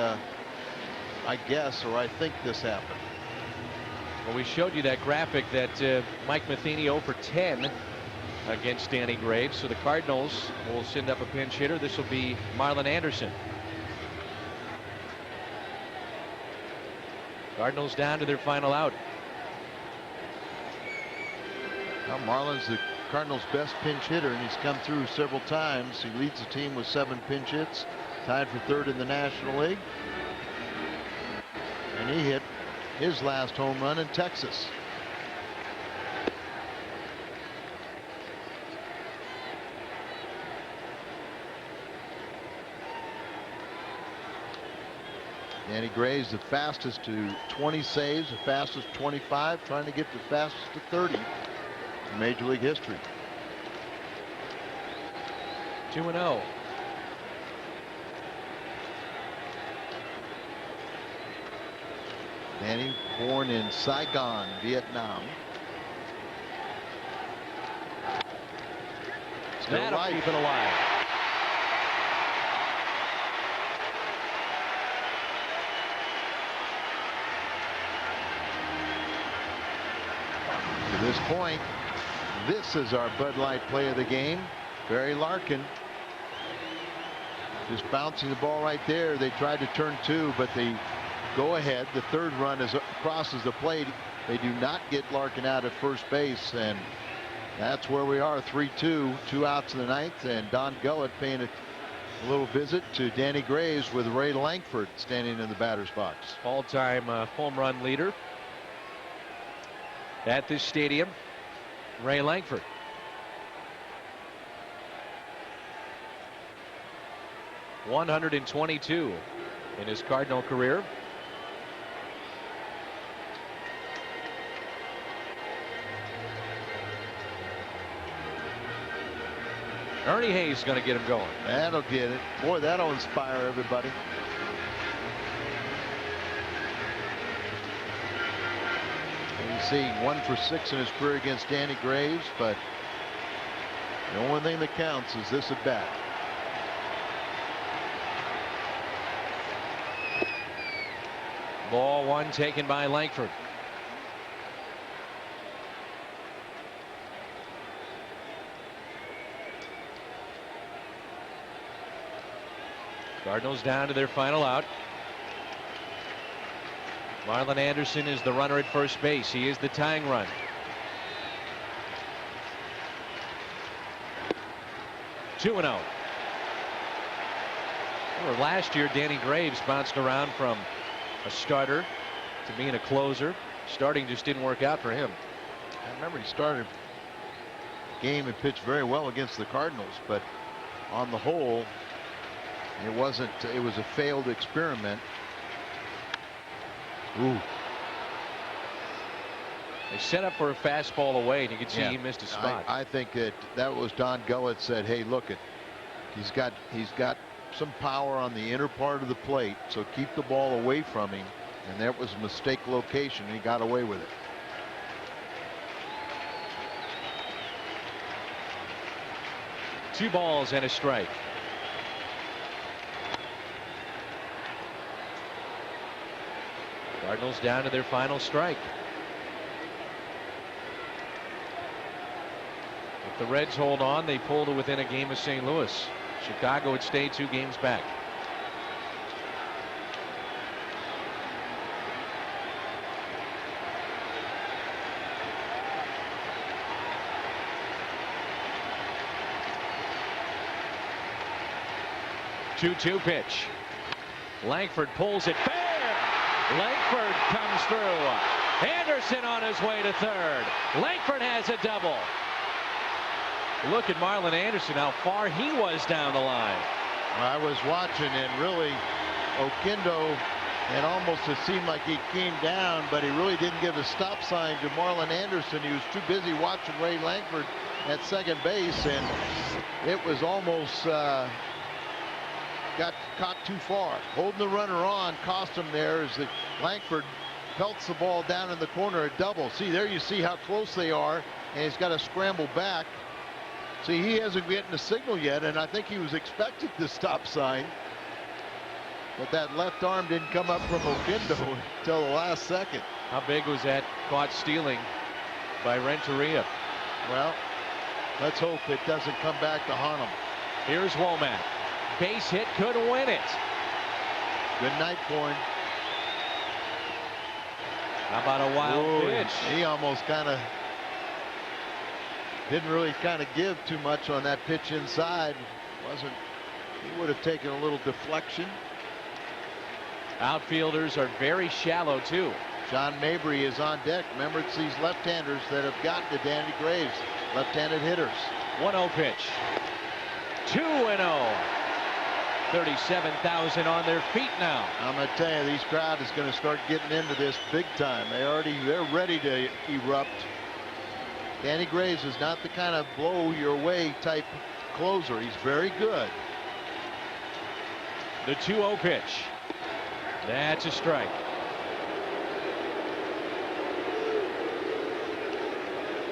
I guess, or I think this happened. Well, we showed you that graphic that Mike Matheny 0 for 10 against Danny Graves. So the Cardinals will send up a pinch hitter. This will be Marlon Anderson. Cardinals down to their final out. Now Marlon's the Cardinals' best pinch hitter, and he's come through several times. He leads the team with 7 pinch hits, tied for 3rd in the National League. And he hit his last home run in Texas. Danny Graves the fastest to 20 saves, the fastest 25, trying to get the fastest to 30 in Major League history. 2-0. Danny, born in Saigon, Vietnam. Still That'll right. keep it alive. To this point, this is our Bud Light play of the game. Barry Larkin just bouncing the ball right there. They tried to turn 2, but they go ahead. The 3rd run is crosses the plate. They do not get Larkin out at first base, and that's where we are. 3-2, 2 outs in the 9th, and Don Gullett paying a little visit to Danny Graves with Ray Lankford standing in the batter's box. All-time home run leader at this stadium, Ray Lankford. .122 in his Cardinal career. Ernie Hayes is going to get him going. That'll get it. Boy, that'll inspire everybody. You see 1 for 6 in his career against Danny Graves, but the only thing that counts is this at bat. Ball 1 taken by Lankford. Cardinals down to their final out. Marlon Anderson is the runner at first base. He is the tying run. (2-0). Last year, Danny Graves bounced around from a starter to being a closer. Starting just didn't work out for him. I remember he started the game and pitched very well against the Cardinals, but on the whole, it wasn't. It was a failed experiment. Ooh. They set up for a fastball away, and you could see he missed a spot. I think that was Don Gullett said, hey, look it, he's got some power on the inner part of the plate, so keep the ball away from him. And that was a mistake location, and he got away with it. Two balls and a strike. Cardinals down to their final strike. If the Reds hold on, they pull to within a game of St. Louis. Chicago would stay 2 games back. Two-two pitch. Lankford pulls it fair. Lankford comes through. Anderson on his way to third. Lankford has a double. Look at Marlon Anderson, how far he was down the line. I was watching, and really Oquendo, and almost it seemed like he came down, but he really didn't give a stop sign to Marlon Anderson. He was too busy watching Ray Lankford at second base, and it was almost got caught too far. Holding the runner on cost him there as Lankford pelts the ball down in the corner, a double. See, there you see how close they are, and he's got to scramble back. See, he hasn't gotten a signal yet, and I think he was expecting the stop sign. But that left arm didn't come up from Oquendo until the last second. How big was that caught stealing by Renteria? Well, let's hope it doesn't come back to haunt him. Here's Womack. Base hit, could win it. Good night for him. How about a wild pitch? He almost kind of didn't really kind of give too much on that pitch inside. He would have taken a little deflection. Outfielders are very shallow too. John Mabry is on deck. Remember, it's these left-handers that have gotten to Danny Graves. Left-handed hitters. 1-0 pitch. 2-0. 37,000 on their feet now. I'm going to tell you, these crowd is going to start getting into this big time. They're ready to erupt. Danny Graves is not the kind of blow your way type closer. He's very good. The 2-0 pitch. That's a strike.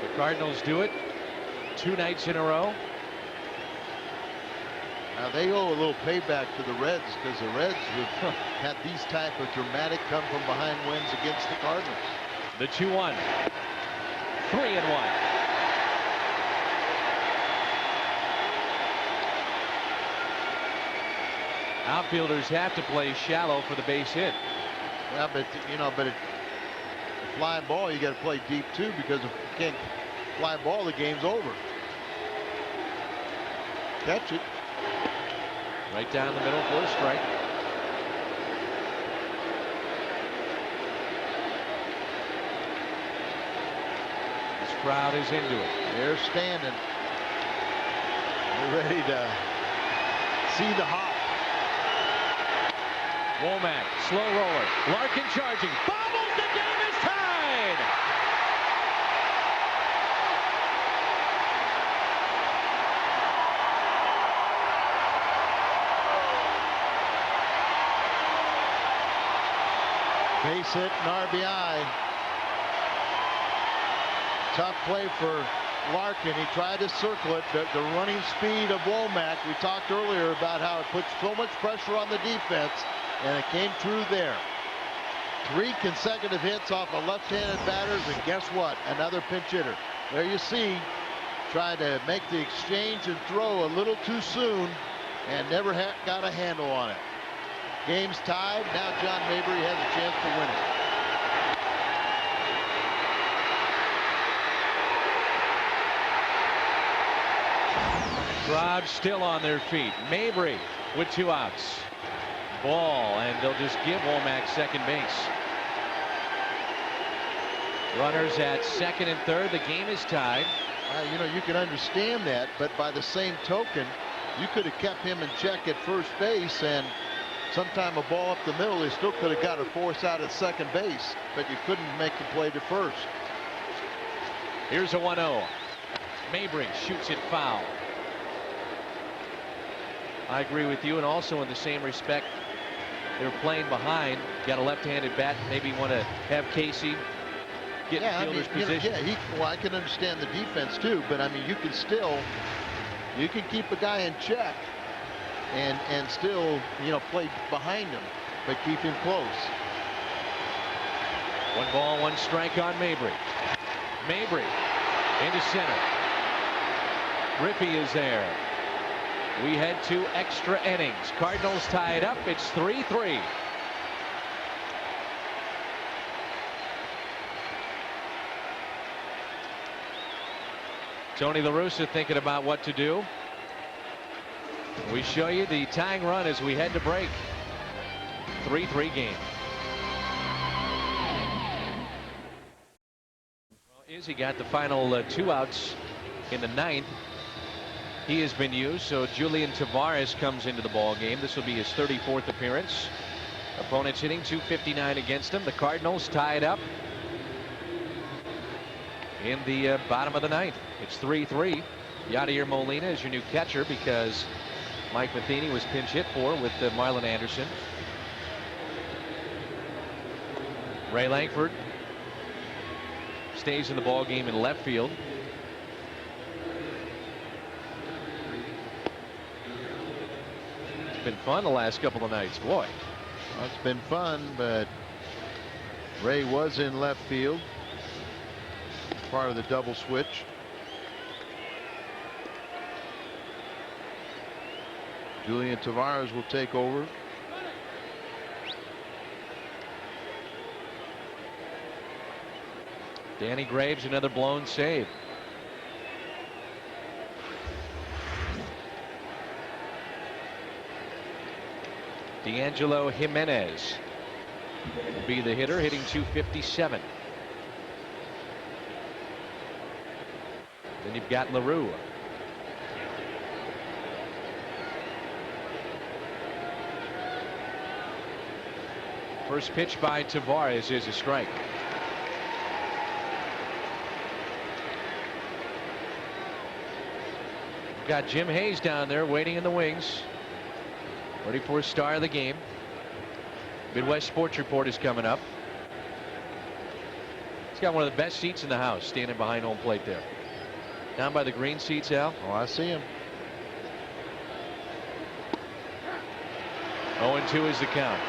The Cardinals do it 2 nights in a row. Now they owe a little payback to the Reds, because the Reds have had these type of dramatic come from behind wins against the Cardinals. The 2-1. 3-1. Outfielders have to play shallow for the base hit. Yeah, but a fly ball, you got to play deep too, because if you can't fly ball, the game's over. Catch it. Right down the middle for a strike. This crowd is into it. They're standing. They're ready to see the hop. Womack, slow roller. Larkin charging. Bobbles, the game is tied! Base hit and RBI. Tough play for Larkin. He tried to circle it. The running speed of Womack, we talked earlier about how it puts so much pressure on the defense, and it came true there. 3 consecutive hits off of left-handed batters, and guess what? Another pinch hitter. There you see, tried to make the exchange and throw a little too soon, and never got a handle on it. Game's tied. Now John Mabry has a chance to win it. Crowd still on their feet. Mabry with 2 outs. Ball, and they'll just give Womack second base. Runners at second and third. The game is tied. You can understand that, but by the same token, you could have kept him in check at first base, and sometime a ball up the middle, they still could have got a force out at second base, but you couldn't make the play to first. Here's a 1-0. Mabry shoots it foul. I agree with you, and also in the same respect, they're playing behind. Got a left-handed bat. Maybe want to have Casey get fielder's position. Well, I can understand the defense too, but I mean, you can keep a guy in check and still, play behind him, but keep him close. 1 ball, 1 strike on Mabry. Mabry into center. Griffey is there. We head to extra innings. Cardinals tied up. It's 3-3. Tony La Russa thinking about what to do. We show you the tying run as we head to break. 3-3 game. Well, Izzy got the final 2 outs in the 9th. He has been used, so Julian Tavares comes into the ball game. This will be his 34th appearance. Opponents hitting .259 against him. The Cardinals tied up in the bottom of the 9th. It's 3-3. Yadier Molina is your new catcher because Mike Matheny was pinch hit for with Marlon Anderson. Ray Langford stays in the ball game in left field. It's been fun the last couple of nights. Boy, Well, it's been fun, but Ray was in left field, part of the double switch. Julian Tavares will take over. Danny Graves, another blown save. D'Angelo Jimenez will be the hitter, hitting .257. Then you've got LaRue. First pitch by Tavares is a strike. We've got Jim Hayes down there waiting in the wings, ready for a star of the game. Midwest Sports Report is coming up. He's got one of the best seats in the house, standing behind home plate there. Down by the green seats, Al. Oh, I see him. 0-2 is the count.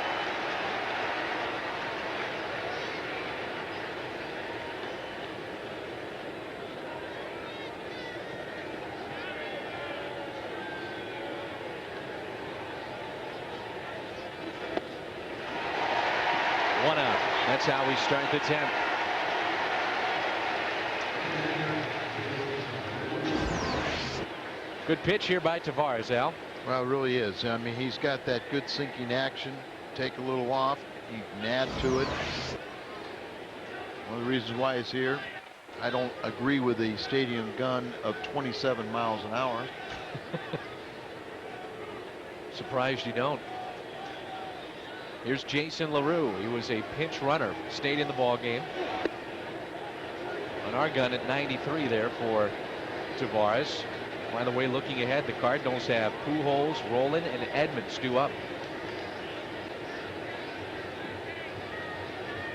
One out. That's how we start the 10th. Good pitch here by Tavares, Al. Well, it really is. I mean, he's got that good sinking action. Take a little off. You can add to it. One of the reasons why he's here. I don't agree with the stadium gun of 27 miles an hour. Surprised you don't. Here's Jason LaRue. He was a pinch runner, stayed in the ball game. On our gun at 93 there for Tavares. By the way, looking ahead, the Cardinals have Pujols, Rolen, and Edmonds due up.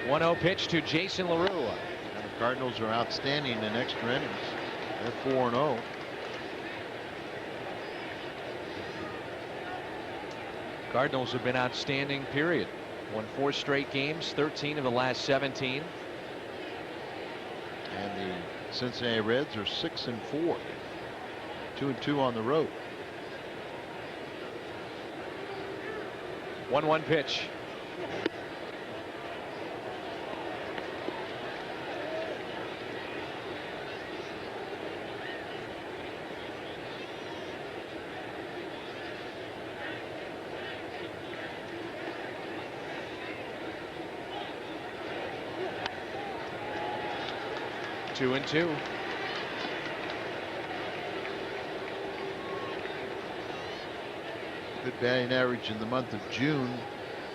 1-0 pitch to Jason LaRue. And the Cardinals are outstanding in extra innings. They're 4-0. Cardinals have been outstanding, period. Won 4 straight games, 13 of the last 17. And the Cincinnati Reds are 6-4. 2-2 on the road. 1-1 pitch. Two and two. Good batting average in the month of June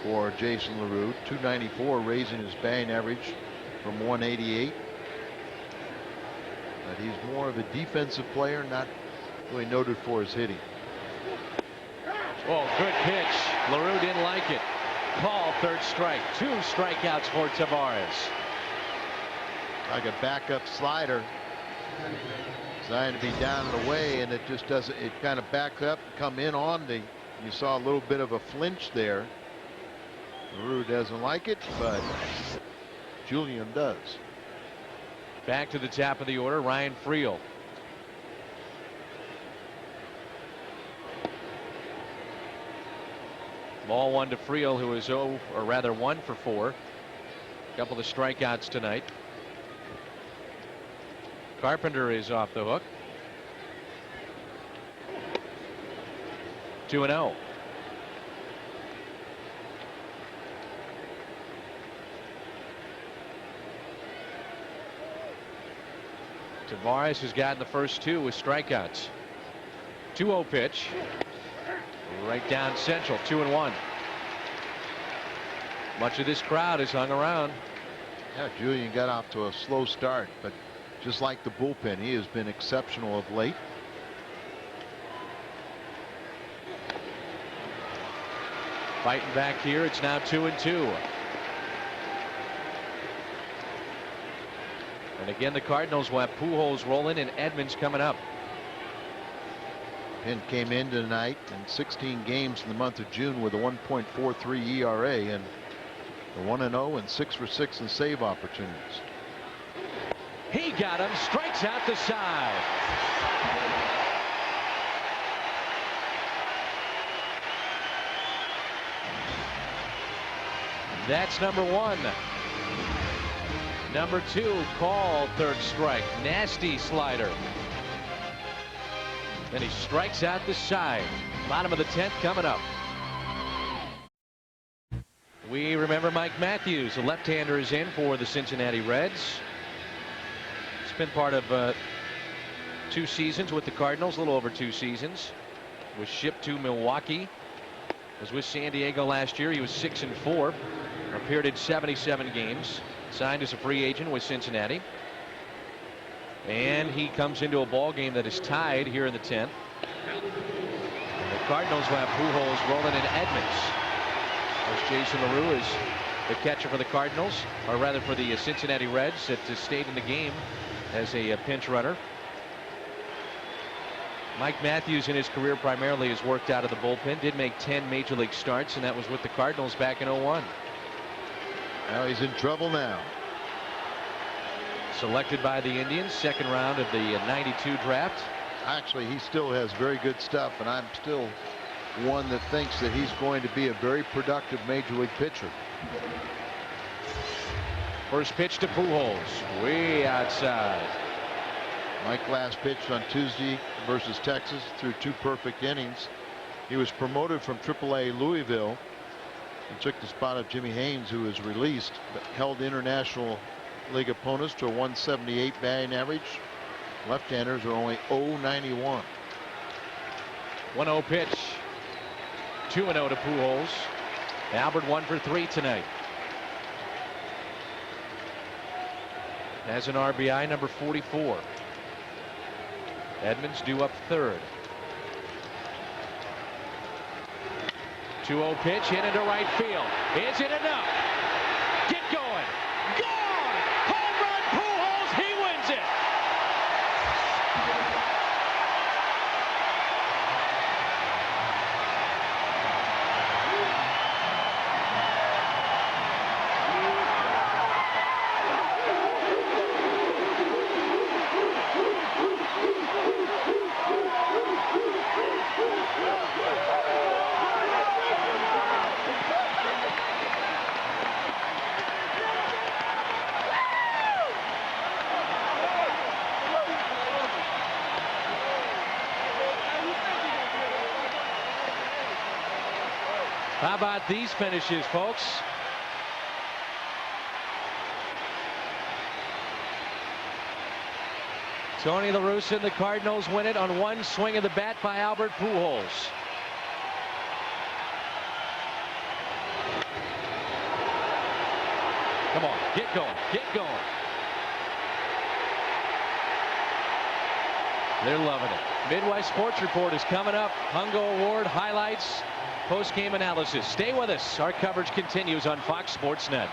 for Jason LaRue. 294, raising his batting average from 188. But he's more of a defensive player, not really noted for his hitting. Oh, good pitch. LaRue didn't like it. Call, third strike. 2 strikeouts for Tavares. Like a backup slider. Designed to be down and away, and it just doesn't. It kind of backs up, come in on the. You saw a little bit of a flinch there. LaRue doesn't like it, but Julian does. Back to the top of the order, Ryan Friel. Ball 1 to Friel, who is 1 for 4. A couple of strikeouts tonight. Carpenter is off the hook. 2-0. Tavares has gotten the first 2 with strikeouts. 2-0 pitch. Right down central, 2-1. Much of this crowd has hung around. Yeah, Julian got off to a slow start, but just like the bullpen, he has been exceptional of late. Fighting back here. It's now 2-2. And again, the Cardinals will have Pujols, Rolen, and Edmonds coming up. Penn came in tonight in 16 games in the month of June with a 1.43 ERA and the 1-0 and 6 for 6 in save opportunities. He got him, strikes out the side. That's number 1. Number 2 called, third strike. Nasty slider. And he strikes out the side. Bottom of the 10th coming up. We remember Mike Matthews, a left-hander, is in for the Cincinnati Reds. It's been part of 2 seasons with the Cardinals, a little over 2 seasons. Was shipped to Milwaukee. Was with San Diego last year. He was 6-4. Appeared in 77 games. Signed as a free agent with Cincinnati. And he comes into a ball game that is tied here in the 10th. The Cardinals will have Pujols, Rolen, and Edmonds. As Jason LaRue is the catcher for the Cardinals, or rather for the Cincinnati Reds, that stayed in the game as a pinch runner. Mike Matthews in his career primarily has worked out of the bullpen. Did make 10 major league starts, and that was with the Cardinals back in 01. Now he's in trouble now. Selected by the Indians, 2nd round of the 92 draft. Actually, he still has very good stuff, and I'm still one that thinks that he's going to be a very productive major league pitcher. First pitch to Pujols, way outside. Mike last pitched on Tuesday versus Texas through 2 perfect innings. He was promoted from AAA Louisville and took the spot of Jimmy Haynes, who was released, but held International League opponents to a 178 batting average. Left-handers are only 091. 1-0 pitch. 2-0 to Pujols. Albert 1 for 3 tonight. Has an RBI, number 44. Edmonds due up 3rd. 2-0 pitch hit into right field. Is it enough? Get going. Gone! Home run, Pujols. He wins it. How about these finishes, folks? Tony La Russa and the Cardinals win it on 1 swing of the bat by Albert Pujols. Come on, get going, get going. They're loving it. Midwest Sports Report is coming up. Hungo Award highlights, post-game analysis. Stay with us. Our coverage continues on Fox Sports Net.